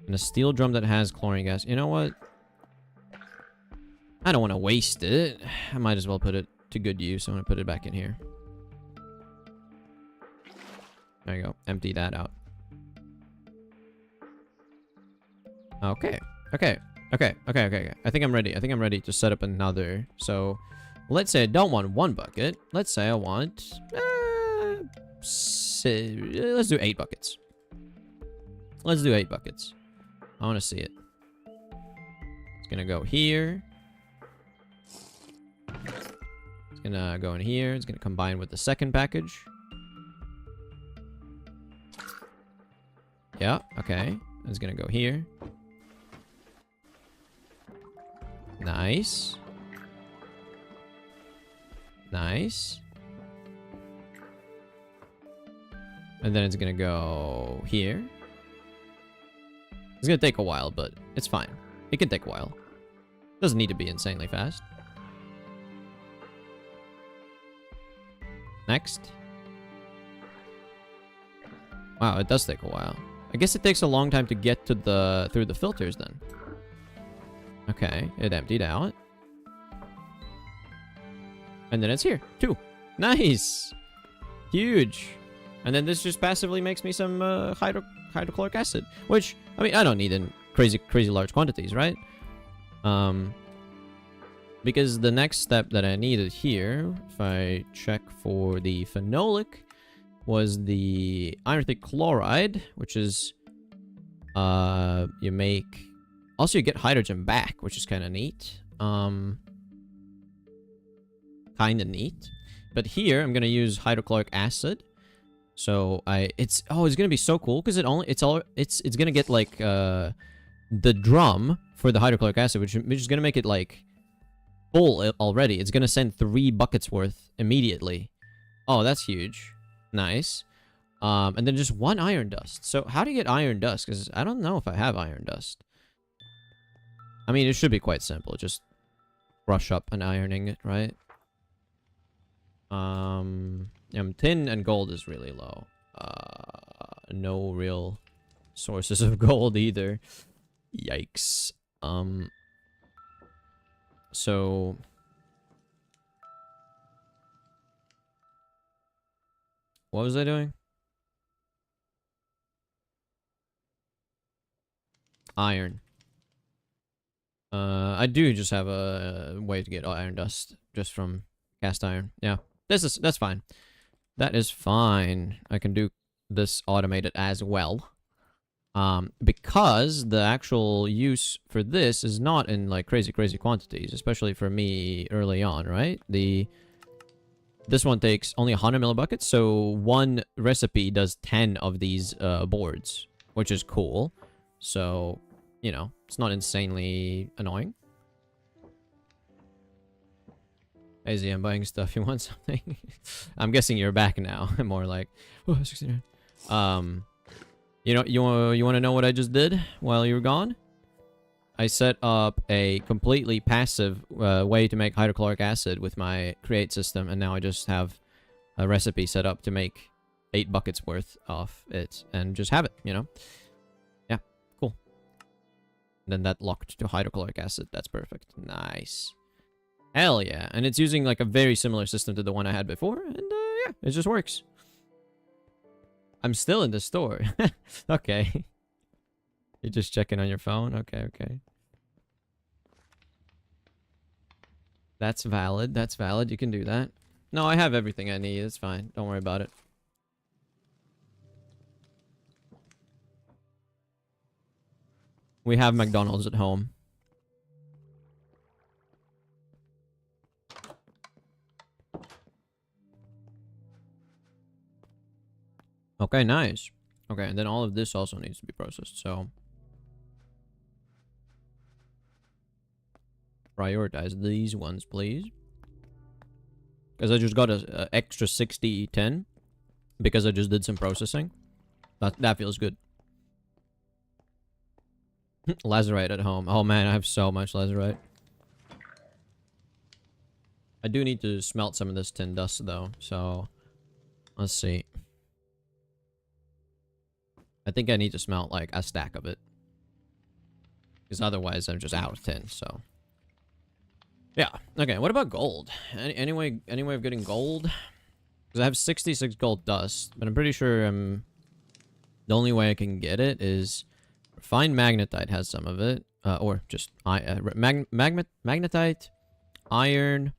And a steel drum that has chlorine gas. You know what? I don't want to waste it. I might as well put it to good use. I'm going to put it back in here. There you go. Empty that out. Okay. Okay. I think I'm ready. I think I'm ready to set up another. So, let's say I don't want 1 bucket. Let's say I want... let's do 8 buckets. Let's do 8 buckets. I want to see it. It's going to go here. It's going to go in here. It's going to combine with the second package. Yeah, okay. It's going to go here. Nice. Nice. And then it's gonna go here. It's gonna take a while, but it's fine. It can take a while. Doesn't need to be insanely fast. Next. Wow, it does take a while. I guess it takes a long time to get to through the filters then. Okay, it emptied out. And then it's here, too. Nice! Huge! And then this just passively makes me some hydrochloric acid. Which, I mean, I don't need in crazy large quantities, right? Because the next step that I needed here, if I check for the phenolic, was the iron thick chloride, which is, you make... Also, you get hydrogen back, which is kind of neat. Kind of neat. But here, I'm going to use hydrochloric acid. So, it's going to be so cool, because it's going to get, like, the drum for the hydrochloric acid, which is going to make it, like, full already. It's going to send 3 buckets worth immediately. Oh, that's huge. Nice. And then just 1 iron dust. So, how do you get iron dust? Because I don't know if I have iron dust. I mean, it should be quite simple. Just brush up and ironing it, right? Tin and gold is really low. No real sources of gold either. Yikes. So... What was I doing? Iron. I do just have a way to get iron dust just from cast iron. Yeah, that's fine. That is fine. I can do this automated as well. Because the actual use for this is not in like crazy quantities, especially for me early on, right? This one takes only 100 millibuckets, so 1 recipe does 10 of these boards, which is cool. So, you know, it's not insanely annoying. AZ, I'm buying stuff. You want something? I'm guessing you're back now. More like, oh, 69. You know, you want to know what I just did while you were gone? I set up a completely passive way to make hydrochloric acid with my create system, and now I just have a recipe set up to make 8 buckets worth of it, and just have it, you know? Yeah, cool. And then that locked to hydrochloric acid. That's perfect. Nice. Hell yeah. And it's using like a very similar system to the one I had before, and yeah, it just works. I'm still in the store. Okay. You're just checking on your phone? Okay, okay. That's valid. That's valid. You can do that. No, I have everything I need. It's fine. Don't worry about it. We have McDonald's at home. Okay, nice. Okay, and then all of this also needs to be processed, so prioritize these ones, please. Because I just got a extra 60-10 because I just did some processing. That feels good. Lazurite at home. Oh man, I have so much lazurite. I do need to smelt some of this tin dust though, so let's see. I think I need to smelt like a stack of it. Because otherwise I'm just out of tin, so. Yeah. Okay, what about gold? Any way of getting gold? Because I have 66 gold dust, but I'm pretty sure the only way I can get it is refined magnetite has some of it, or just magnetite, iron,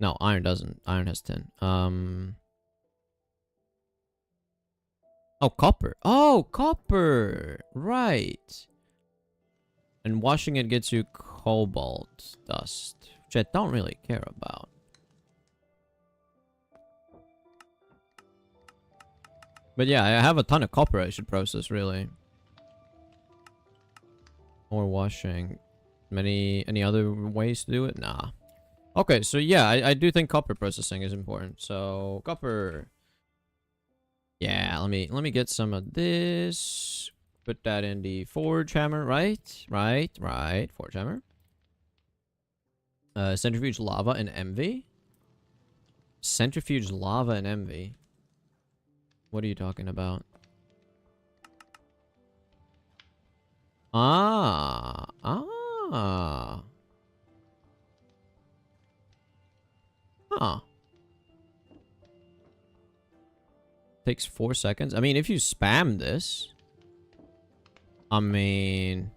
no, iron doesn't. Iron has 10. Oh, copper. Oh, copper. Right. And washing it gets you cobalt dust, which I don't really care about. But yeah, I have a ton of copper I should process, really. Or washing. Any other ways to do it? Nah. Okay, so yeah, I do think copper processing is important. So, copper. Yeah, let me get some of this. Put that in the forge hammer, right? Right. Forge hammer. Centrifuge lava and envy. Centrifuge lava and envy. What are you talking about? Ah. Huh. Takes 4 seconds. I mean, if you spam this... I mean,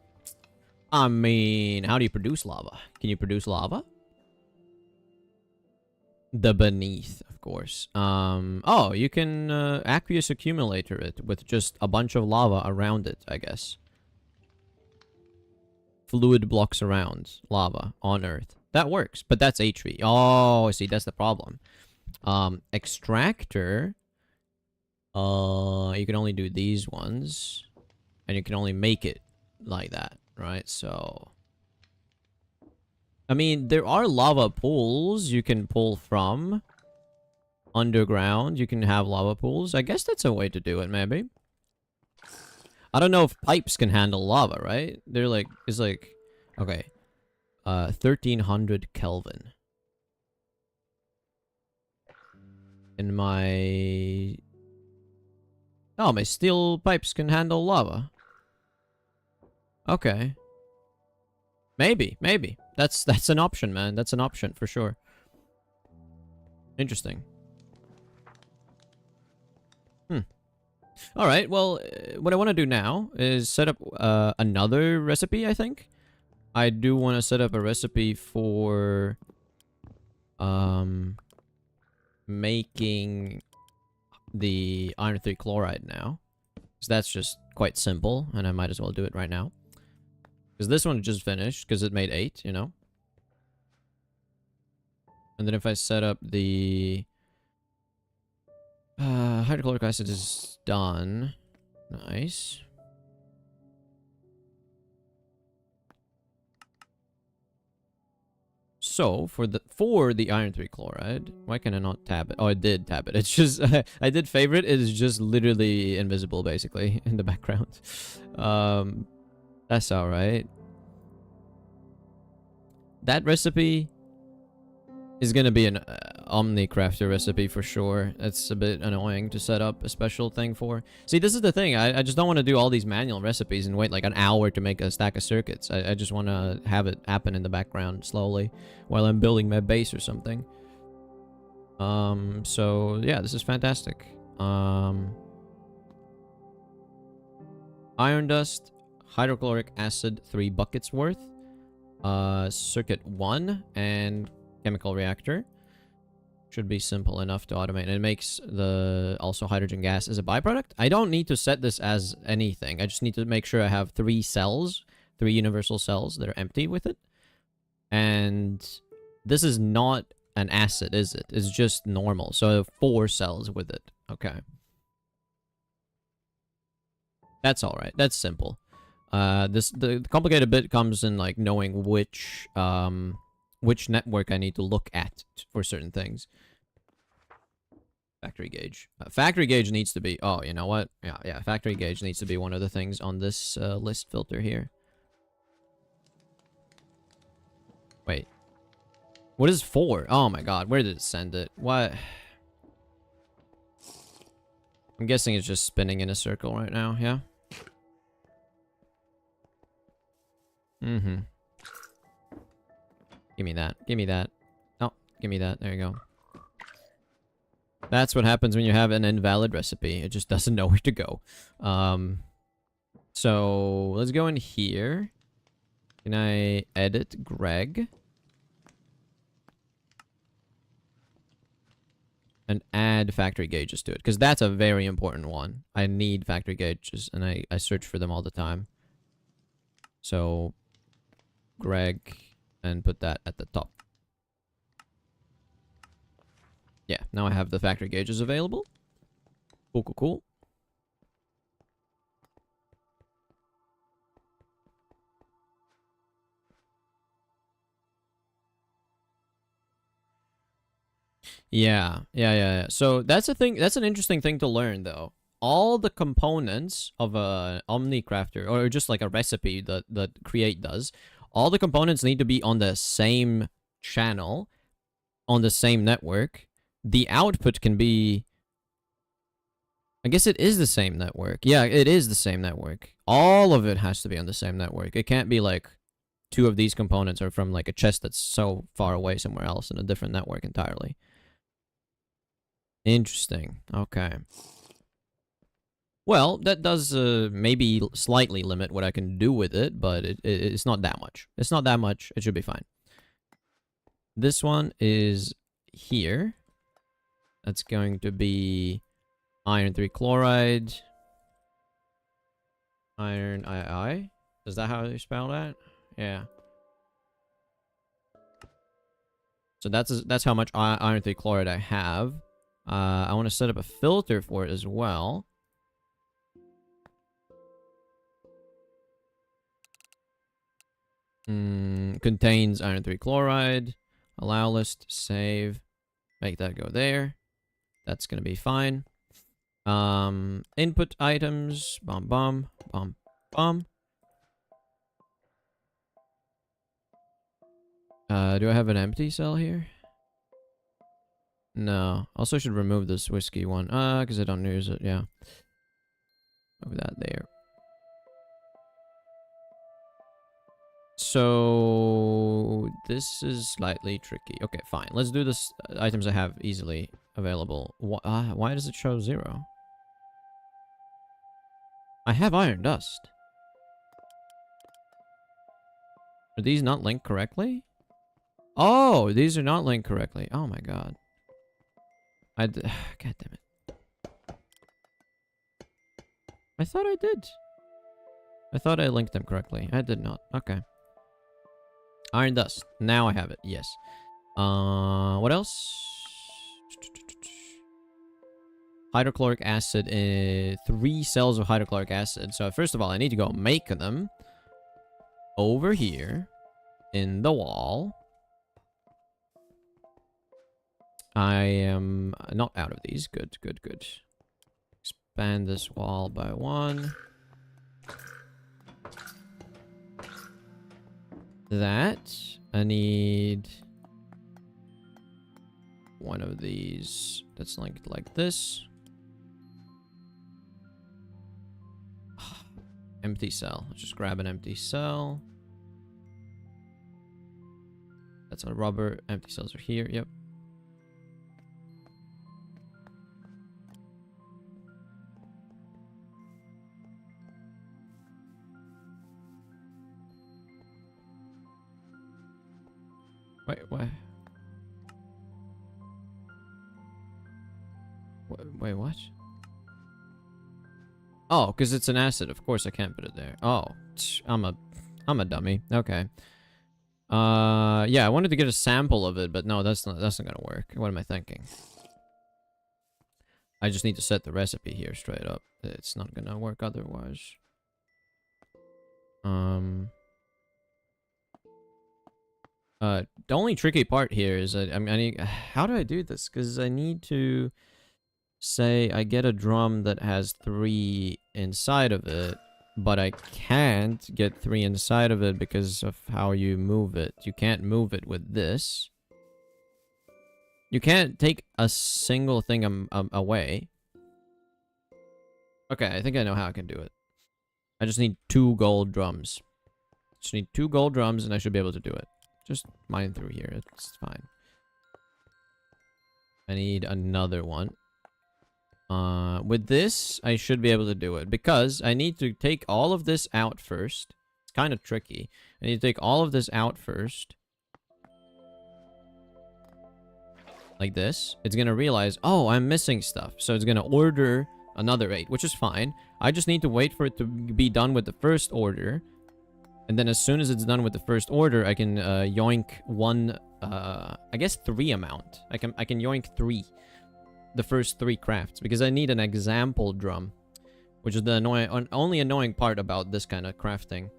how do you produce lava? Can you produce lava? The beneath, of course. Oh, you can aqueous accumulator it with just a bunch of lava around it, I guess. Fluid blocks around lava on Earth. That works, but that's HV. Oh, see, that's the problem. Extractor. You can only do these ones. And you can only make it like that, right? So... I mean, there are lava pools you can pull from. Underground, you can have lava pools. I guess that's a way to do it, maybe. I don't know if pipes can handle lava, right? They're like... It's like... Okay. 1300 Kelvin. And my... Oh, my steel pipes can handle lava. Okay. Maybe. That's an option, man. That's an option for sure. Interesting. Alright, well, what I want to do now is set up another recipe, I think. I do want to set up a recipe for... making the iron 3 chloride now. Because that's just quite simple, and I might as well do it right now. Because this one just finished, because it made 8, you know? And then if I set up the... hydrochloric acid is done. Nice. So, for the iron 3 chloride, why can I not tab it? Oh, I did tab it. It's just, I did favorite. It is just literally invisible, basically, in the background. That's alright. That recipe is gonna be an Omnicrafter recipe for sure. It's a bit annoying to set up a special thing for. See, this is the thing. I just don't want to do all these manual recipes and wait like an hour to make a stack of circuits. I just want to have it happen in the background slowly while I'm building my base or something. So yeah, this is fantastic. Iron dust, hydrochloric acid, 3 buckets worth. Circuit 1 and chemical reactor. Should be simple enough to automate. And it makes the also hydrogen gas as a byproduct. I don't need to set this as anything. I just need to make sure I have 3 cells, 3 universal cells that are empty with it. And this is not an acid, is it? It's just normal. So 4 cells with it. Okay. That's all right. That's simple. The complicated bit comes in like knowing which network I need to look at for certain things. Factory gauge. Factory gauge needs to be... Oh, you know what? Yeah. Factory gauge needs to be one of the things on this list filter here. Wait. What is 4? Oh my god. Where did it send it? What? I'm guessing it's just spinning in a circle right now. Yeah? Mm-hmm. Give me that. Give me that. Oh, give me that. There you go. That's what happens when you have an invalid recipe. It just doesn't know where to go. So, let's go in here. Can I edit Greg? And add factory gauges to it. Because that's a very important one. I need factory gauges, and I search for them all the time. So, Greg, and put that at the top. Yeah, now I have the factory gauges available. Cool, cool, cool. Yeah. So that's a thing. That's an interesting thing to learn, though. All the components of a OmniCrafter, or just like a recipe that Create does, all the components need to be on the same channel, on the same network. The output can be... I guess it is the same network. Yeah, it is the same network. All of it has to be on the same network. It can't be like 2 of these components are from like a chest that's so far away somewhere else in a different network entirely. Interesting. Okay. Well, that does maybe slightly limit what I can do with it, but it's not that much. It's not that much. It should be fine. This one is here. That's going to be iron 3 chloride. Iron II. Is that how you spell that? Yeah. So that's how much iron 3 chloride I have. I want to set up a filter for it as well. Contains iron 3 chloride. Allow list, save. Make that go there. That's gonna be fine. Input items. Bum bum. Bum bum. Do I have an empty cell here? No. Also should remove this whiskey one. Because I don't use it, yeah. Move that there. So this is slightly tricky. Okay, fine. Let's do this items I have easily available. Why does it show 0? I have iron dust. Are these not linked correctly? Oh, these are not linked correctly. Oh my god. God damn it. I thought I did. I thought I linked them correctly. I did not. Okay. Iron dust. Now I have it. Yes. What else? Hydrochloric acid. 3 cells of hydrochloric acid. So first of all, I need to go make them over here in the wall. I am not out of these. Good, good, good. Expand this wall by 1. That. I need 1 of these that's linked like this. Empty cell. Let's just grab an empty cell. That's a rubber. Empty cells are here. Yep. Wait, what? Wait, what? Oh, because it's an acid. Of course I can't put it there. Oh, I'm a dummy. Okay. Yeah, I wanted to get a sample of it, but no, that's not gonna work. What am I thinking? I just need to set the recipe here straight up. It's not gonna work otherwise. The only tricky part here is I need, how do I do this? Because I need to say I get a drum that has 3 inside of it, but I can't get 3 inside of it because of how you move it. You can't move it with this. You can't take a single thing away. Okay, I think I know how I can do it. I just need 2 gold drums. Just need 2 gold drums and I should be able to do it. Just mine through here. It's fine. I need another one. With this, I should be able to do it. Because I need to take all of this out first. It's kind of tricky. I need to take all of this out first. Like this. It's going to realize, oh, I'm missing stuff. So it's going to order another 8, which is fine. I just need to wait for it to be done with the first order. And then as soon as it's done with the first order, I can yoink one, I guess 3 amount. I can yoink 3. The first 3 crafts. Because I need an example drum. Which is the only annoying part about this kind of crafting.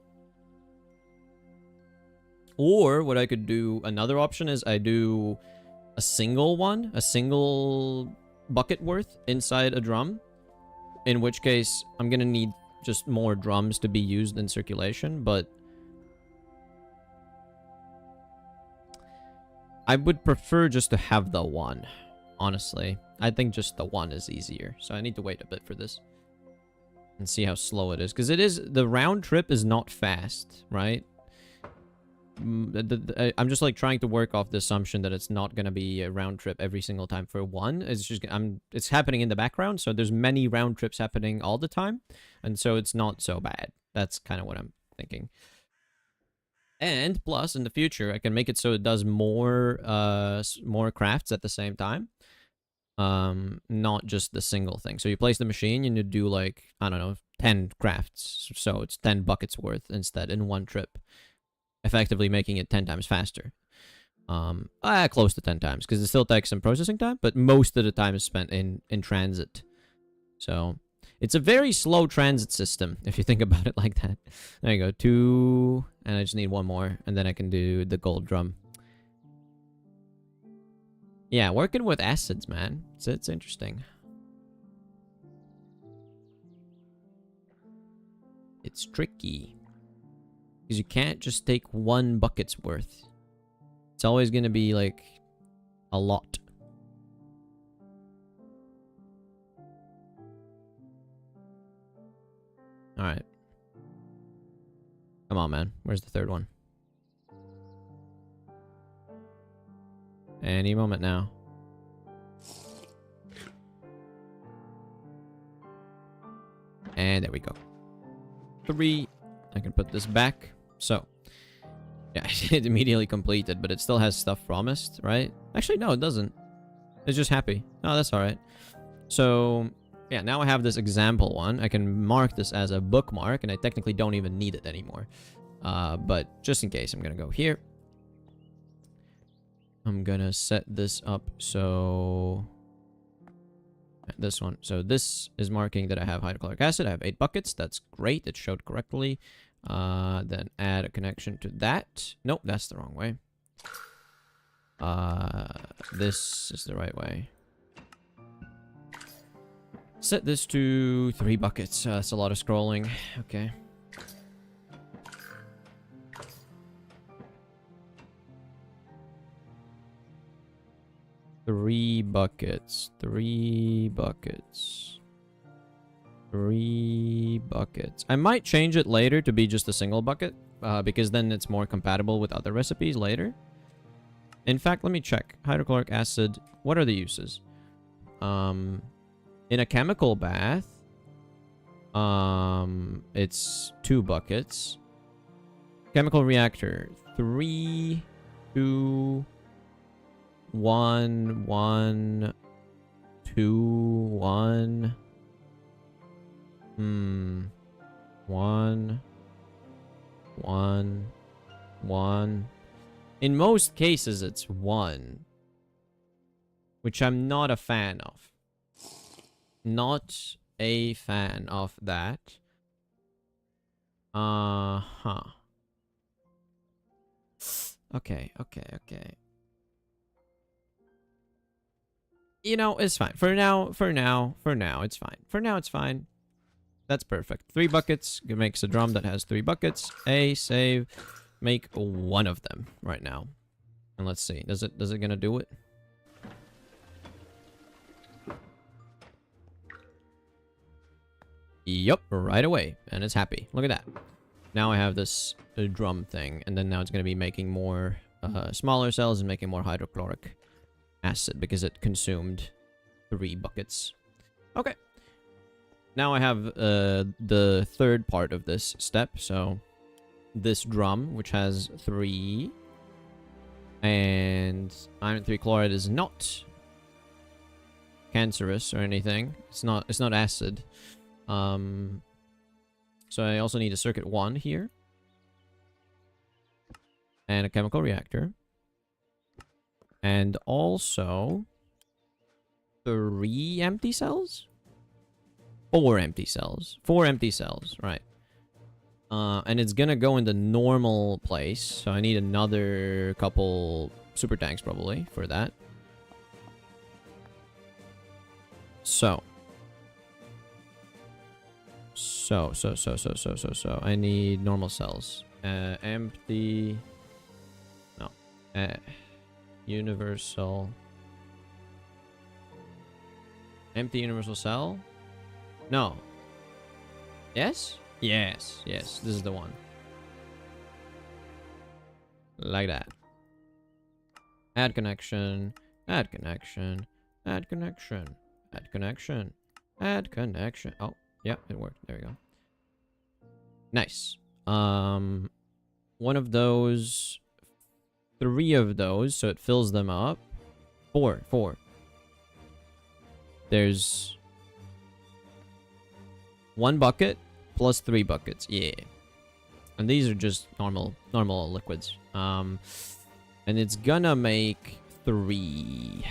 Or what I could do, another option is I do a single one. A single bucket worth inside a drum. In which case, I'm going to need just more drums to be used in circulation, but I would prefer just to have the 1, honestly. I think just the 1 is easier, so I need to wait a bit for this and see how slow it is, because the round trip is not fast, right? I'm just like trying to work off the assumption that it's not going to be a round trip every single time for 1. It's just it's happening in the background, so there's many round trips happening all the time, and so it's not so bad. That's kind of what I'm thinking. And plus, in the future, I can make it so it does more crafts at the same time. Not just the single thing. So you place the machine and you do like, I don't know, 10 crafts. So it's 10 buckets worth instead in 1 trip. Effectively making it 10 times faster. Close to 10 times, because it still takes some processing time, but most of the time is spent in transit. So it's a very slow transit system, if you think about it like that. There you go, 2, and I just need 1 more, and then I can do the gold drum. Yeah, working with acids, man. It's interesting. It's tricky. Because you can't just take 1 bucket's worth. It's always going to be, like, a lot. Alright. Come on, man. Where's the 3rd one? Any moment now. And there we go. 3. I can put this back. So, yeah, it immediately completed, but it still has stuff promised, right? Actually, no, it doesn't. It's just happy. Oh, that's alright. So, yeah, now I have this example one. I can mark this as a bookmark, and I technically don't even need it anymore. But just in case, I'm going to go here. I'm going to set this up so... This one. So this is marking that I have hydrochloric acid. I have 8 buckets. That's great. It showed correctly. Then add a connection to that. Nope, that's the wrong way. This is the right way. Set this to 3 buckets. That's a lot of scrolling. Okay. Three buckets. 3 buckets. 3 buckets. I might change it later to be just a single bucket, because then it's more compatible with other recipes later. In fact, let me check. Hydrochloric acid. What are the uses? In a chemical bath, it's 2 buckets. Chemical reactor. 3, 2, 1, 1, 2, 1. 1, 1, 1. In most cases, it's 1. Which I'm not a fan of. Not a fan of that. Uh-huh. Okay. You know, it's fine. For now, it's fine. For now, it's fine. That's perfect. 3 buckets makes a drum that has 3 buckets. Save. Make 1 of them right now. And let's see. Does it gonna do it? Yup, right away. And it's happy. Look at that. Now I have this drum thing. And then now it's gonna be making more smaller cells and making more hydrochloric acid because it consumed 3 buckets. Okay. Now I have the third part of this step. So this drum, which has 3, and iron 3 chloride is not cancerous or anything. It's not acid. So I also need a circuit 1 here, and a chemical reactor. And also 3 empty cells? 4 empty cells. 4 empty cells, right. And it's gonna go in the normal place, so I need another couple super tanks probably for that. So I need normal cells. Empty. No. Universal. Empty universal cell? No. Yes? Yes. This is the one. Like that. Add connection. Add connection. Add connection. Add connection. Add connection. Oh, yeah, it worked. There we go. Nice. One of those. 3 of those, so it fills them up. 4. There's 1 bucket plus 3 buckets. Yeah. And these are just normal liquids. And it's gonna make 3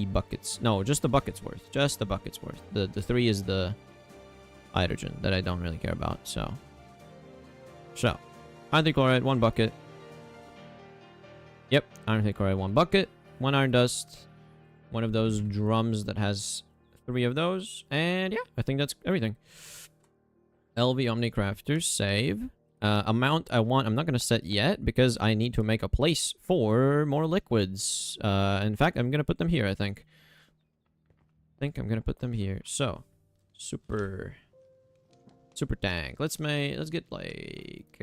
buckets. No, just the bucket's worth. Just the bucket's worth. The 3 is the hydrogen that I don't really care about. So iron chloride, 1 bucket. Yep, iron chloride, 1 bucket. 1 iron dust. 1 of those drums that has 3 of those. And yeah, I think that's everything. LV Omnicrafter, save. Amount I want, I'm not going to set yet because I need to make a place for more liquids. In fact, I'm going to put them here, I think. I'm going to put them here. So, super tank. Let's get like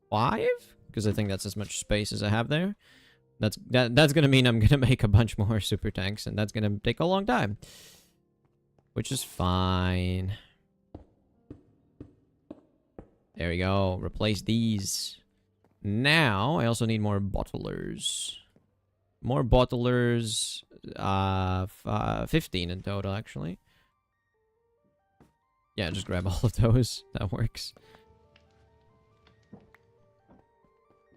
5, because I think that's as much space as I have there. That's gonna mean I'm gonna make a bunch more super tanks, and that's gonna take a long time, which is fine. There we go. Replace these. Now I also need more bottlers. More bottlers. 15 in total, actually. Yeah, just grab all of those. That works.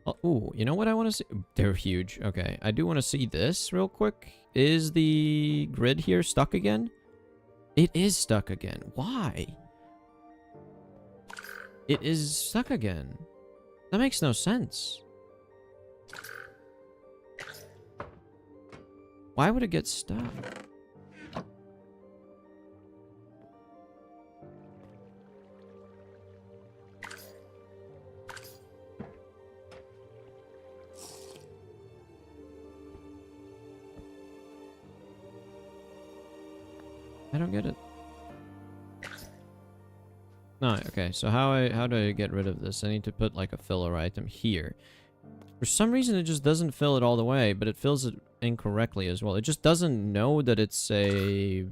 Oh, ooh, you know what I want to see? They're huge. Okay, I do want to see this real quick. Is the grid here stuck again? It is stuck again. Why? It is stuck again. That makes no sense. Why would it get stuck? I don't get it. No, okay, so how do I get rid of this? I need to put like a filler item here. For some reason it just doesn't fill it all the way, but it fills it incorrectly as well. It just doesn't know that it's a...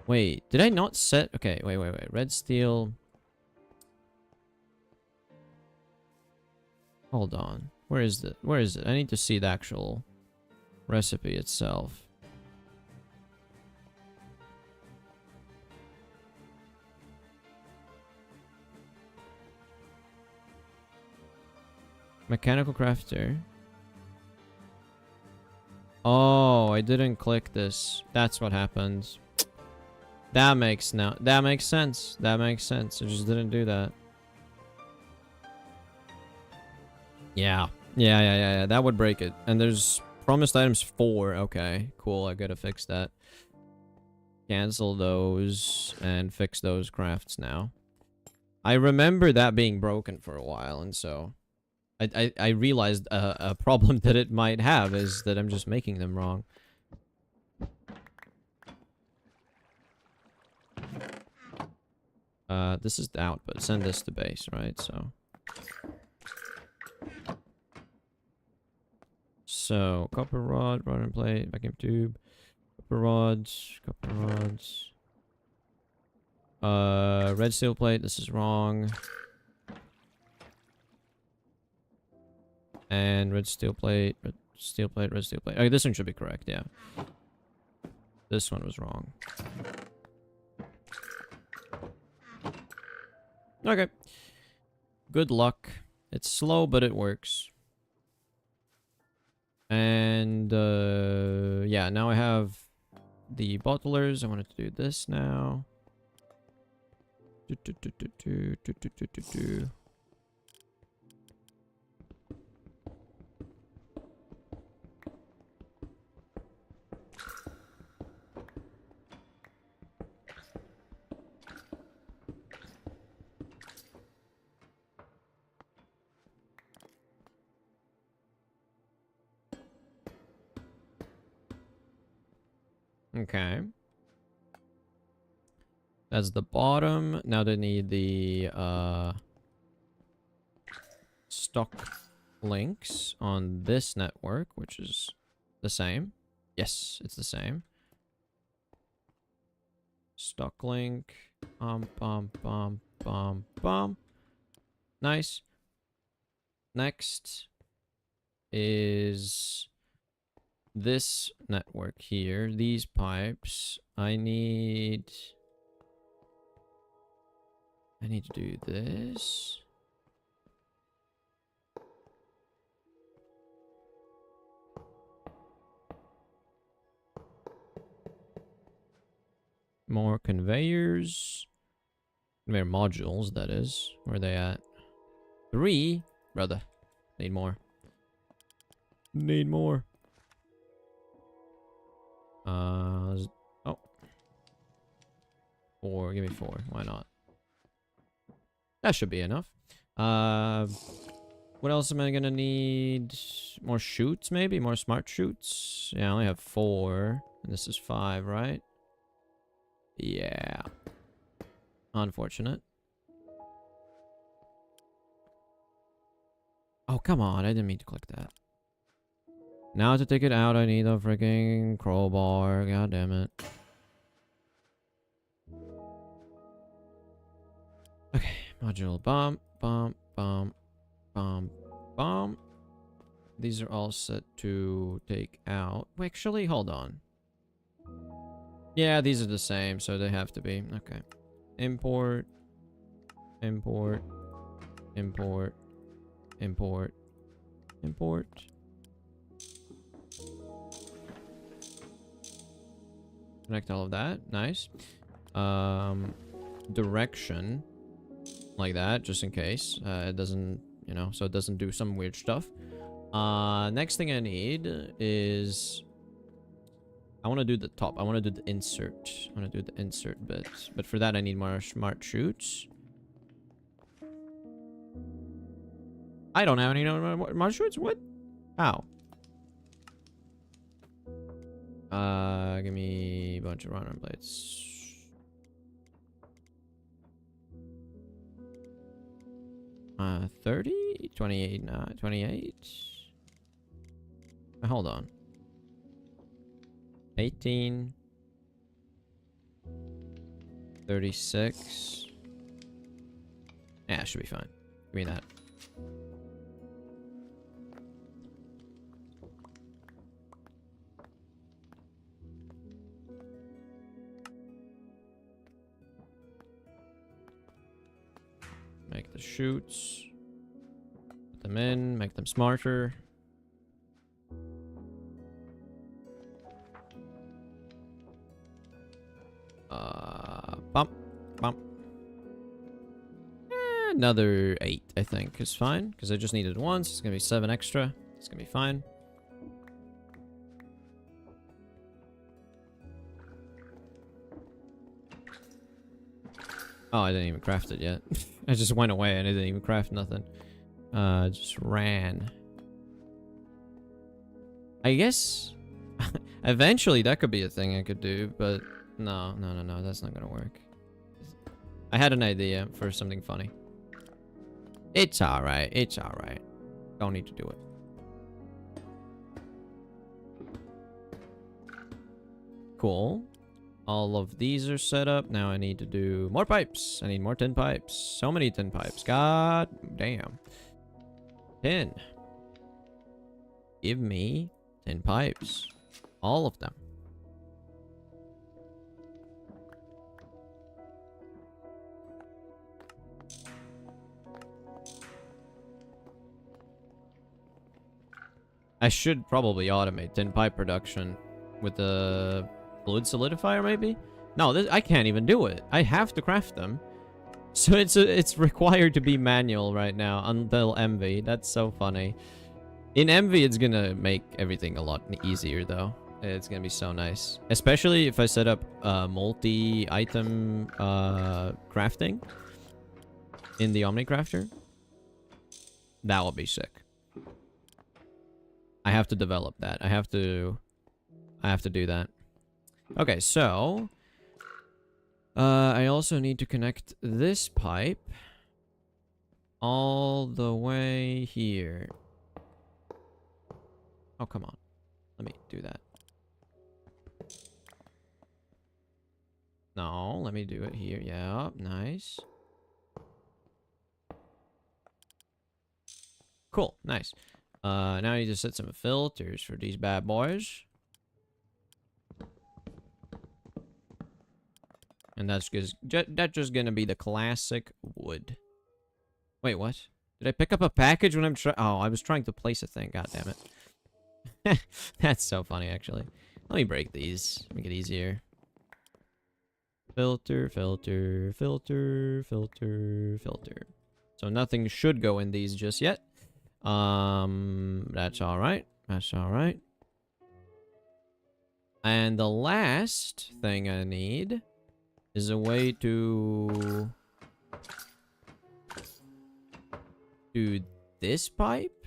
Wait, did I not set... Okay, wait. Red steel... Hold on. Where is it? Where is it? I need to see the actual recipe itself. Mechanical crafter. Oh, I didn't click this. That's what happened. That makes sense. That makes sense. I just didn't do that. Yeah. That would break it. And there's promised items 4. Okay, cool. I gotta fix that. Cancel those and fix those crafts now. I remember that being broken for a while, and so I realized a problem that it might have is that I'm just making them wrong. This is the output. Send this to base, right? So copper rod, rod and plate, vacuum tube, copper rods, red steel plate. This is wrong. And red steel plate, red steel plate. Okay, this one should be correct, yeah. This one was wrong. Okay. Good luck. It's slow, but it works. And, yeah, now I have the bottlers. I wanted to do this now. Okay. That's the bottom. Now they need the stock links on this network, which is the same. Yes, it's the same. Stock link. Nice. Next is this network here. These pipes. I need to do this. More conveyors. Conveyor modules, that is. Where are they at? 3? Brother. Need more. Need more. Oh. 4. Give me 4. Why not? That should be enough. What else am I gonna need? More chutes, maybe? More smart chutes? Yeah, I only have 4. And this is 5, right? Yeah. Unfortunate. Oh, come on. I didn't mean to click that. Now to take it out, I need a freaking crowbar. God damn it. Okay. Module bump. These are all set to take out. Wait, actually, hold on. Yeah, these are the same, so they have to be. Okay. Import. Connect all of that. Nice. Direction. Like that, just in case. It doesn't, you know, so it doesn't do some weird stuff. Next thing I need is... I want to do the top. I want to do the insert. I want to do the insert bit. But for that, I need more smart chutes. I don't have any more chutes? What? How? Give me a bunch of runner blades. Uh, 30? 28? 28? Hold on. 18. 36. Yeah, it should be fine. Give me that. Make the chutes. them in, make them smarter. Bump, bump. Another 8, I think, is fine. Because I just needed once. It's gonna be 7 extra. It's gonna be fine. Oh, I didn't even craft it yet. I just went away and I didn't even craft nothing. Just ran. I guess eventually that could be a thing I could do, but no, that's not gonna work. I had an idea for something funny. It's alright, it's alright. Don't need to do it. Cool. All of these are set up. Now I need to do more pipes. I need more tin pipes. So many tin pipes. God damn. 10. Give me 10 pipes. All of them. I should probably automate tin pipe production with the fluid solidifier, maybe? No, I can't even do it. I have to craft them. So it's required to be manual right now until MV. That's so funny. In MV, it's gonna make everything a lot easier, though. It's gonna be so nice. Especially if I set up multi-item crafting in the OmniCrafter. That will be sick. I have to develop that. I have to do that. Okay, so I also need to connect this pipe all the way here. Oh, come on. Let me do that. No, let me do it here. Yeah, nice. Cool, nice. Now I need to set some filters for these bad boys. And that's just gonna be the classic wood. Wait, what? Did I pick up a package when I'm oh, I was trying to place a thing. God damn it. That's so funny, actually. Let me break these. Make it easier. Filter, filter, filter, filter, filter. So nothing should go in these just yet. That's alright. That's alright. And the last thing I need is a way to do this pipe?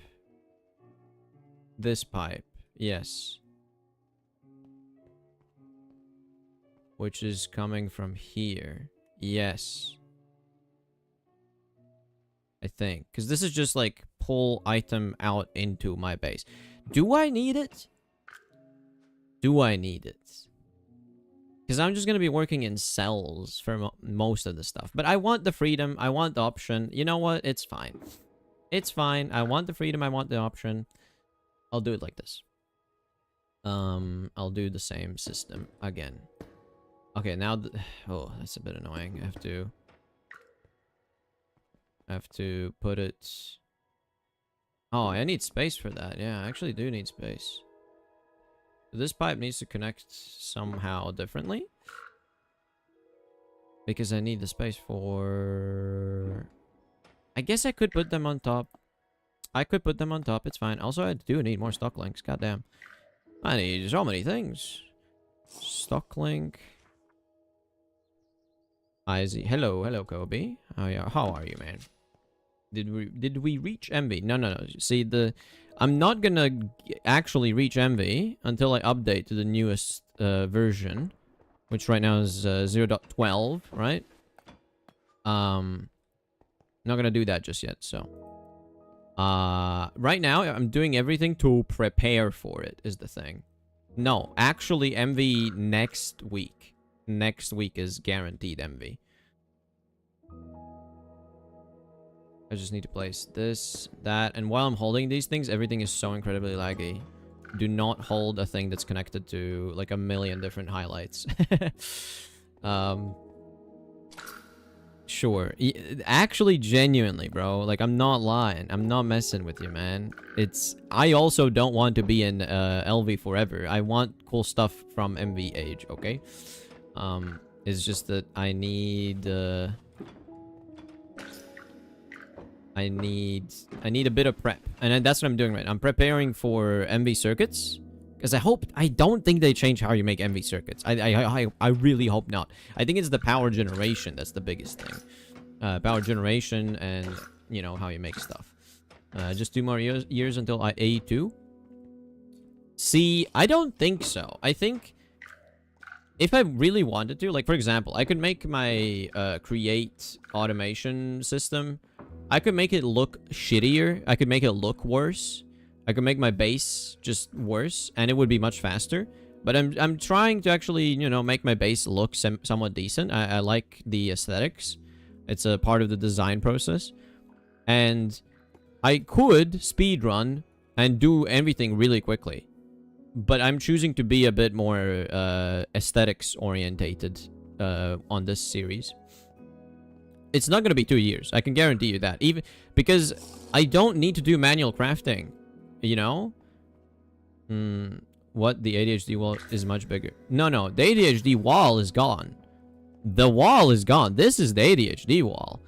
This pipe, yes. Which is coming from here. Yes. I think. Because this is just like pull item out into my base. Do I need it? Do I need it? Because I'm just going to be working in cells for most of the stuff. But I want the freedom. I want the option. You know what? It's fine. It's fine. I want the freedom. I want the option. I'll do it like this. I'll do the same system again. Okay, now... oh, that's a bit annoying. I have to put it... oh, I need space for that. Yeah, I actually do need space. This pipe needs to connect somehow differently. Because I need the space for... I guess I could put them on top. I could put them on top. It's fine. Also, I do need more stock links. Goddamn. I need so many things. Stock link. Izzy. Hello, hello, Kobe. How are you, man? Did we reach MV? No. See, I'm not gonna actually reach MV until I update to the newest version, which right now is 0.12, right? Not gonna do that just yet, so. Right now, I'm doing everything to prepare for it, is the thing. No, actually, MV next week. Next week is guaranteed MV. I just need to place this, that, and while I'm holding these things, everything is so incredibly laggy. Do not hold a thing that's connected to, like, a million different highlights. Sure. Actually, genuinely, bro. Like, I'm not lying. I'm not messing with you, man. I also don't want to be in LV forever. I want cool stuff from MV Age, okay? It's just that I need a bit of prep. And that's what I'm doing right now. I'm preparing for MV circuits. Because I don't think they change how you make MV circuits. I really hope not. I think it's the power generation that's the biggest thing. Power generation and, you know, how you make stuff. Just 2 more years until A2. See, I don't think so. I think if I really wanted to, like, for example, I could make my create automation system. I could make it look shittier. I could make it look worse. I could make my base just worse, and it would be much faster. But I'm trying to actually, you know, make my base look somewhat decent. I like the aesthetics. It's a part of the design process. And I could speedrun and do everything really quickly. But I'm choosing to be a bit more aesthetics orientated on this series. It's not going to be 2 years. I can guarantee you that. Even because I don't need to do manual crafting. You know? What? The ADHD wall is much bigger. No, the ADHD wall is gone. The wall is gone. This is the ADHD wall.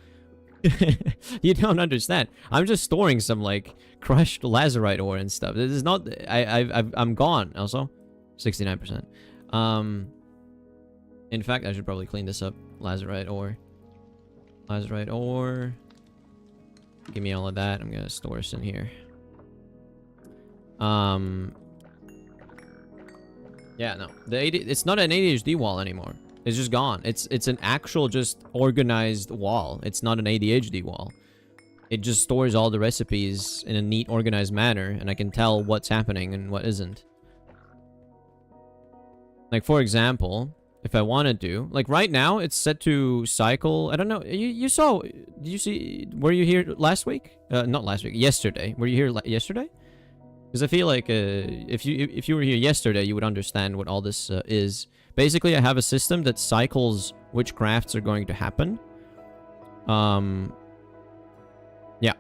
You don't understand. I'm just storing some, like, crushed lazurite ore and stuff. This is not... I'm gone, also. 69%. In fact, I should probably clean this up. Lazurite ore. Lazurite ore. Give me all of that. I'm gonna store this in here. Yeah, no. It's not an ADHD wall anymore. It's just gone. It's an actual just organized wall. It's not an ADHD wall. It just stores all the recipes in a neat, organized manner, and I can tell what's happening and what isn't. Like, for example, if I wanted to, like right now, it's set to cycle. I don't know. You saw? Did you see? Were you here last week? Not last week. Yesterday. Were you here yesterday? Because I feel like if you were here yesterday, you would understand what all this is. Basically, I have a system that cycles which crafts are going to happen. Yeah.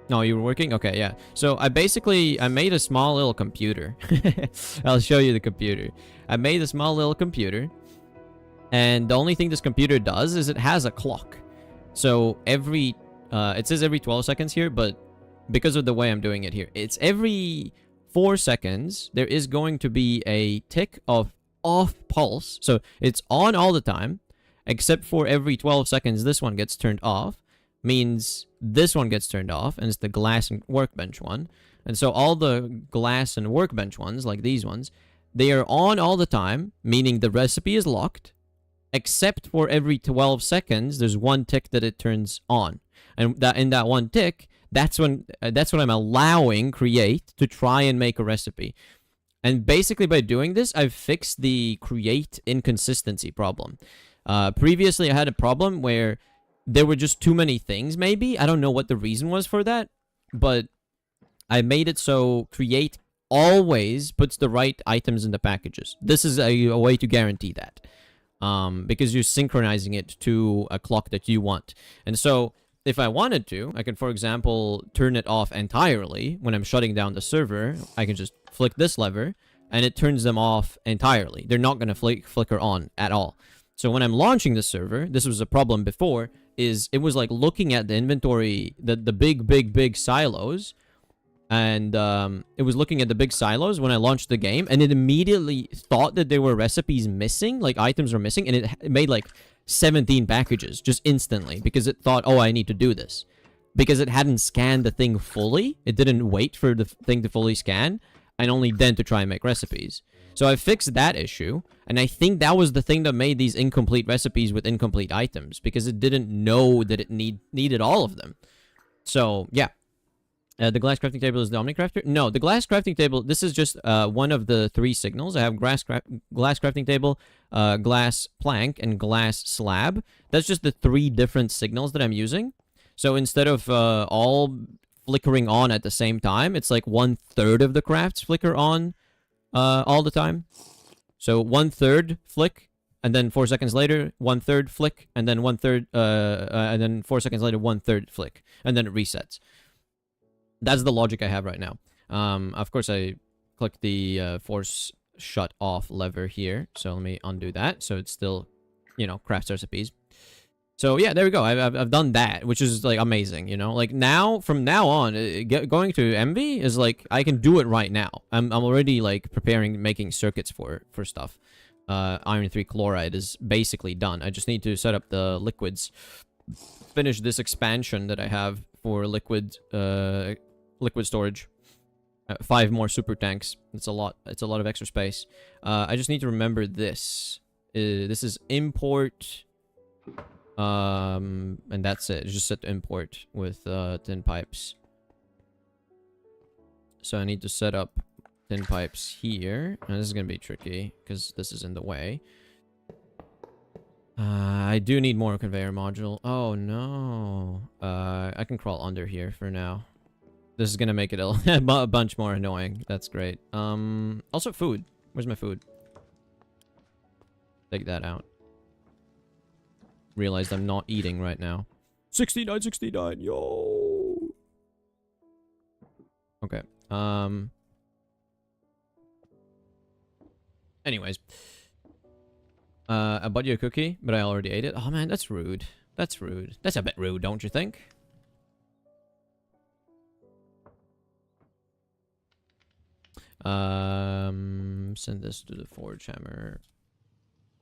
No, you were working? Okay, yeah. So I made a small little computer. I'll show you the computer. I made a small little computer. And the only thing this computer does is it has a clock. So it says every 12 seconds here, but because of the way I'm doing it here, it's every 4 seconds, there is going to be a tick of off pulse. So it's on all the time, except for every 12 seconds, this one gets turned off. Means this one gets turned off, and it's the glass and workbench one. And so all the glass and workbench ones, like these ones, they are on all the time, meaning the recipe is locked, except for every 12 seconds, there's one tick that it turns on. And that in that one tick, that's when I'm allowing create to try and make a recipe. And basically by doing this, I've fixed the create inconsistency problem. Previously, I had a problem where there were just too many things, maybe. I don't know what the reason was for that, but I made it so create always puts the right items in the packages. This is a way to guarantee that. Because you're synchronizing it to a clock that you want. And so if I wanted to, I can, for example, turn it off entirely. When I'm shutting down the server, I can just flick this lever, and it turns them off entirely. They're not going to flicker on at all. So when I'm launching the server, this was a problem before, is it was like looking at the inventory, the big silos, and it was looking at the big silos when I launched the game, and it immediately thought that there were recipes missing, like items were missing, and it made like 17 packages just instantly because it thought, oh, I need to do this. Because it hadn't scanned the thing fully. It didn't wait for the thing to fully scan, and only then to try and make recipes. So I fixed that issue, and I think that was the thing that made these incomplete recipes with incomplete items, because it didn't know that it needed all of them. So, yeah. The glass crafting table is the Omnicrafter? No, the glass crafting table, this is just one of the 3 signals. I have glass crafting table, glass plank, and glass slab. That's just the 3 different signals that I'm using. So instead of all flickering on at the same time, it's like 1/3 of the crafts flicker on all the time. So 1/3 flick, and then 4 seconds later, 1/3 flick, and then 1/3, and then 4 seconds later, 1/3 flick, and then it resets. That's the logic I have right now. Of course, I click the force shut off lever here, so let me undo that, so it's still, you know, crafts recipes. So yeah, there we go. I've done that, which is like amazing, you know. Like now, from now on, going to Envy is like I can do it right now. I'm already like preparing, making circuits for stuff. Iron 3 chloride is basically done. I just need to set up the liquids, finish this expansion that I have for liquid storage. 5 more super tanks. It's a lot. It's a lot of extra space. I just need to remember this. This is import. And that's it. It's just set to import with tin pipes. So I need to set up tin pipes here. And this is gonna be tricky because this is in the way. I do need more conveyor module. Oh no. I can crawl under here for now. This is gonna make it a bunch more annoying. That's great. Also food. Where's my food? Take that out. Realized I'm not eating right now. 69, yo. Okay. Anyways. I bought you a cookie, but I already ate it. Oh man, that's rude. That's rude. That's a bit rude, don't you think? Send this to the forge hammer.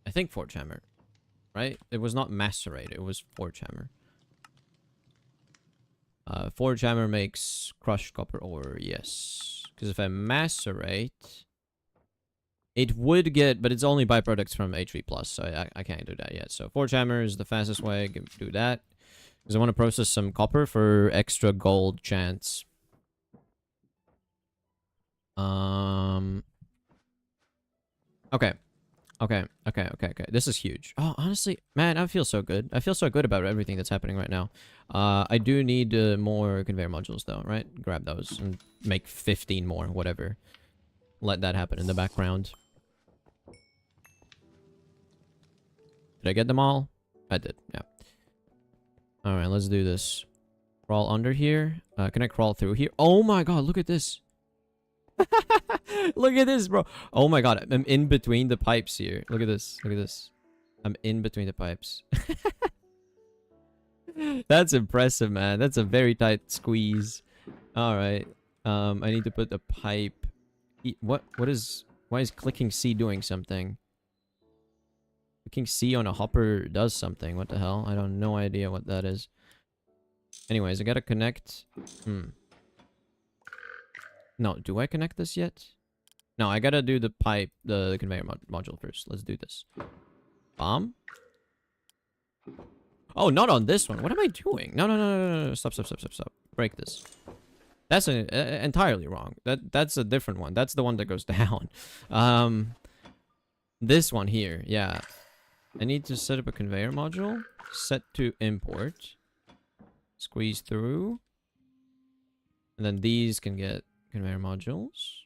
I think forge hammer. Right? It was not macerate, it was forge hammer. Forge hammer makes crushed copper ore, yes. Because if I macerate, it would get, but it's only byproducts from H3+, so I can't do that yet. So forge hammer is the fastest way, do that. Because I want to process some copper for extra gold chance. Okay. Okay. This is huge. Oh, honestly, man, I feel so good. I feel so good about everything that's happening right now. I do need more conveyor modules, though, right? Grab those and make 15 more, whatever. Let that happen in the background. Did I get them all? I did, yeah. Alright, let's do this. Crawl under here. Can I crawl through here? Oh my god, look at this. Look at this, bro. Oh my god, I'm in between the pipes here. Look at this. Look at this. I'm in between the pipes. That's impressive, man. That's a very tight squeeze. All right. I need to put the pipe. What is? Why is clicking C doing something? Clicking C on a hopper does something. What the hell? I don't no idea what that is. Anyways, I gotta connect. No, do I connect this yet? No, I gotta do the pipe, the conveyor module first. Let's do this. Bomb? Oh, not on this one. What am I doing? No. Stop. Break this. That's entirely wrong. That's a different one. That's the one that goes down. This one here, yeah. I need to set up a conveyor module. Set to import. Squeeze through. And then these can get conveyor modules.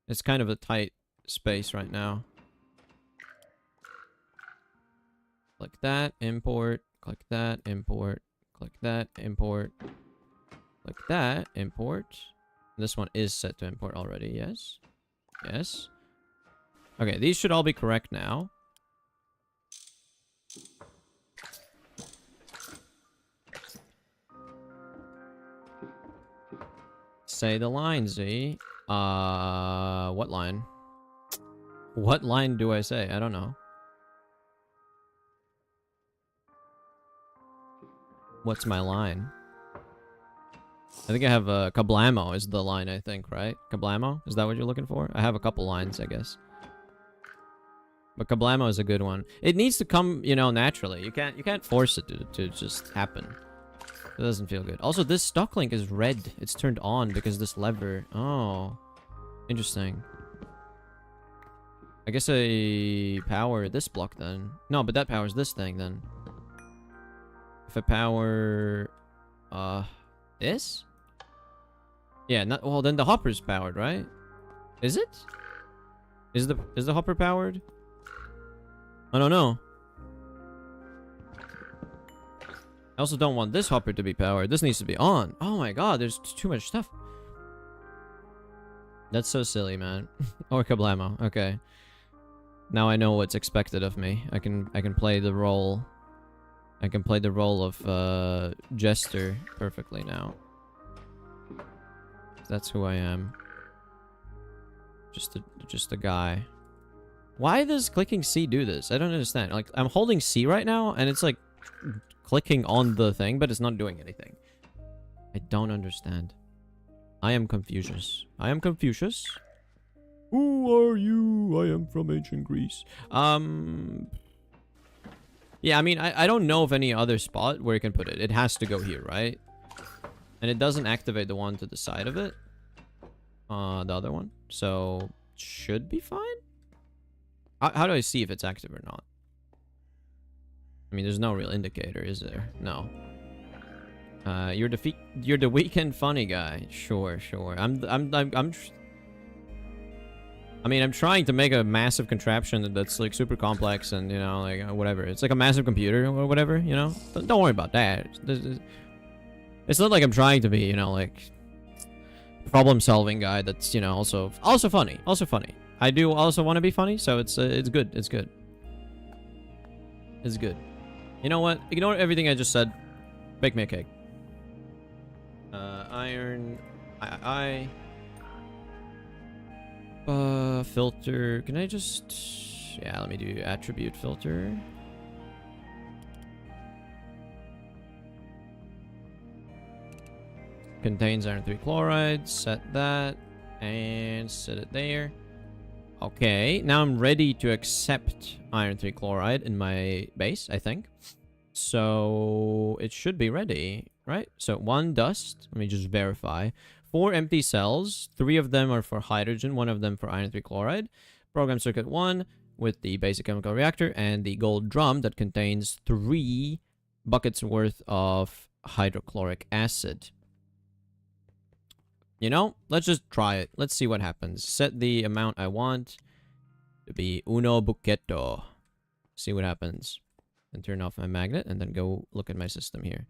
It's kind of a tight space right now. Click that, import. Click that, import. Click that, import. Click that, import. This one is set to import already, yes. Yes. Okay, these should all be correct now. Say the line, Z. What line? What line do I say? I don't know. What's my line? I think I have Kablamo is the line, I think, right? Kablamo? Is that what you're looking for? I have a couple lines, I guess. But Kablamo is a good one. It needs to come, you know, naturally. You can't force it to just happen. It doesn't feel good. Also, this stock link is red. It's turned on because this lever. Oh. Interesting. I guess I power this block then. No, but that powers this thing then. If I power... this? Yeah, not... Well, then the hopper's powered, right? Is it? Is the hopper powered? I don't know. I also don't want this hopper to be powered. This needs to be on. Oh my god, there's too much stuff. That's so silly, man. Or kablamo. Okay. Now I know what's expected of me. I can play the role. I can play the role of jester perfectly now. That's who I am. Just a guy. Why does clicking C do this? I don't understand. Like, I'm holding C right now, and it's like clicking on the thing, but it's not doing anything. I don't understand. I am Confucius. I am Confucius. Who are you? I am from ancient Greece. Yeah, I mean, I don't know of any other spot where you can put it. It has to go here, right? And it doesn't activate the one to the side of it. The other one. So, should be fine? How do I see if it's active or not? I mean, there's no real indicator, is there? No. You're the weekend funny guy. Sure. I mean, I'm trying to make a massive contraption that's like super complex and, you know, like whatever. It's like a massive computer or whatever, you know? Don't worry about that. It's not like I'm trying to be, you know, like problem-solving guy that's, you know, also funny. Also funny. I do also want to be funny, so it's good. It's good. It's good. You know what? Ignore everything I just said. Bake me a cake. Iron. Filter. Can I just... Yeah, let me do attribute filter. Contains iron 3 chloride. Set that. And set it there. Okay, now I'm ready to accept iron 3 chloride in my base, I think. So it should be ready, right? So 1 dust. Let me just verify. 4 empty cells. 3 of them are for hydrogen. 1 of them for iron 3 chloride. Program circuit 1 with the basic chemical reactor and the gold drum that contains 3 buckets worth of hydrochloric acid. You know, let's just try it. Let's see what happens. Set the amount I want to be uno buchetto. See what happens. And turn off my magnet and then go look at my system here.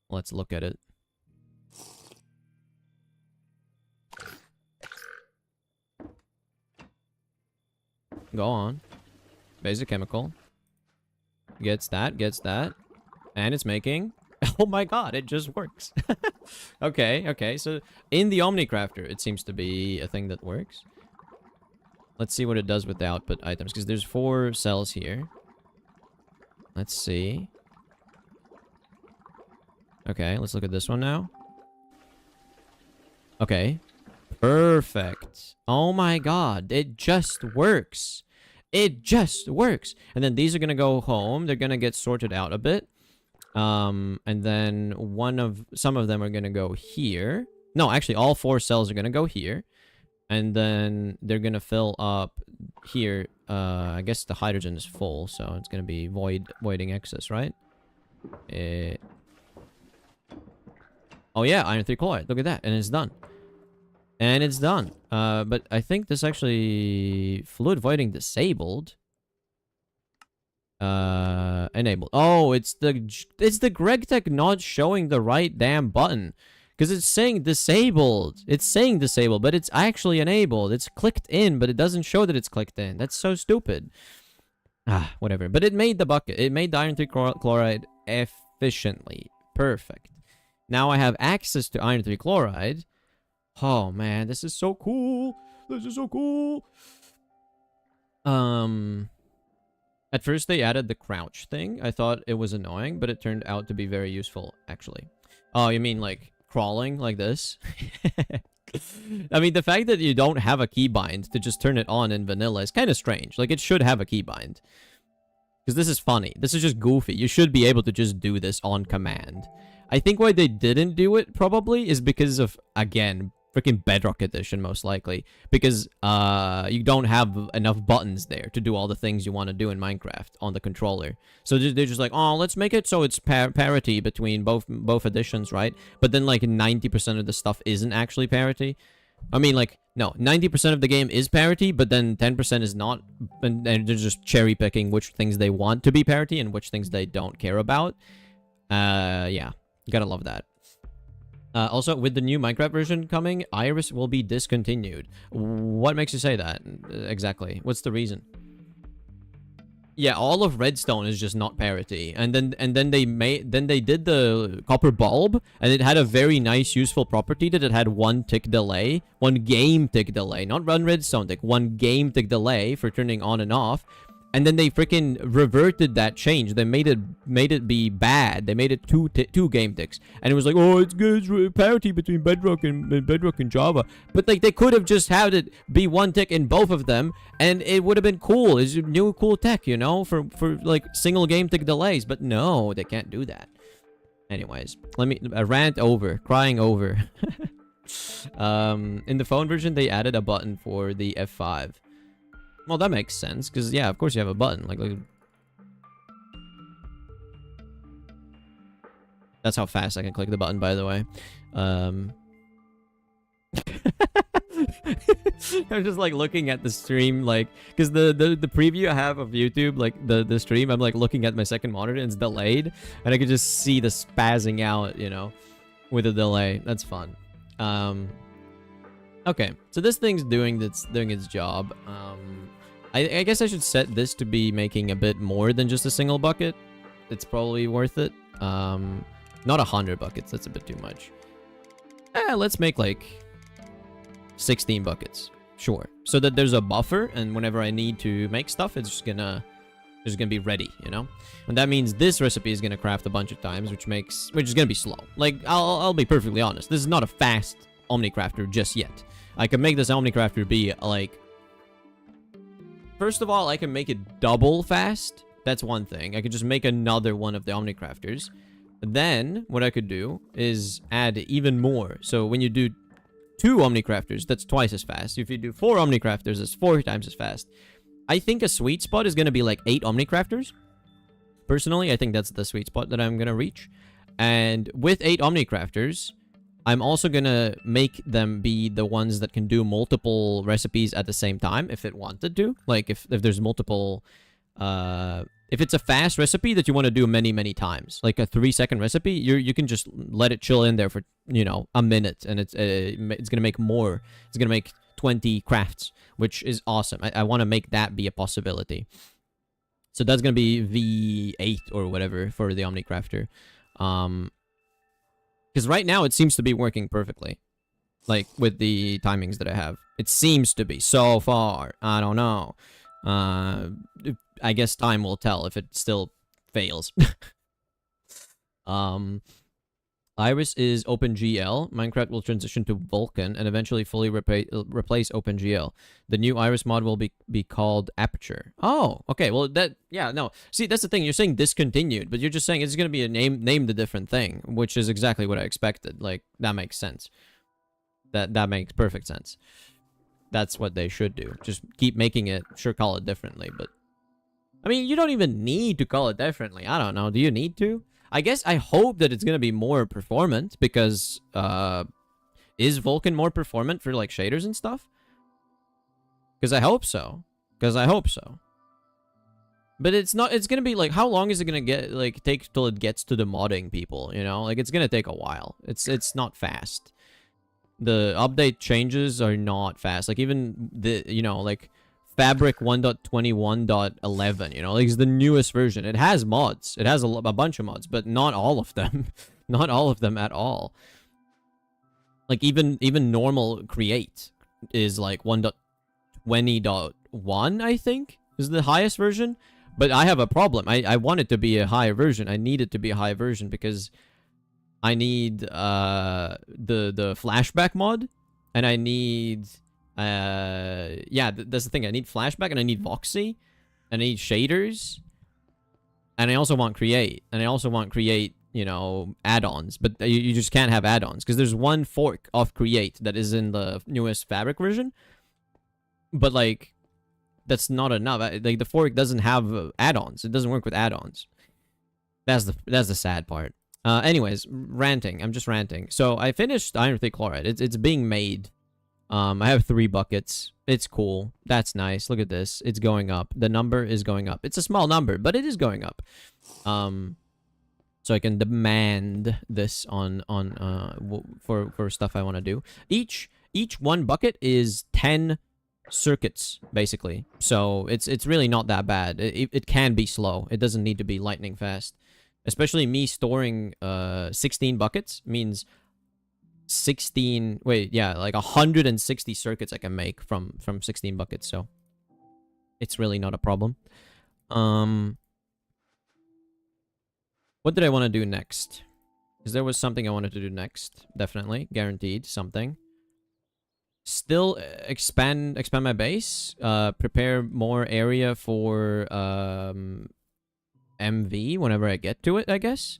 Let's look at it. Go on. Basic chemical. Gets that, gets that. And it's making... Oh my god, it just works. Okay, so in the Omnicrafter, it seems to be a thing that works. Let's see what it does with the output items, because there's 4 cells here. Let's see. Okay, let's look at this one now. Okay. Perfect. Oh my god, it just works. It just works. And then these are gonna go home. They're gonna get sorted out a bit. And then some of them are gonna go here. No, actually, all 4 cells are gonna go here. And then they're gonna fill up here. I guess the hydrogen is full, so it's gonna be voiding excess, right? Oh yeah, iron 3 chloride. Look at that, and it's done. And it's done. But I think this actually fluid voiding disabled. Enabled. Oh, it's the GregTech not showing the right damn button. Because it's saying disabled. It's saying disabled, but it's actually enabled. It's clicked in, but it doesn't show that it's clicked in. That's so stupid. Ah, whatever. But it made the bucket. It made the iron 3 chloride efficiently. Perfect. Now I have access to iron 3 chloride. Oh, man. This is so cool. This is so cool. At first they added the crouch thing. I thought it was annoying, but it turned out to be very useful, actually. Oh, you mean like crawling like this? I mean, the fact that you don't have a keybind to just turn it on in vanilla is kind of strange. Like, it should have a keybind. Because this is funny. This is just goofy. You should be able to just do this on command. I think why they didn't do it, probably, is because of, again, freaking Bedrock Edition, most likely. Because you don't have enough buttons there to do all the things you want to do in Minecraft on the controller. So they're just like, oh, let's make it so it's parity between both editions, right? But then, like, 90% of the stuff isn't actually parity. I mean, like, No, 90% of the game is parity, but then 10% is not, and they're just cherry picking which things they want to be parity and which things they don't care about. Yeah, gotta love that. Also, with the new Minecraft version coming, Iris will be discontinued. What makes you say that? Exactly. What's the reason? Yeah, all of Redstone is just not parity. And then they did the copper bulb, and it had a very nice useful property that it had 1 tick delay, 1 game tick delay, not run redstone tick, 1 game tick delay for turning on and off. And then they freaking reverted that change. They made it be bad. They made it two game ticks, and it was like, oh, it's good, it's parity between Bedrock and Java. But like, they could have just had it be 1 tick in both of them, and it would have been cool. It's new cool tech, you know, for like single game tick delays. But no, they can't do that. Anyways, let me rant over, crying over. In the phone version, they added a button for the F5. Well, that makes sense, because, yeah, of course you have a button. Like, that's how fast I can click the button, by the way. I'm just, like, looking at the stream, like, because the preview I have of YouTube, like, the stream, I'm, like, looking at my second monitor, and it's delayed, and I could just see the spazzing out, you know, with a delay. That's fun. Okay, so this thing's doing its job. I guess I should set this to be making a bit more than just a single bucket. It's probably worth it. Not 100 buckets. That's a bit too much. Let's make like 16 buckets. Sure. So that there's a buffer, and whenever I need to make stuff, it's just gonna be ready, you know? And that means this recipe is gonna craft a bunch of times, which is gonna be slow. Like, I'll be perfectly honest. This is not a fast Omnicrafter just yet. I can make this Omnicrafter be like, first of all, I can make it double fast. That's one thing. I could just make another one of the Omnicrafters. Then, what I could do is add even more. So when you do 2 Omnicrafters, that's twice as fast. If you do 4 Omnicrafters, it's 4 times as fast. I think a sweet spot is going to be like 8 Omnicrafters. Personally, I think that's the sweet spot that I'm going to reach. And with 8 Omnicrafters, I'm also gonna make them be the ones that can do multiple recipes at the same time if it wanted to. Like, if there's multiple... if it's a fast recipe that you want to do many times, like a 3-second recipe, you can just let it chill in there for, you know, a minute, and it's gonna make more. It's gonna make 20 crafts, which is awesome. I want to make that be a possibility. So that's gonna be V8 or whatever for the Omnicrafter. Because right now, it seems to be working perfectly. Like, with the timings that I have. It seems to be, so far. I don't know. I guess time will tell if it still fails. Iris is OpenGL. Minecraft will transition to Vulkan and eventually fully replace OpenGL. The new Iris mod will be called Aperture. Oh, okay. Well, yeah, no. See, that's the thing. You're saying discontinued, but you're just saying it's going to be a named a different thing, which is exactly what I expected. Like, that makes sense. That makes perfect sense. That's what they should do. Just keep making it. Sure, call it differently, but... I mean, you don't even need to call it differently. I don't know. Do you need to? I guess I hope that it's going to be more performant, because, is Vulkan more performant for, like, shaders and stuff? Because I hope so. But it's not, it's going to be, like, how long is it going to take till it gets to the modding people, you know? Like, it's going to take a while. It's not fast. The update changes are not fast. Like, even the, you know, like... Fabric 1.21.11, you know, like, it's the newest version. It has mods. It has a bunch of mods, but not all of them. Not all of them at all. Like, even normal create is like 1.20.1, I think, is the highest version. But I have a problem. I want it to be a high version. I need it to be a high version because I need the flashback mod, and I need... yeah, that's the thing. I need flashback, and I need voxy, and I need shaders, and I also want create, you know, add-ons, but you just can't have add-ons because there's one fork of create that is in the newest fabric version, but like, that's not enough. Like, the fork doesn't have add-ons. It doesn't work with add-ons. That's the sad part. Anyways, ranting. I'm just ranting. So I finished iron thick chloride. It's being made. I have 3 buckets. It's cool. That's nice. Look at this. It's going up. The number is going up. It's a small number, but it is going up. So I can demand this on for stuff I want to do. Each one bucket is 10 circuits basically. So it's really not that bad. It can be slow. It doesn't need to be lightning fast. Especially me storing 16 buckets means 160 circuits I can make from 16 buckets. So it's really not a problem. What did I want to do next? Because there was something I wanted to do next. Definitely. Guaranteed. Something. Still expand my base. Prepare more area for MV whenever I get to it, I guess.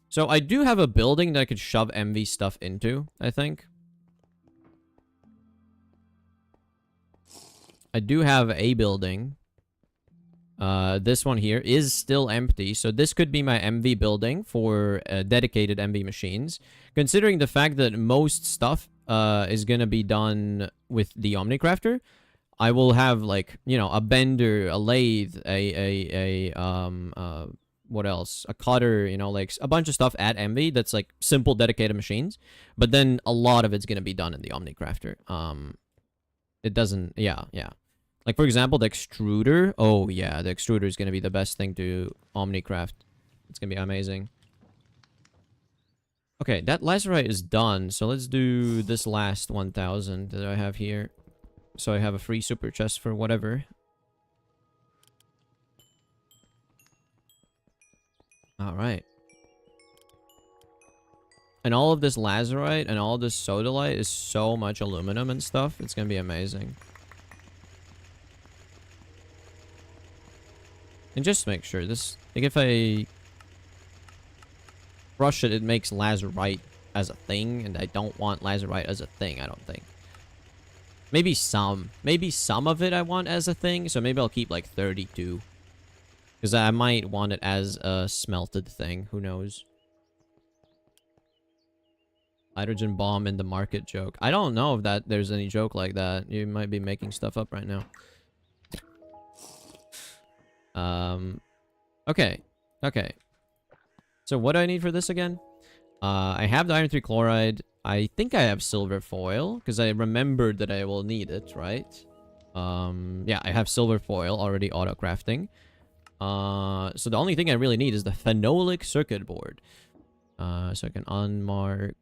So I do have a building that I could shove MV stuff into, I think. I do have a building. This one here is still empty, so this could be my MV building for dedicated MV machines. Considering the fact that most stuff is gonna be done with the Omnicrafter, I will have, like, you know, a bender, a lathe, what else? A cutter, you know, like a bunch of stuff at MV that's like simple dedicated machines. But then a lot of it's gonna be done in the Omnicrafter. It doesn't, yeah. Like, for example, the extruder. Oh, yeah, the extruder is going to be the best thing to Omnicraft. It's going to be amazing. Okay, that lazerite is done. So let's do this last 1,000 that I have here. So I have a free super chest for whatever. Alright. And all of this lazerite and all this sodalite is so much aluminum and stuff. It's going to be amazing. And just make sure this, like, if I brush it, it makes lazerite as a thing, and I don't want lazerite as a thing, I don't think. Maybe some of it I want as a thing, so maybe I'll keep like 32. Because I might want it as a smelted thing, who knows. Hydrogen bomb in the market joke. I don't know if there's any joke like that. You might be making stuff up right now. Okay. So what do I need for this again? I have the iron 3 chloride. I think I have silver foil, because I remembered that I will need it, right? Yeah, I have silver foil already auto-crafting. So the only thing I really need is the phenolic circuit board. So I can unmark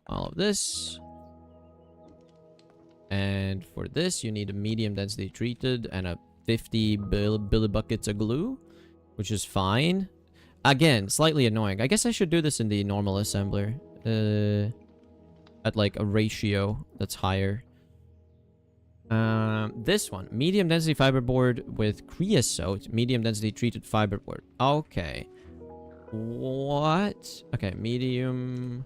all of this. And for this, you need a medium density treated and a 50 billy buckets of glue, which is fine. Again, slightly annoying. I guess I should do this in the normal assembler. At like a ratio that's higher. This one, medium density fiberboard with creosote, medium density treated fiberboard. Okay. What? Okay, medium.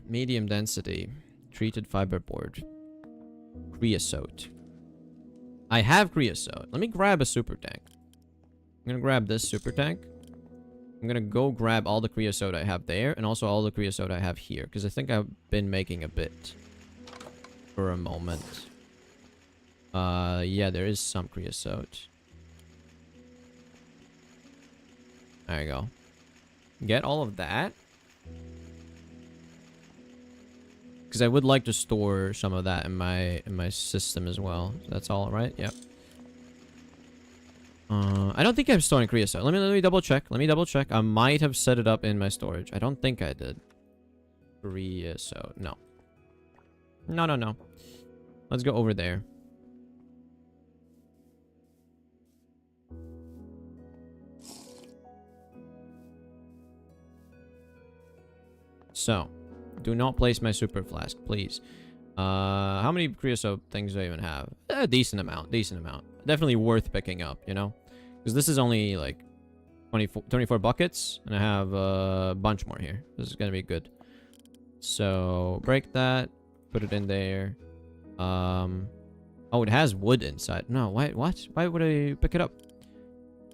Medium density treated fiberboard. Creosote. I have creosote. Let me grab a super tank. I'm gonna grab this super tank. I'm gonna go grab all the creosote I have there, and also all the creosote I have here, because I think I've been making a bit for a moment. Yeah, there is some creosote. There you go. Get all of that. Because I would like to store some of that in my system as well. So that's all right. Yep. I don't think I'm storing creosote. Let me double check. I might have set it up in my storage. I don't think I did. Creosote. No. No. Let's go over there. So, do not place my super flask, please. How many creosote things do I even have? A decent amount. Definitely worth picking up, you know? Because this is only like 24 buckets, and I have a bunch more here. This is gonna be good. So, break that. Put it in there. Oh, it has wood inside. No, why, what? Why would I pick it up?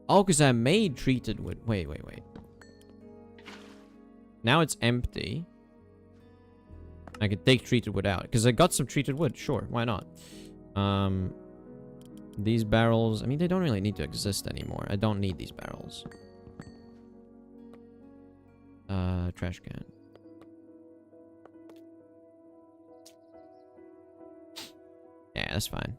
Oh, because I made treated wood. Wait. Now it's empty. I could take treated wood out. Because I got some treated wood. Sure, why not? These barrels, I mean, they don't really need to exist anymore. I don't need these barrels. Trash can. Yeah, that's fine.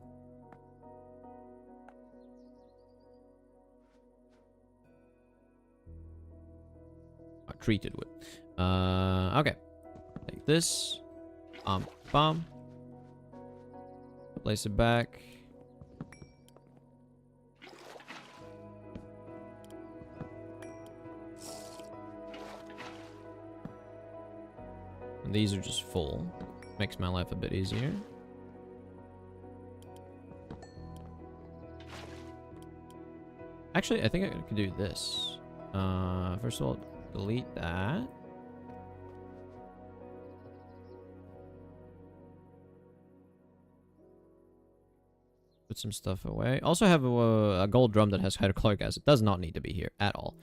Oh, treated wood. Okay. Take this. Bomb. Place it back. And these are just full. Makes my life a bit easier. Actually, I think I could do this. First of all, delete that. Put some stuff away. Also have a gold drum that has hydrochloric acid. Does not need to be here at all.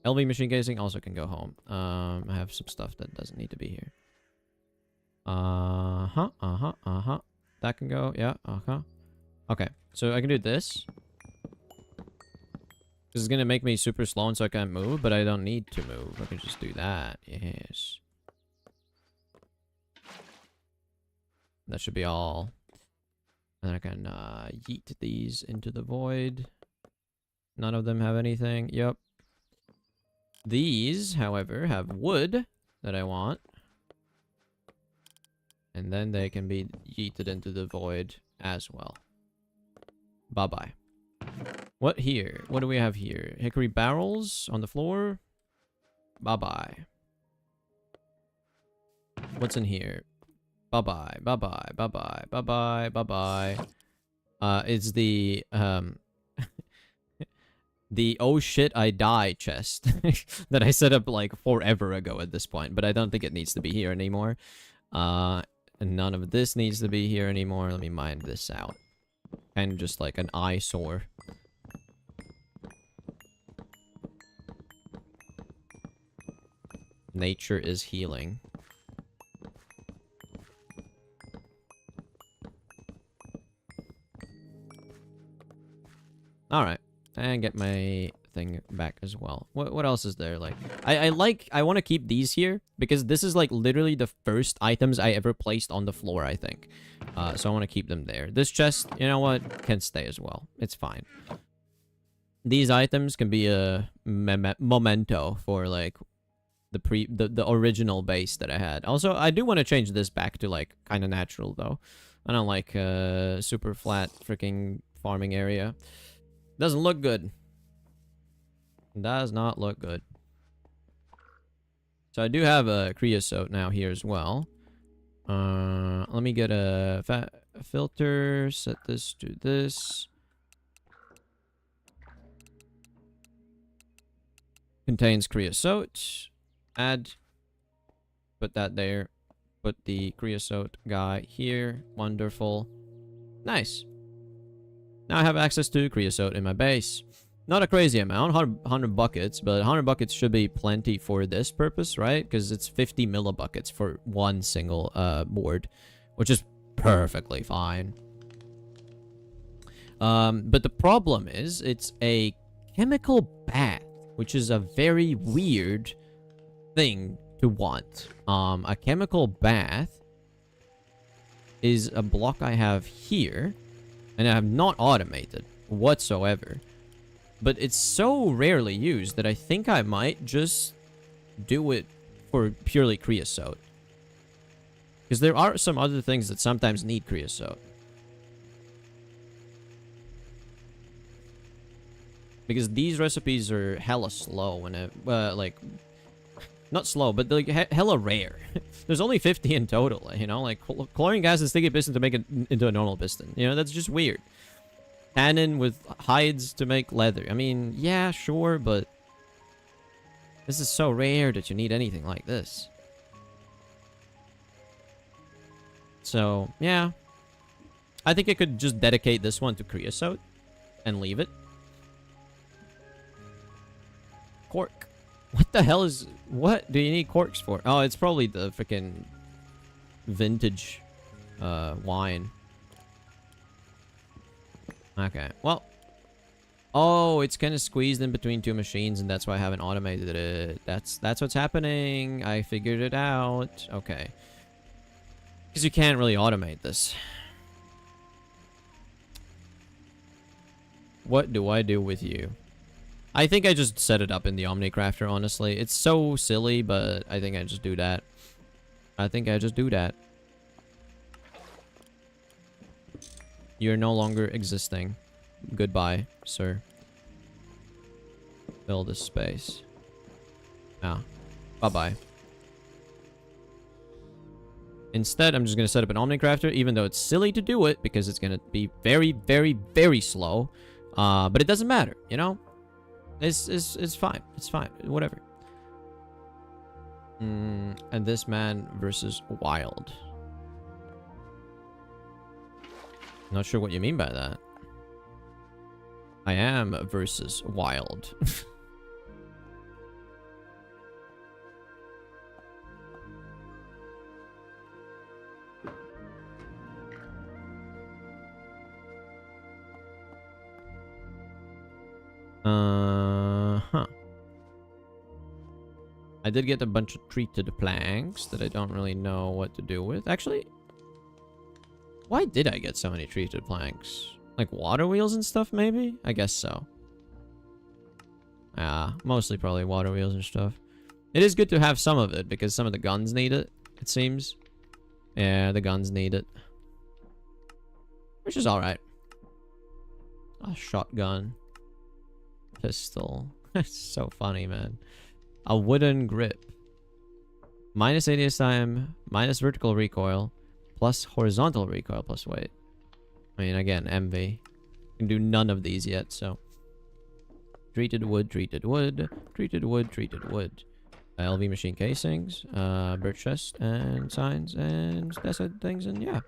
LV machine casing also can go home. I have some stuff that doesn't need to be here. That can go. Yeah. Okay. So I can do this. This is gonna make me super slow and so I can't move, but I don't need to move. I can just do that. Yes. That should be all. And I can yeet these into the void. None of them have anything. Yep. These, however, have wood that I want. And then they can be yeeted into the void as well. Bye-bye. What here? What do we have here? Hickory barrels on the floor? Bye-bye. What's in here? Bye-bye, bye-bye, bye-bye, bye-bye, bye-bye. It's the, the oh shit I die chest that I set up like forever ago at this point, but I don't think it needs to be here anymore. And none of this needs to be here anymore. Let me mine this out. And just like an eyesore. Nature is healing. Alright. And get my thing back as well. What else is there? Like, I want to keep these here because this is like literally the first items I ever placed on the floor, I think. So I want to keep them there. This chest, you know what, can stay as well. It's fine. These items can be a memento for like the original base that I had. Also, I do want to change this back to like kind of natural though. I don't like super flat freaking farming area. Doesn't look good. Does not look good. So I do have a creosote now here as well. Let me get a filter. Set this to this. Contains creosote. Add. Put that there. Put the creosote guy here. Wonderful. Nice. Now I have access to creosote in my base. Not a crazy amount, 100 buckets, but 100 buckets should be plenty for this purpose, right? Because it's 50 millibuckets for one single board, which is perfectly fine. But the problem is, it's a chemical bath, which is a very weird thing to want. A chemical bath is a block I have here, and I have not automated whatsoever. But it's so rarely used that I think I might just do it for purely creosote. Because there are some other things that sometimes need creosote. Because these recipes are hella slow when it, like, not slow, but like hella rare. There's only 50 in total, you know? Like, chlorine gas and sticky piston to make it into a normal piston. You know, that's just weird. Tannin with hides to make leather. I mean, yeah, sure, but this is so rare that you need anything like this. So, yeah. I think I could just dedicate this one to creosote and leave it. Cork. What the hell is... What do you need corks for? Oh, it's probably the freaking vintage wine. Okay, well. Oh, it's kind of squeezed in between two machines, and that's why I haven't automated it. That's what's happening. I figured it out. Okay. Because you can't really automate this. What do I do with you? I think I just set it up in the OmniCrafter, honestly. It's so silly, but I think I just do that. I think I just do that. You're no longer existing. Goodbye, sir. Fill this space. Ah. Bye-bye. Instead, I'm just going to set up an OmniCrafter, even though it's silly to do it, because it's going to be very, very, very slow. But it doesn't matter, you know? It's fine. It's fine. Whatever. And this man versus wild. Not sure what you mean by that. I am versus wild. Huh. I did get a bunch of treated planks that I don't really know what to do with. Actually, why did I get so many treated planks? Like water wheels and stuff, maybe? I guess so. Mostly probably water wheels and stuff. It is good to have some of it, because some of the guns need it, it seems. Yeah, the guns need it. Which is alright. A shotgun. Pistol. It's so funny, man. A wooden grip. Minus ADS time, minus vertical recoil, plus horizontal recoil, plus weight. I mean, again, MV. Can do none of these yet, so. Treated wood, treated wood, treated wood, treated wood. LV machine casings, birch chest, and signs, and that sort of things, and yeah.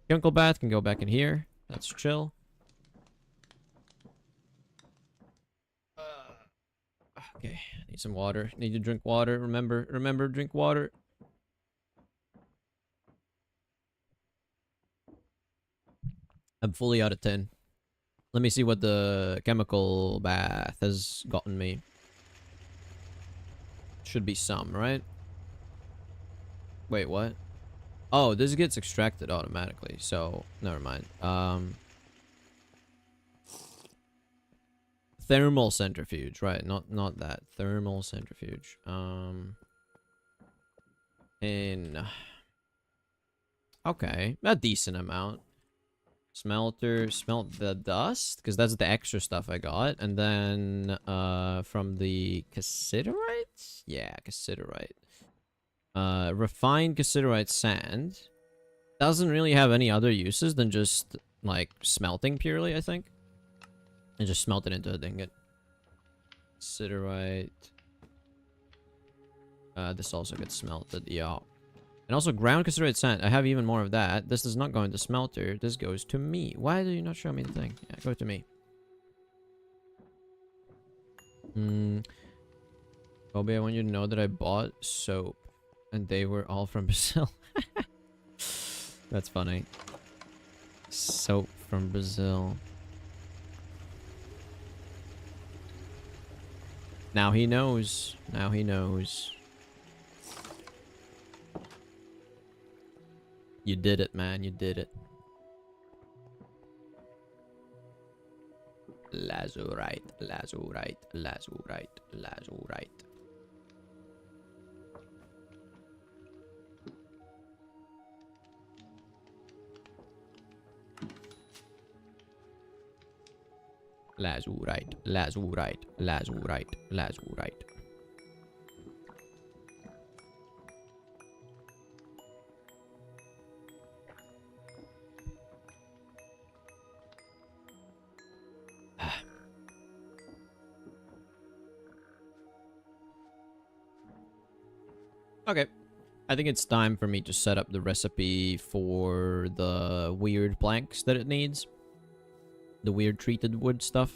Uncle Bath can go back in here. That's chill. Okay, need some water. Need to drink water. Remember, drink water. I'm fully out of 10. Let me see what the chemical bath has gotten me. Should be some, right? Wait, what? Oh, this gets extracted automatically, so never mind. Thermal centrifuge, right? Not that. Thermal centrifuge. Okay, a decent amount. Smelter, smelt the dust, because that's the extra stuff I got. And then, from the cassiterite? Yeah, cassiterite. Refined cassiterite sand. Doesn't really have any other uses than just, like, smelting purely, I think. And just smelt it into a ingot. Cassiterite. This also gets smelted, yeah. And also ground cassiterite sand. I have even more of that. This does not go into smelter. This goes to me. Why do you not show me the thing? Yeah, go to me. Kobe, I want you to know that I bought soap. And they were all from Brazil. That's funny. Soap from Brazil. Now he knows. Now he knows. You did it, man. You did it. Lazurite, lazurite, lazurite, lazurite. Lazurite, lazurite, lazurite, lazurite. Okay. I think it's time for me to set up the recipe for the weird planks that it needs. The weird treated wood stuff.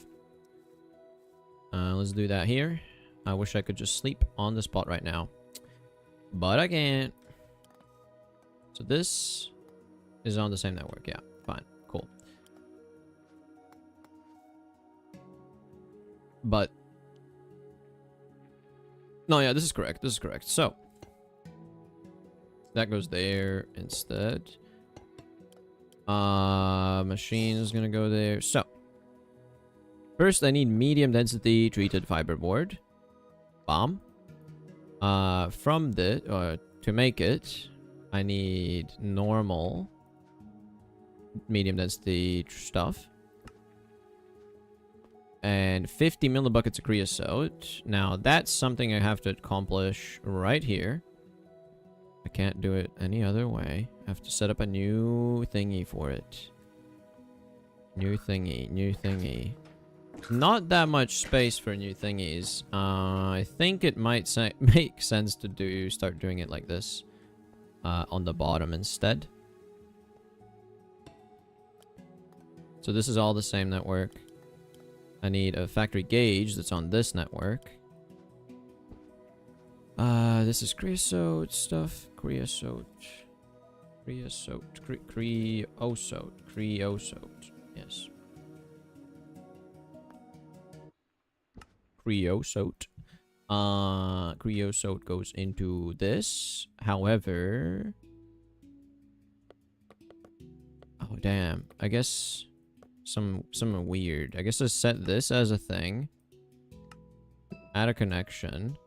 Let's do that here. I wish I could just sleep on the spot right now. But I can't. So this is on the same network. Yeah, fine. Cool. But... no, yeah, this is correct. This is correct. So... that goes there instead. Machine is gonna go there. So... first, I need medium density treated fiberboard. Bomb. From the... to make it, I need normal... medium density stuff. And 50 millibuckets of creosote. Now, that's something I have to accomplish right here. I can't do it any other way. I have to set up a new thingy for it. New thingy, new thingy. Not that much space for new thingies. I think it might make sense to start doing it like this. On the bottom instead. So this is all the same network. I need a factory gauge that's on this network. This is creosote stuff. Creosote. Creosote. Creosote. Creosote. Yes. Creosote. Creosote goes into this. However... oh, damn. I guess... something weird. I guess I set this as a thing. Add a connection.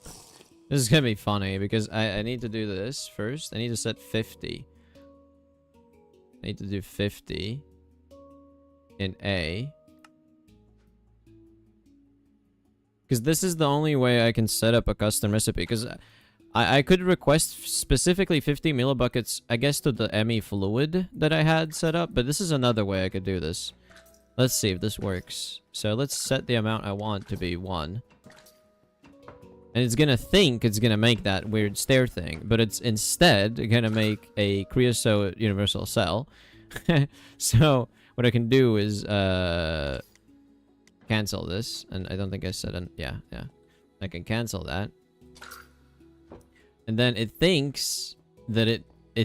This is gonna be funny because I need to do this first. I need to set 50. I need to do 50 in A. Because this is the only way I can set up a custom recipe. Because I could request specifically 50 millibuckets, I guess, to the ME fluid that I had set up. But this is another way I could do this. Let's see if this works. So let's set the amount I want to be 1. And it's gonna think it's gonna make that weird stair thing. But it's instead gonna make a creosote universal cell. So what I can do is cancel this. And I don't think I said... yeah. I can cancel that. And then it thinks that it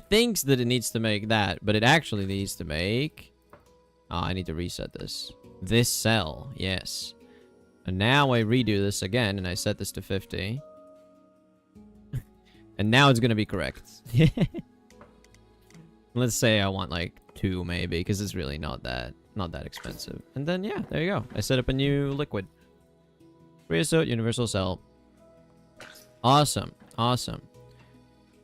thinks that it needs to make that. But it actually needs to make... oh, I need to reset this. This cell, yes. And now I redo this again, and I set this to 50. And now it's gonna be correct. Let's say I want like 2 maybe, because it's really not that expensive. And then yeah, there you go. I set up a new liquid. Creosote universal cell. Awesome, awesome.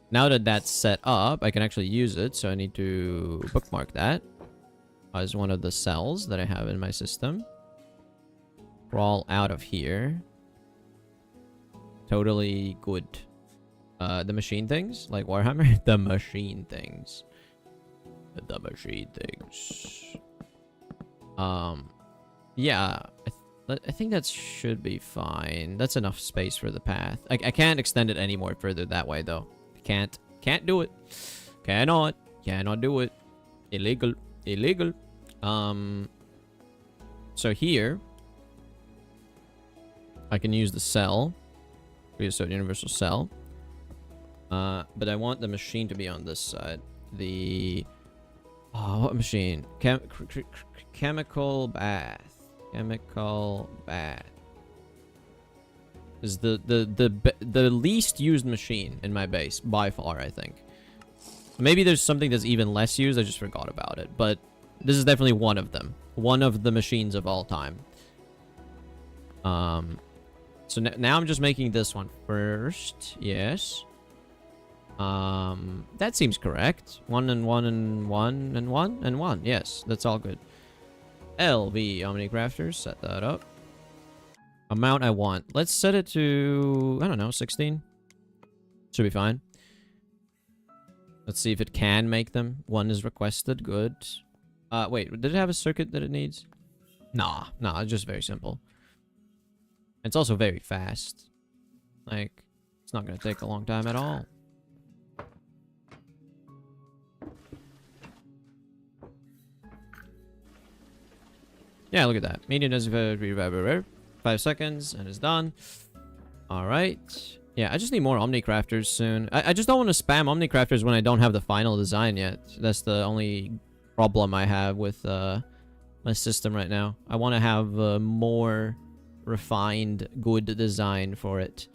Now that that's set up, I can actually use it. So I need to bookmark that as one of the cells that I have in my system. Crawl out of here. Totally good. The machine things, like Warhammer. The machine things. The machine things. Yeah. I think that should be fine. That's enough space for the path. I can't extend it any more further that way, though. Can't do it. Cannot do it. Illegal. So here... I can use the cell. Creosote universal cell. But I want the machine to be on this side. The... oh, what machine? Chemical bath. Chemical bath. Is the least used machine in my base by far, I think. Maybe there's something that's even less used. I just forgot about it. But this is definitely one of them. One of the machines of all time. So now I'm just making this one first. Yes. That seems correct. 1 and 1 and 1 and 1 and 1. Yes, that's all good. LV Omnicrafters. Set that up. Amount I want. Let's set it to, I don't know, 16. Should be fine. Let's see if it can make them. 1 is requested. Good. Wait, did it have a circuit that it needs? Nah, it's just very simple. It's also very fast. Like, it's not gonna take a long time at all. Yeah, look at that. Medium does 5 seconds, and it's done. Alright. Yeah, I just need more Omnicrafters soon. I just don't want to spam Omnicrafters when I don't have the final design yet. That's the only problem I have with my system right now. I want to have more refined, good design for it.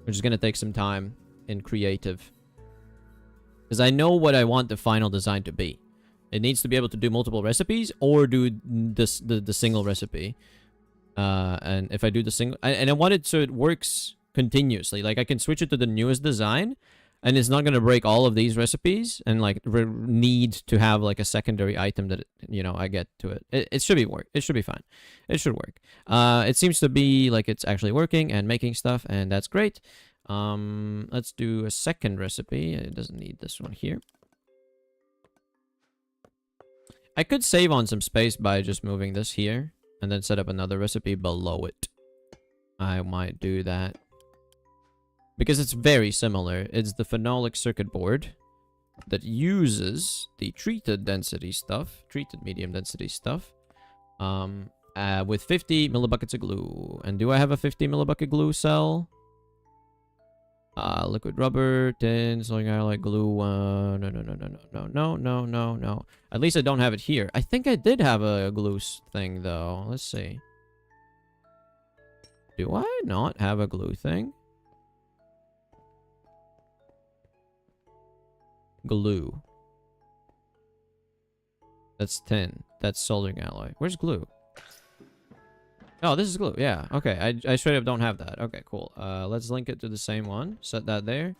Which is going to take some time in creative. Because I know what I want the final design to be. It needs to be able to do multiple recipes or do this the single recipe. And if I do the single... And I want it so it works continuously. Like, I can switch it to the newest design, and it's not going to break all of these recipes, and, like, need to have, like, a secondary item that, you know, I get to it. It should be work. It should be fine. It should work. It seems to be, like, it's actually working and making stuff, and that's great. Let's do a second recipe. It doesn't need this one here. I could save on some space by just moving this here, and then set up another recipe below it. I might do that. Because it's very similar. It's the phenolic circuit board that uses the treated density stuff, treated medium density stuff, with 50 millibuckets of glue. And do I have a 50 millibucket glue cell? Liquid rubber, tin, sodium alloy, glue. No. At least I don't have it here. I think I did have a glue thing, though. Let's see. Do I not have a glue thing? Glue. That's tin. That's soldering alloy. Where's glue? Oh, this is glue. Yeah. Okay. I straight up don't have that. Okay, cool. Let's link it to the same one. Set that there.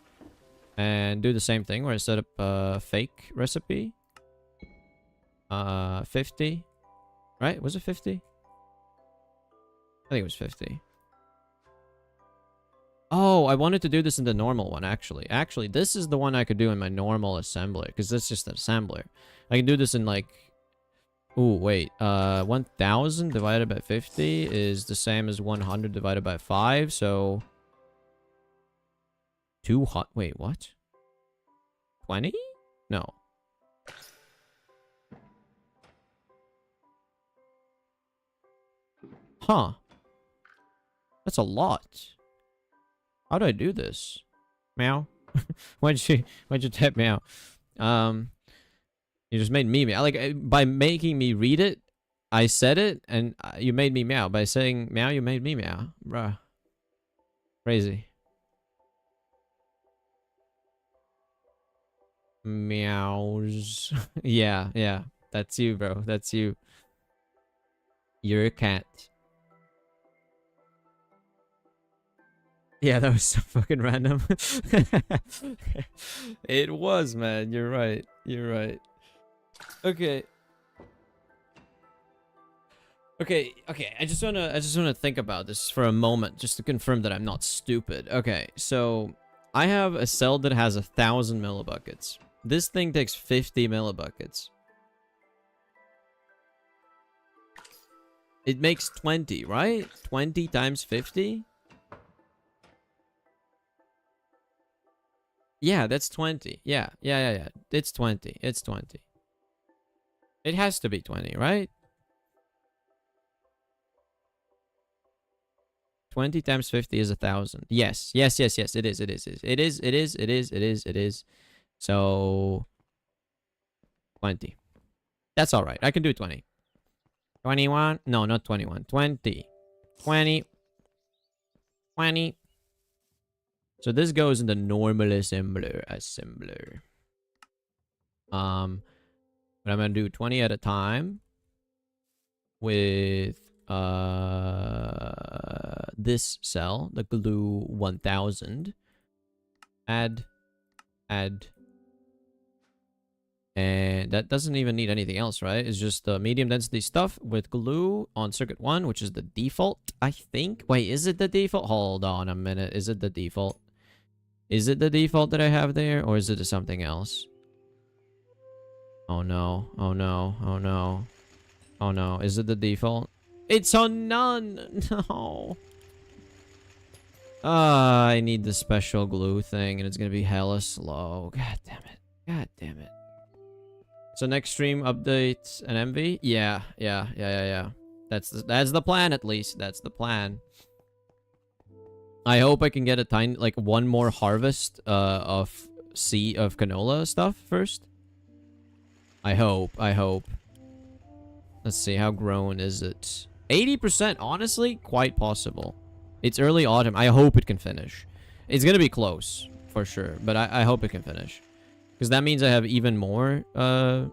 And do the same thing where I set up a fake recipe. 50. Right? Was it 50? I think it was 50. Oh, I wanted to do this in the normal one, actually. Actually, this is the one I could do in my normal assembler, because that's just an assembler. I can do this in, like... Ooh, wait. 1,000 divided by 50 is the same as 100 divided by 5, so... 200... Wait, what? 20? No. Huh. That's a lot. How do I do this? Meow? why'd you type meow? You just made me meow. Like, by making me read it, I said it, and you made me meow. By saying meow, you made me meow. Bruh. Crazy. Meows. yeah. That's you, bro. That's you. You're a cat. Yeah, that was so fucking random. It was, man. You're right. You're right. Okay. I just wanna think about this for a moment, just to confirm that I'm not stupid. Okay, so I have a cell that has 1,000 millibuckets. This thing takes 50 millibuckets. It makes 20, right? 20 times 50? Yeah, that's 20. Yeah. It's 20. It's 20. It has to be 20, right? 20 times 50 is 1,000. Yes. It is. So 20. That's all right. I can do 20. 21? No, not 21. 20. 20. 20. So this goes in the normal assembler. But I'm gonna do 20 at a time with this cell, the glue 1000. Add. And that doesn't even need anything else, right? It's just the medium density stuff with glue on circuit 1, which is the default, I think. Wait, is it the default? Hold on a minute. Is it the default? Is it the default that I have there, or is it something else? Oh no. Oh no. Oh no. Oh no. Is it the default? It's on none! No. I need the special glue thing, and it's gonna be hella slow. God damn it. God damn it. So next stream update an MV? Yeah. That's the plan, at least. That's the plan. I hope I can get a tiny, like, one more harvest of canola stuff first. I hope. Let's see, how grown is it? 80%, honestly, quite possible. It's early autumn. I hope it can finish. It's gonna be close, for sure, but I hope it can finish. Because that means I have even more,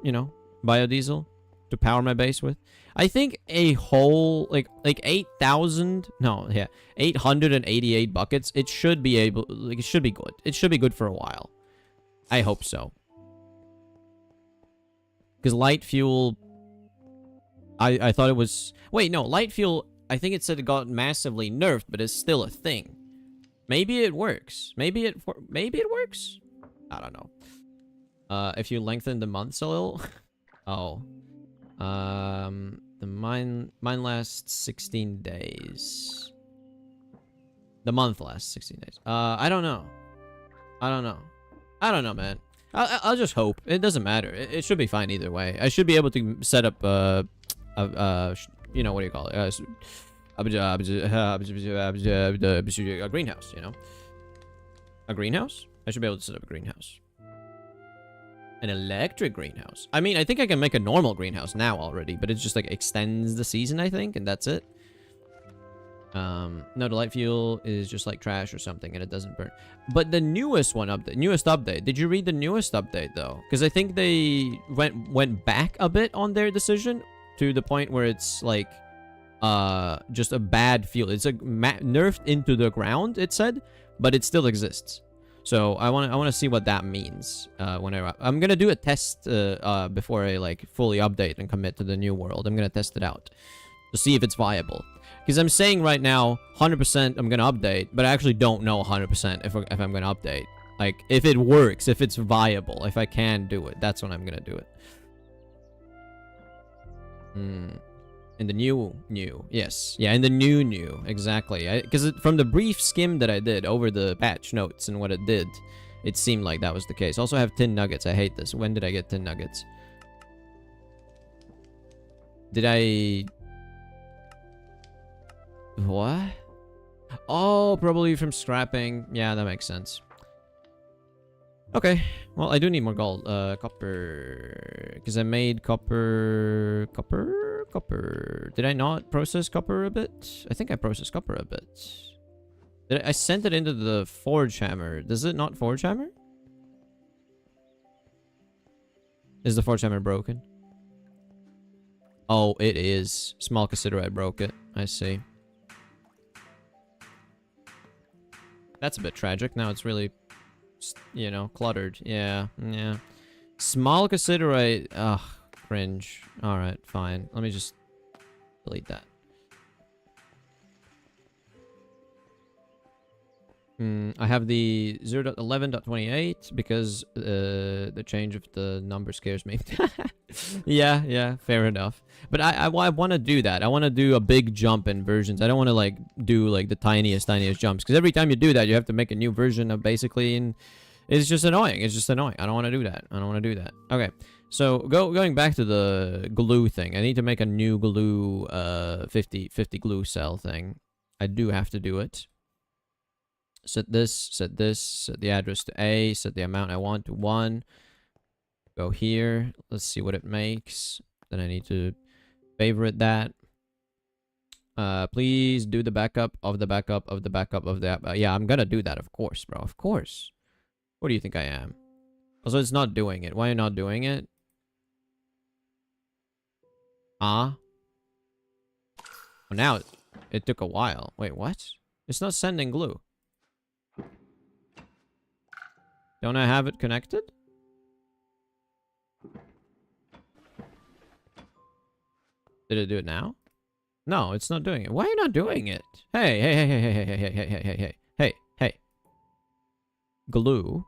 you know, biodiesel to power my base with. I think a whole, like 8,000, no, yeah, 888 buckets, it should be able, like, it should be good. It should be good for a while. I hope so. Because light fuel, I thought it was, wait, no, light fuel, I think it said it got massively nerfed, but it's still a thing. Maybe it works. Maybe it works? I don't know. If you lengthen the months a little. Oh. The mine lasts 16 days. The month lasts 16 days. I don't know. I don't know, man. I'll just hope. It doesn't matter. It should be fine either way. I should be able to set up, you know, what do you call it? A greenhouse, you know? A greenhouse? I should be able to set up a greenhouse. An electric greenhouse. I mean, I think I can make a normal greenhouse now already, but it just, like, extends the season, I think, and that's it. No, the light fuel is just like trash or something, and it doesn't burn. But the newest update. Did you read the newest update, though? Because I think they went back a bit on their decision to the point where it's, like, just a bad fuel. It's nerfed into the ground, it said, but it still exists. So I want to see what that means when I'm gonna do a test before I, like, fully update and commit to the new world. I'm gonna test it out to see if it's viable. Because I'm saying right now 100% I'm gonna update, but I actually don't know 100% if I'm gonna update. Like, if it works, if it's viable, if I can do it, that's when I'm gonna do it. In the new, yes, yeah, in the new, exactly. Because from the brief skim that I did over the patch notes and what it did, it seemed like that was the case. Also, I have tin nuggets. I hate this. When did I get tin nuggets? Did I? What? Oh, probably from scrapping. Yeah, that makes sense. Okay, well, I do need more gold. Copper, because I made copper. Did I not process copper a bit? I think I processed copper a bit. I sent it into the forge hammer. Does it not forge hammer? Is the forge hammer broken? Oh, it is. Small considerate broke it. I see. That's a bit tragic. Now it's really, you know, cluttered. Yeah. Small considerate. Ugh, cringe. Alright, fine. Let me just delete that. I have the 0.11.28 because the change of the number scares me. Yeah, fair enough. But I want to do that. I want to do a big jump in versions. I don't want to, like, do, like, the tiniest jumps, because every time you do that, you have to make a new version of basically, and it's just annoying. I don't want to do that. Okay, so going back to the glue thing. I need to make a new glue 50 glue cell thing. I do have to do it. Set the address to A, set the amount I want to 1. Go here. Let's see what it makes. Then I need to favorite that. Please do the backup of the backup of the backup of that. Yeah, I'm gonna do that, of course, bro. Of course. What do you think I am? Also, it's not doing it. Why are you not doing it? Oh, now it took a while. Wait, what? It's not sending glue. Don't I have it connected? Did it do it now? No, it's not doing it. Why are you not doing it? Hey. Glue.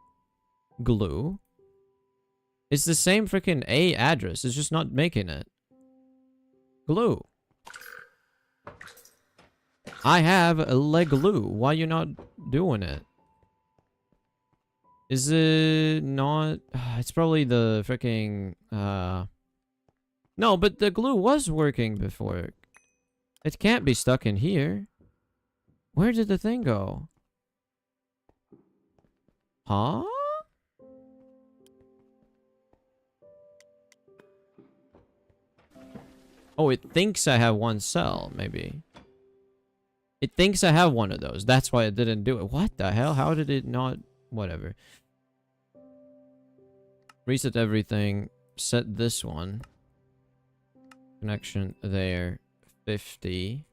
It's the same freaking A address. It's just not making it. Glue. I have a leg glue. Why are you not doing it? Is it not? It's probably the freaking no, but the glue was working before. It can't be stuck in here. Where did the thing go? Huh? Oh, it thinks I have one cell, maybe. It thinks I have one of those. That's why it didn't do it. What the hell? How did it not? Whatever. Reset everything. Set this one. Connection there. 50.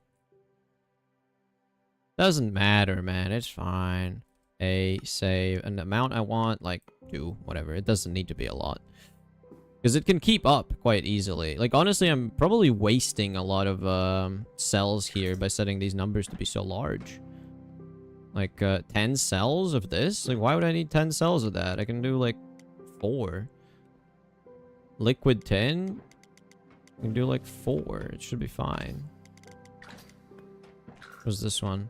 Doesn't matter, man. It's fine. A, save. An amount I want, like 2, whatever. It doesn't need to be a lot. Because it can keep up quite easily. Like, honestly, I'm probably wasting a lot of cells here by setting these numbers to be so large. Like, 10 cells of this? Like, why would I need 10 cells of that? I can do, like, 4. Liquid 10? I can do, like, 4. It should be fine. What's this one?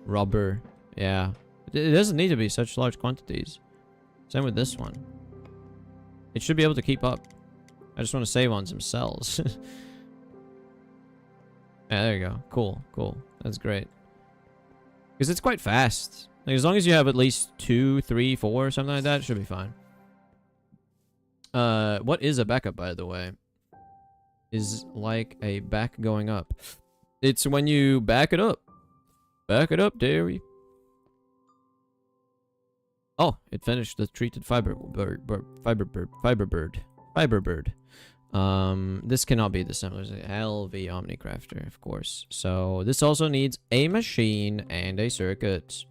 Rubber. Yeah. It doesn't need to be such large quantities. Same with this one. It should be able to keep up. I just want to save on some cells. Yeah, there you go. Cool, cool. That's great. Because it's quite fast. Like, as long as you have at least 2, 3, 4, something like that, it should be fine. What is a backup, by the way? Is like a back going up. It's when you back it up. Back it up, dairy. Oh, it finished the treated fiber bird. This cannot be the same as LV Omnicrafter, of course. So this also needs a machine and a circuit.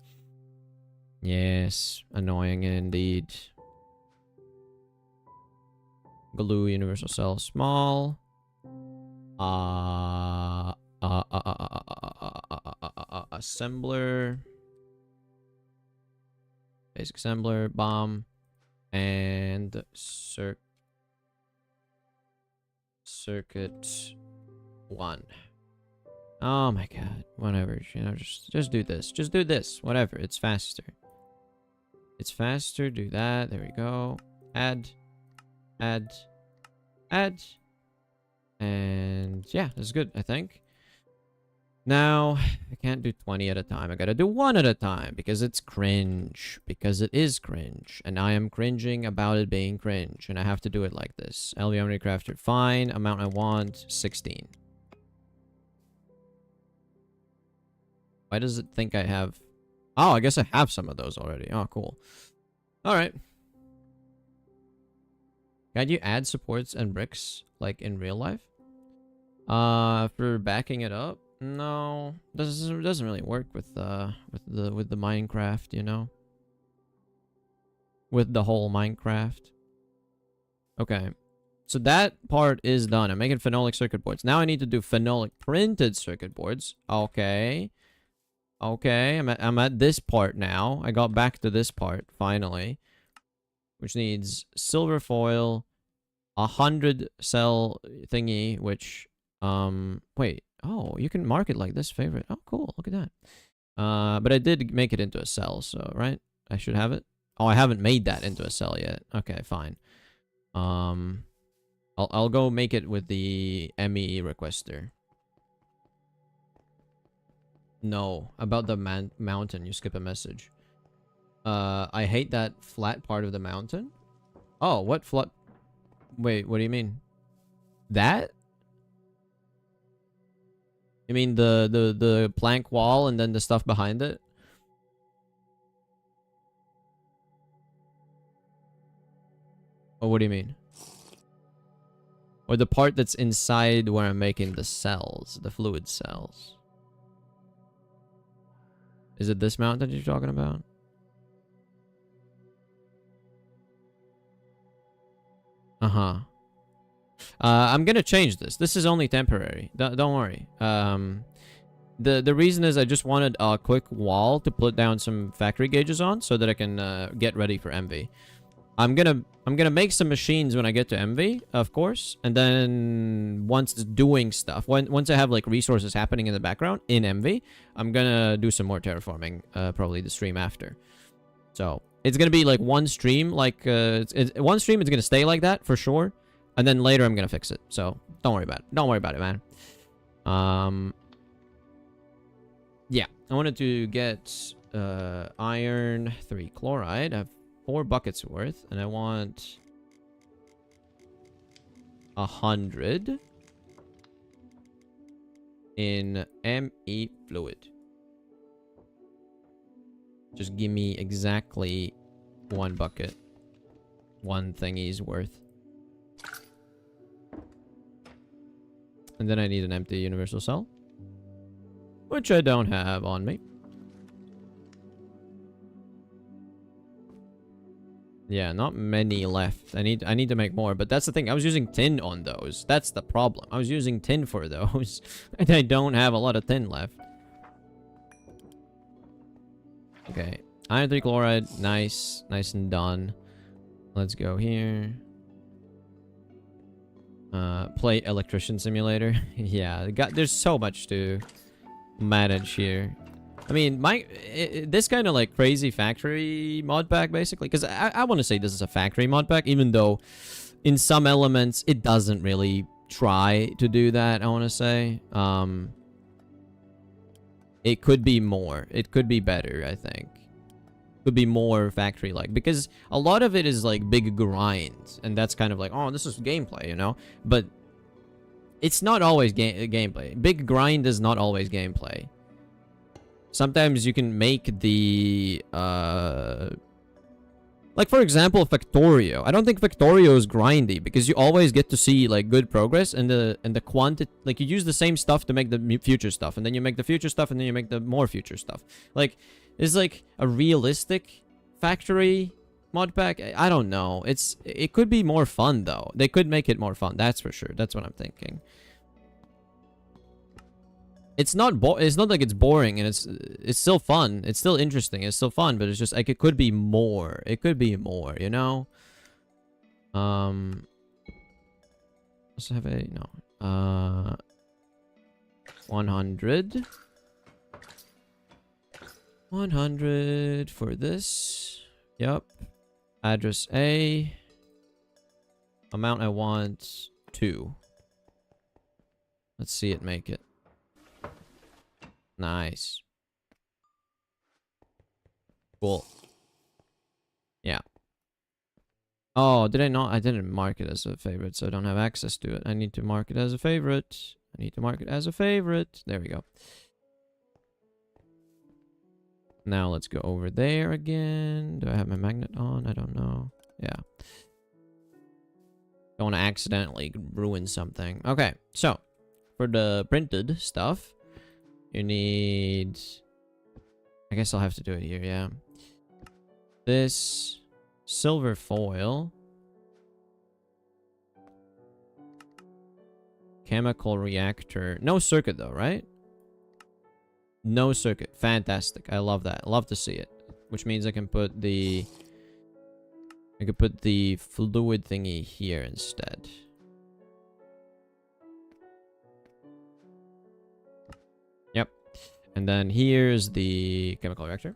Yes, annoying indeed. Glue universal cell small. Assembler. Basic assembler, bomb, and circuit 1. Oh my god, whatever, you know, just do this. Just do this, whatever, it's faster. It's faster, do that, there we go. Add. And yeah, that's good, I think. Now, I can't do 20 at a time. I gotta do 1 at a time because it's cringe. Because it is cringe. And I am cringing about it being cringe. And I have to do it like this. LV Omnicrafter, fine. Amount I want, 16. Why does it think I have... Oh, I guess I have some of those already. Oh, cool. Alright. Can you add supports and bricks, like in real life? For backing it up? No, doesn't really work with the Minecraft, you know. With the whole Minecraft. Okay, so that part is done. I'm making phenolic circuit boards. Now I need to do phenolic printed circuit boards. Okay, okay. I'm at this part now. I got back to this part finally, which needs silver foil, 100 cell thingy, which wait. Oh, you can mark it like this favorite. Oh, cool. Look at that. But I did make it into a cell, so, right? I should have it. Oh, I haven't made that into a cell yet. Okay, fine. I'll go make it with the ME requester. No, about the mountain. You skip a message. I hate that flat part of the mountain. Oh, what flat? Wait, what do you mean? That? You mean the plank wall and then the stuff behind it? Or what do you mean? Or the part that's inside where I'm making the cells, the fluid cells. Is it this mountain you're talking about? Uh-huh. I'm gonna change this. This is only temporary. Don't worry. The reason is I just wanted a quick wall to put down some factory gauges on so that I can get ready for MV. I'm gonna make some machines when I get to MV, of course, and then once it's doing stuff, once I have like resources happening in the background in MV, I'm gonna do some more terraforming, probably the stream after. So it's gonna be like one stream, like one stream is gonna stay like that for sure. And then later I'm gonna fix it. So don't worry about it. Don't worry about it, man. Yeah. I wanted to get iron 3 chloride. I have 4 buckets worth, and I want 100 in ME fluid. Just give me exactly 1 bucket. 1 thingy's worth. And then I need an empty universal cell, which I don't have on me. Yeah, not many left. I need to make more, but that's the thing. I was using tin on those. That's the problem. I was using tin for those, and I don't have a lot of tin left. Okay, iron 3 chloride. Nice, nice and done. Let's go here. Play electrician simulator. Yeah, there's so much to manage here. I mean, this kind of like crazy factory mod pack, basically, because I want to say this is a factory mod pack, even though in some elements it doesn't really try to do that. I want to say it could be more. It could be better. I think could be more factory like, because a lot of it is like big grinds, and that's kind of like, oh, this is gameplay, you know, but it's not always gameplay. Big grind is not always gameplay. Sometimes you can make the like, for example, Factorio. I don't think Factorio is grindy, because you always get to see like good progress, and the quantity, like you use the same stuff to make the future stuff, and then you make the future stuff, and then you make the more future stuff. Like, it's like a realistic factory mod pack. I don't know. It could be more fun though. They could make it more fun. That's for sure. That's what I'm thinking. It's not like it's boring, and it's still fun. It's still interesting. It's still fun, but it's just like it could be more. It could be more, you know? Let's have a 100. 100 for this. Yep. Address A. Amount I want 2. Let's see it make it. Nice. Cool. Yeah. Oh, did I not? I didn't mark it as a favorite, so I don't have access to it. I need to mark it as a favorite. I need to mark it as a favorite. There we go. Now let's go over there again. Do I have my magnet on? I don't know. Yeah. Don't want to accidentally ruin something. Okay, so for the printed stuff, you need... I guess I'll have to do it here, yeah. This silver foil. Chemical reactor. No circuit though, right? No circuit. Fantastic. I love that. Love to see it. Which means I can put the... I could put the fluid thingy here instead. Yep. And then here's the chemical reactor.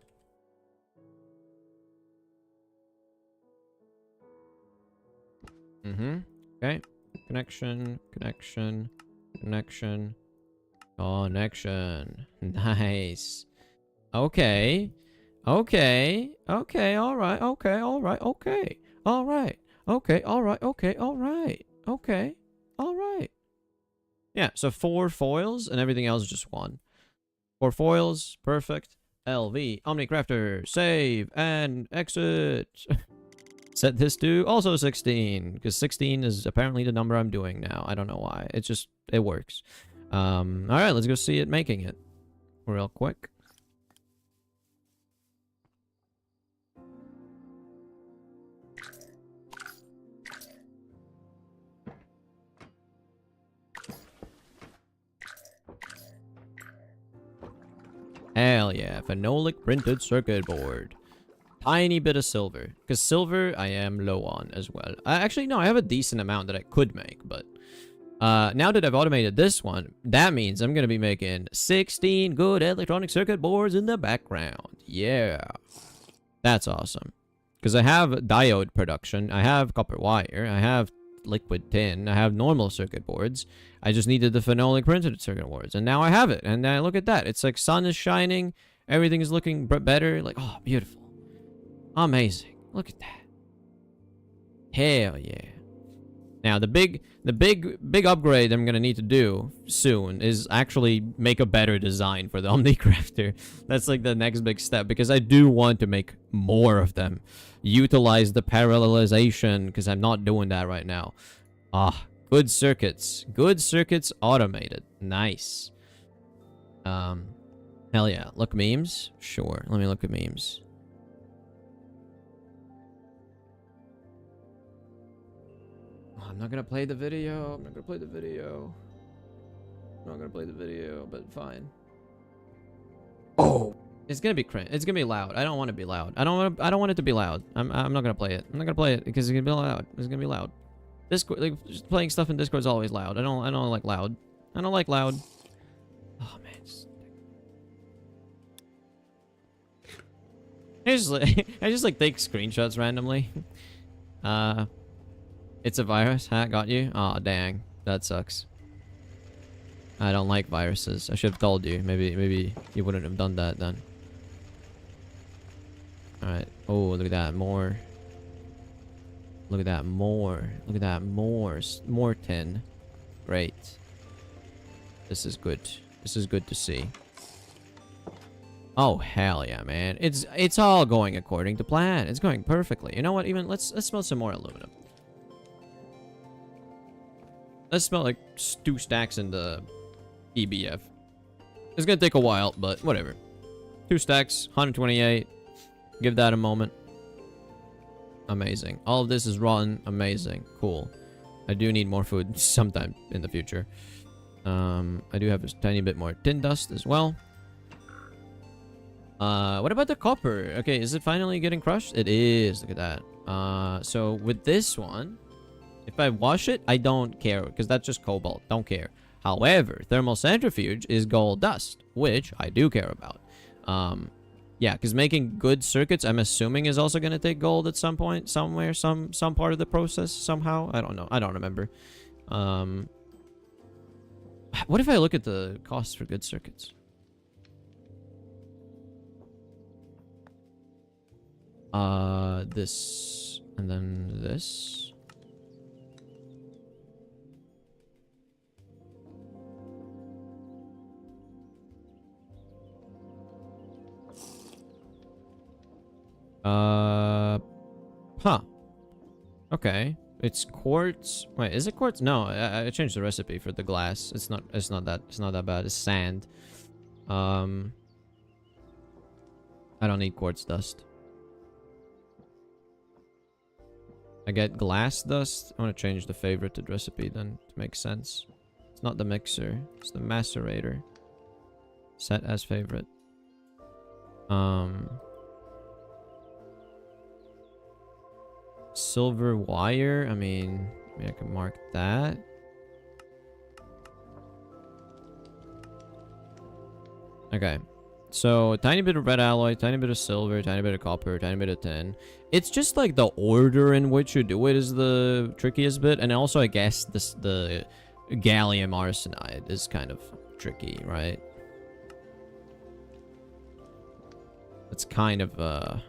Okay. Connection. Connection. Connection. Connection. Nice. Okay. Okay. Okay. All right. Okay. All right. Okay. All right. Okay. All right. Okay. All right. Okay. All right. Yeah. So 4 foils and everything else is just 1. 4 foils. Perfect. LV. Omnicrafter. Save and exit. Set this to also 16, because 16 is apparently the number I'm doing now. I don't know why. It's just, it works. All right, let's go see it making it real quick. Hell yeah, phenolic printed circuit board. Tiny bit of silver, because silver I am low on as well. Actually, no, I have a decent amount that I could make, but now that I've automated this one, that means I'm going to be making 16 good electronic circuit boards in the background. Yeah. That's awesome. Because I have diode production, I have copper wire, I have liquid tin, I have normal circuit boards. I just needed the phenolic printed circuit boards, and now I have it. And look at that. It's like sun is shining, everything is looking better. Like, oh, beautiful. Amazing. Look at that. Hell yeah. Now the big upgrade I'm gonna need to do soon is actually make a better design for the Omnicrafter. That's like the next big step, because I do want to make more of them. Utilize the parallelization, because I'm not doing that right now. Ah, good circuits. Good circuits automated. Nice. Hell yeah. Look memes? Sure. Let me look at memes. I'm not gonna play the video. I'm not gonna play the video. I'm not gonna play the video, but fine. Oh, it's gonna be cringe. It's gonna be loud. I don't want to be loud. I don't want it to be loud. I'm not gonna play it. I'm not gonna play it because it's gonna be loud. It's gonna be loud. Discord, like, just playing stuff in Discord is always loud. I don't like loud. I don't like loud. Oh man. I just like take screenshots randomly. It's a virus. Huh? Got you? Aw, dang. That sucks. I don't like viruses. I should have told you. Maybe you wouldn't have done that then. Alright. Oh, look at that. More. Look at that. More. Look at that. More. More tin. Great. This is good. This is good to see. Oh, hell yeah, man. It's all going according to plan. It's going perfectly. You know what? Even let's smelt some more aluminum. Let's smelt like 2 stacks in the EBF. It's gonna take a while, but whatever. 2 stacks, 128. Give that a moment. Amazing. All of this is rotten. Amazing. Cool. I do need more food sometime in the future. I do have a tiny bit more tin dust as well. What about the copper? Okay, is it finally getting crushed? It is. Look at that. So with this one, if I wash it, I don't care, because that's just cobalt. Don't care. However, thermal centrifuge is gold dust, which I do care about. Yeah, because making good circuits, I'm assuming, is also going to take gold at some point, somewhere, some part of the process, somehow. I don't know. I don't remember. What if I look at the costs for good circuits? This, and then this. Huh. Okay. It's quartz. Wait, is it quartz? No, I changed the recipe for the glass. It's not that bad. It's sand. I don't need quartz dust. I get glass dust. I want to change the favorited recipe then to make sense. It's not the mixer, it's the macerator. Set as favorite. Silver wire. I mean, maybe I can mark that. Okay. So, a tiny bit of red alloy, tiny bit of silver, tiny bit of copper, tiny bit of tin. It's just like the order in which you do it is the trickiest bit. And also, I guess the gallium arsenide is kind of tricky, right? It's kind of the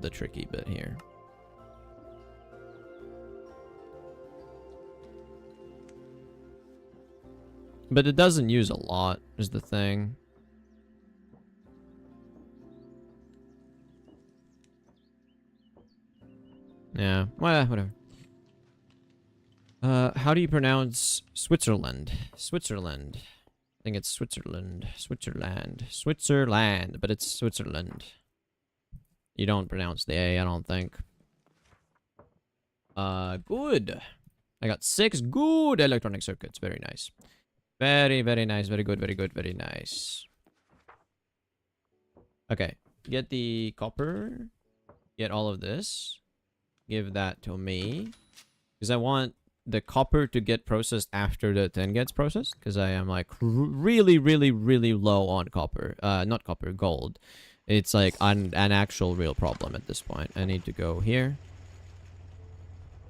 tricky bit here. But it doesn't use a lot, is the thing. Yeah, well, whatever. How do you pronounce Switzerland? Switzerland. I think it's Switzerland. Switzerland, but it's Switzerland. You don't pronounce the A, I don't think. Good. I got 6 good electronic circuits. Very nice. Very, very nice. Very good, very good, very nice. Okay. Get the copper. Get all of this. Give that to me. Because I want the copper to get processed after the tin gets processed. Because I am like really, really, really low on copper. Not copper, gold. It's like an actual real problem at this point. I need to go here.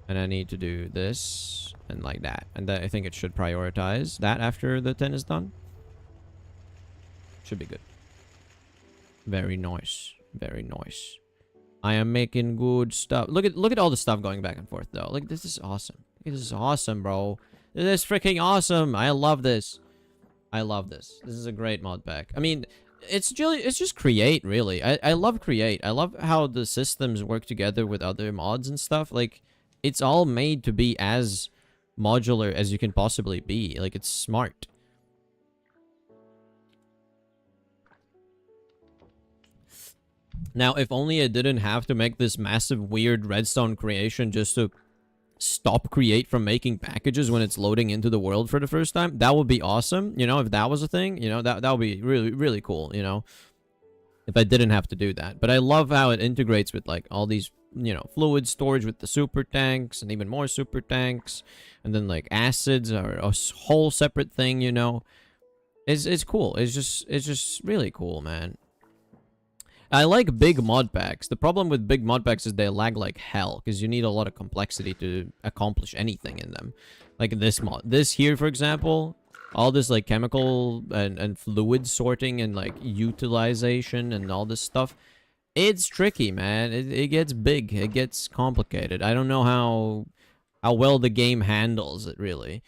And I need to do this. And like that. And then I think it should prioritize that after the tin is done. Should be good. Very nice. Very nice. I am making good stuff. Look at all the stuff going back and forth though. Like this is awesome. This is awesome, bro. This is freaking awesome. I love this. I love this. This is a great mod pack. I mean, it's just Create, really. I love Create. I love how the systems work together with other mods and stuff. Like, it's all made to be as modular as you can possibly be. Like, it's smart. Now, if only I didn't have to make this massive weird redstone creation just to stop Create from making packages when it's loading into the world for the first time, that would be awesome. You know, if that was a thing, you know, that would be really, really cool, you know, if I didn't have to do that. But I love how it integrates with, like, all these, you know, fluid storage with the super tanks and even more super tanks. And then, like, acids are a whole separate thing, you know. It's cool. It's just really cool, man. I like big mod packs. The problem with big mod packs is they lag like hell, because you need a lot of complexity to accomplish anything in them. Like this mod. This here, for example, all this like chemical and fluid sorting and like utilization and all this stuff. It's tricky, man. It gets big. It gets complicated. I don't know how well the game handles it, really.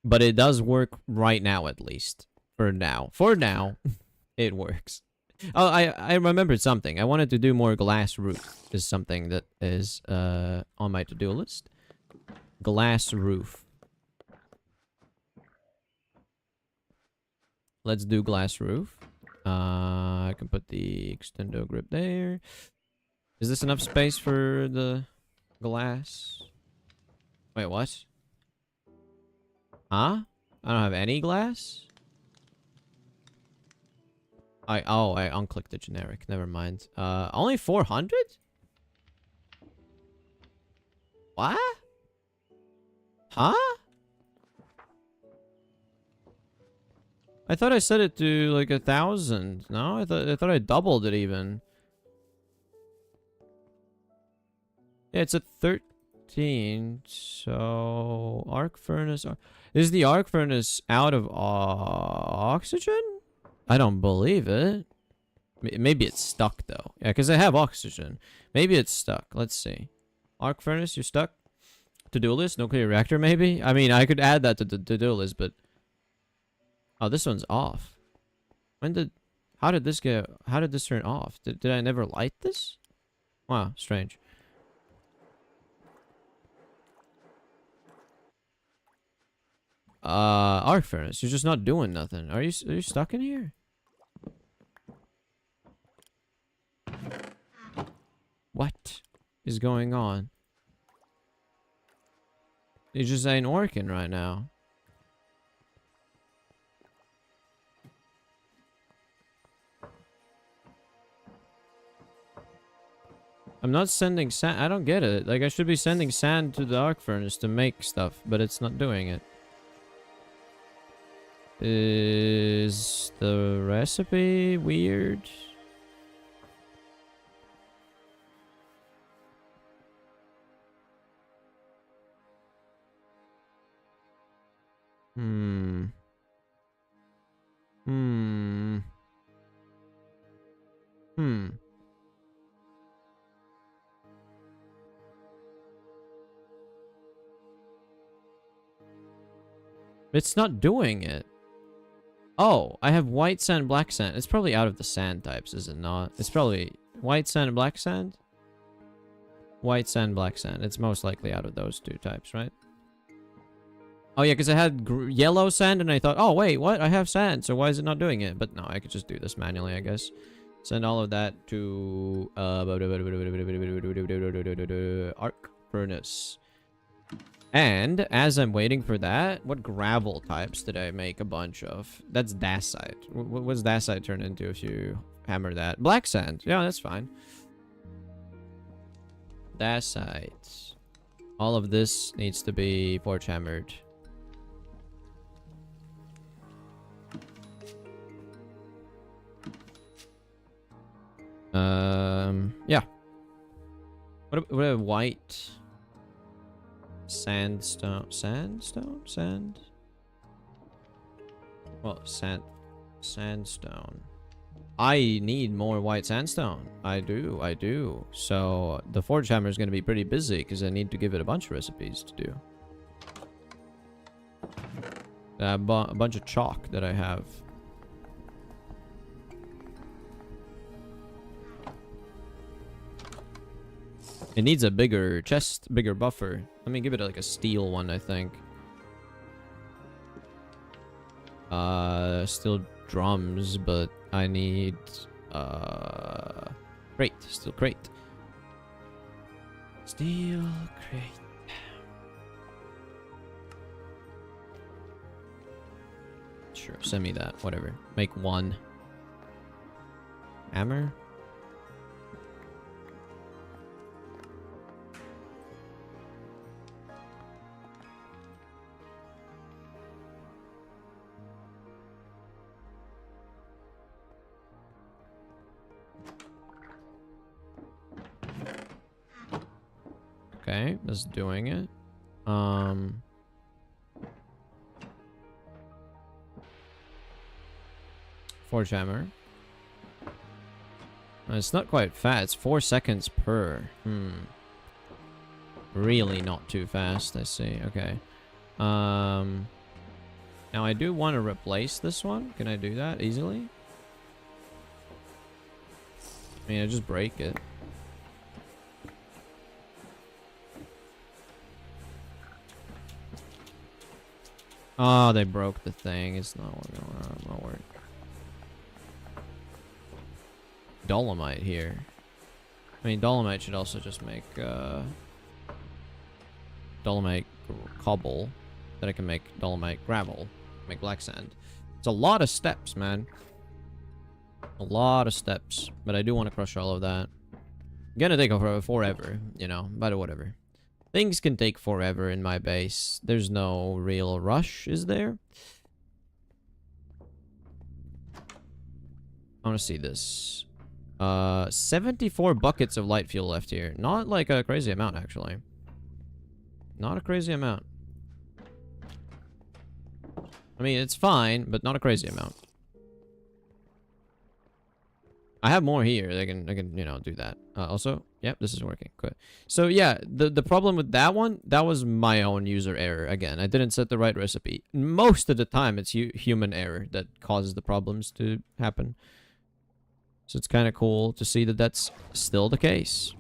But it does work right now, at least. For now. For now, it works. Oh, I remembered something. I wanted to do more glass roof. Is something that is on my to-do list. Glass roof. Let's do glass roof. I can put the extendo grip there. Is this enough space for the glass? Wait, what? Huh? I don't have any glass? I unclicked the generic. Never mind. Only 400? What? Huh? I thought I set it to like 1,000. No, I thought I doubled it even. Yeah, it's at 13. So arc furnace. Is the arc furnace out of oxygen? I don't believe it. Maybe it's stuck, though. Yeah, because I have oxygen. Maybe it's stuck. Let's see. Arc furnace, you're stuck? To-do list? Nuclear reactor, maybe? I mean, I could add that to the to-do list, but... Oh, this one's off. How did this turn off? Did I never light this? Wow, strange. Arc furnace, you're just not doing nothing. Are you stuck in here? What is going on? You just ain't working right now. I'm not sending sand. I don't get it. Like, I should be sending sand to the arc furnace to make stuff, but it's not doing it. Is the recipe weird? Hmm. It's not doing it. Oh, I have white sand, black sand. It's probably out of the sand types, is it not? It's probably white sand and black sand? White sand, black sand. It's most likely out of those two types, right? Oh, yeah, because I had yellow sand, and I thought, oh, wait, what? I have sand, so why is it not doing it? But no, I could just do this manually, I guess. Send all of that to... arc furnace. And as I'm waiting for that, what gravel types did I make a bunch of? That's dacite. What's dacite turn into if you hammer that? Black sand. Yeah, that's fine. Dacite. All of this needs to be forge hammered. Yeah. What a white... Sandstone. Well, sandstone. I need more white sandstone. I do. So the forge hammer is going to be pretty busy because I need to give it a bunch of recipes to do. A bunch of chalk that I have. It needs a bigger chest, bigger buffer. Let me give it like a steel one, I think. Steel drums, but I need crate, steel crate. Steel crate. Sure, send me that, whatever. Make one. Hammer? Okay, that's doing it. Forge hammer. It's not quite fast. It's 4 seconds per. Really not too fast, I see. Okay. Now I do want to replace this one. Can I do that easily? I mean, I just break it. Oh, they broke the thing. It's not working. Dolomite here. I mean, dolomite should also just make dolomite cobble. Then I can make dolomite gravel. Make black sand. It's a lot of steps, man. A lot of steps. But I do want to crush all of that. Gonna take forever, you know, but whatever. Things can take forever in my base. There's no real rush, is there? I want to see this. 74 buckets of light fuel left here. Not like a crazy amount, actually. Not a crazy amount. I mean, it's fine, but not a crazy amount. I have more here. I can, you know, do that. Also, yep, this is working. Good. So yeah, the problem with that one, that was my own user error. Again, I didn't set the right recipe. Most of the time, it's human error that causes the problems to happen. So it's kind of cool to see that that's still the case.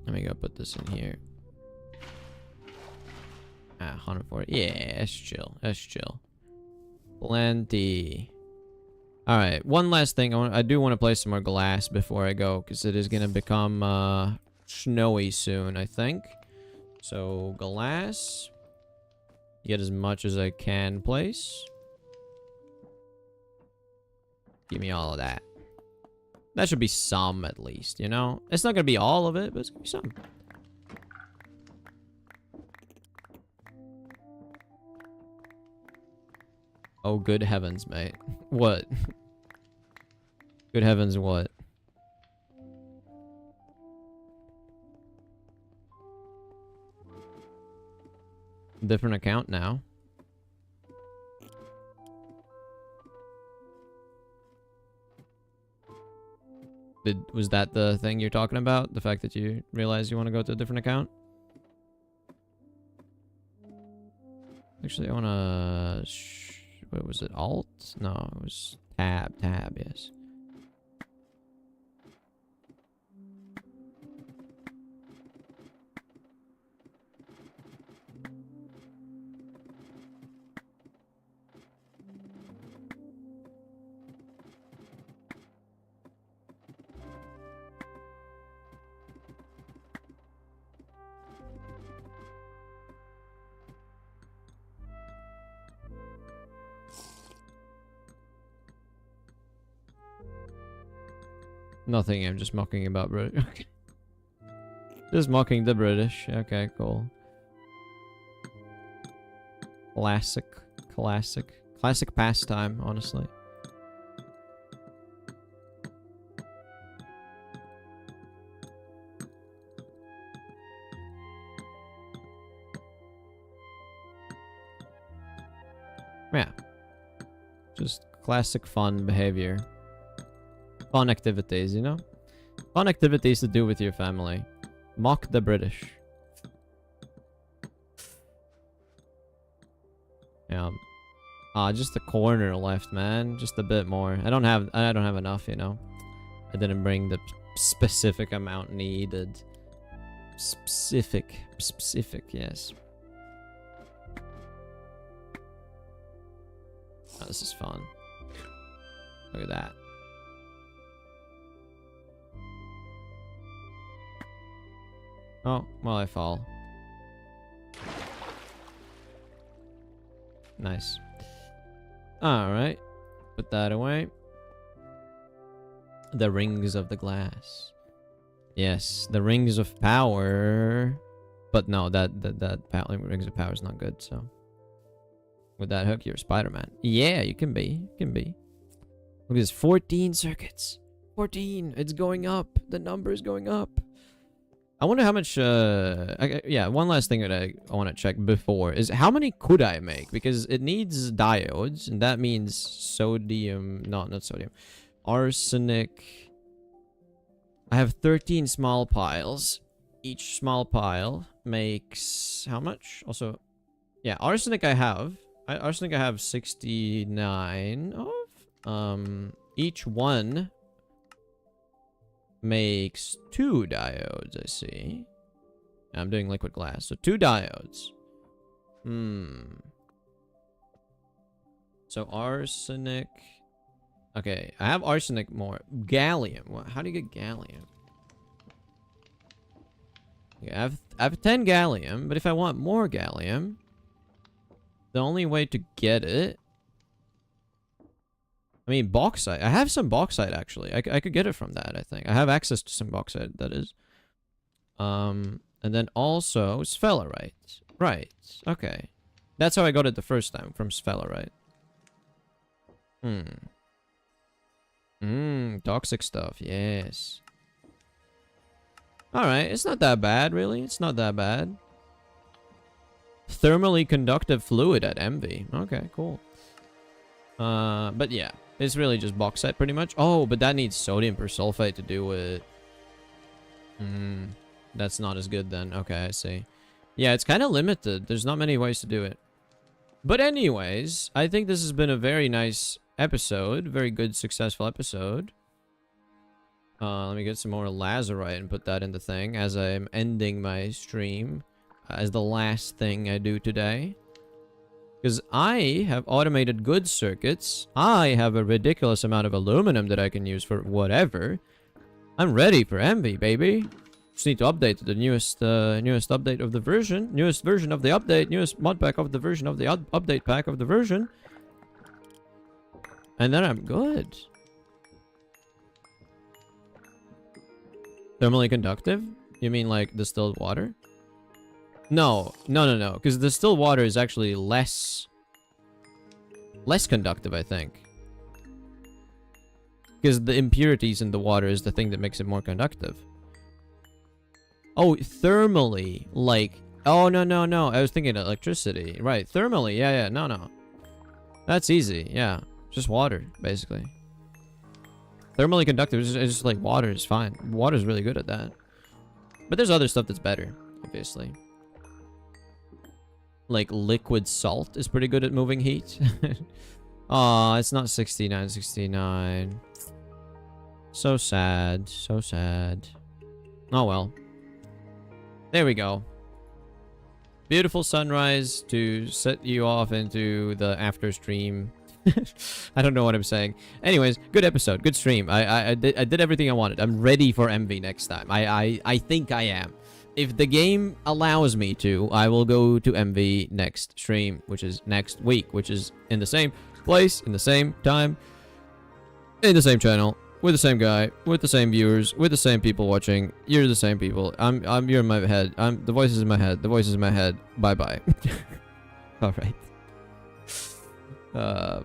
Let me go put this in here. 140. Yeah, that's chill. That's chill. Plenty. All right, one last thing. I do want to place some more glass before I go, because it is going to become snowy soon, I think. So glass. Get as much as I can place. Give me all of that. That should be some, at least, you know? It's not going to be all of it, but it's going to be some. Oh, good heavens, mate. What? Good heavens, what? Different account now. Was that the thing you're talking about? The fact that you realize you want to go to a different account? Actually, I want to... what was it? Alt? No, it was tab. Tab, yes. Nothing, I'm just mocking about British. Okay. Just mocking the British. Okay, cool. Classic pastime, honestly. Yeah. Classic fun behavior. Fun activities, you know? Fun activities to do with your family. Mock the British. Yeah. Just a corner left, man. Just a bit more. I don't have enough, you know. I didn't bring the specific amount needed. Specific, yes. Oh, this is fun. Look at that. Oh, well, I fall. Nice. Alright. Put that away. The rings of the glass. Yes, the rings of power. But no, that rings of power is not good, so. With that hook, you're Spider-Man. Yeah, you can be. You can be. Look at this, 14 circuits. 14. It's going up. The number is going up. I wonder how much, yeah, one last thing that I want to check before is how many could I make? Because it needs diodes, and that means sodium, no, not sodium, arsenic. I have 13 small piles. Each small pile makes how much? Also, yeah, arsenic I have 69 of. Each one makes 2 diodes, I see. I'm doing liquid glass, so 2 diodes. So arsenic. Okay, I have arsenic more. Gallium. How do you get gallium? Okay, I have 10 gallium, but if I want more gallium, the only way to get it, I mean, bauxite. I have some bauxite, actually. I could get it from that, I think. I have access to some bauxite, that is. And then also sphalerite. Right. Okay. That's how I got it the first time, from sphalerite. Toxic stuff. Yes. Alright, it's not that bad, really. It's not that bad. Thermally conductive fluid at MV. Okay, cool. But yeah. It's really just bauxite, pretty much. Oh, but that needs sodium persulfate to do it. That's not as good then. Okay, I see. Yeah, it's kind of limited. There's not many ways to do it. But anyways, I think this has been a very nice episode. Very good, successful episode. Let me get some more lazurite and put that in the thing as I'm ending my stream. As the last thing I do today. Because I have automated good circuits. I have a ridiculous amount of aluminum that I can use for whatever. I'm ready for Envy, baby. Just need to update to the newest update of the version. Newest version of the update. Newest mod pack of the version of the update pack of the version. And then I'm good. Thermally conductive? You mean like distilled water? No. Because distilled water is actually less conductive, I think. Because the impurities in the water is the thing that makes it more conductive. Oh, thermally, like... Oh, no. I was thinking electricity. Right, thermally. Yeah. No. That's easy. Yeah. Just water, basically. Thermally conductive is just like water is fine. Water is really good at that. But there's other stuff that's better, obviously. Like liquid salt is pretty good at moving heat. Aw, it's not 69. So sad. Oh well. There we go. Beautiful sunrise to set you off into the after stream. I don't know what I'm saying. Anyways, good episode, good stream. I did everything I wanted. I'm ready for MV next time. I think I am. If the game allows me to, I will go to MV next stream, which is next week, which is in the same place, in the same time, in the same channel, with the same guy, with the same viewers, with the same people watching. You're the same people. You're in my head. The voice is in my head. The voice is in my head. Bye bye. All right.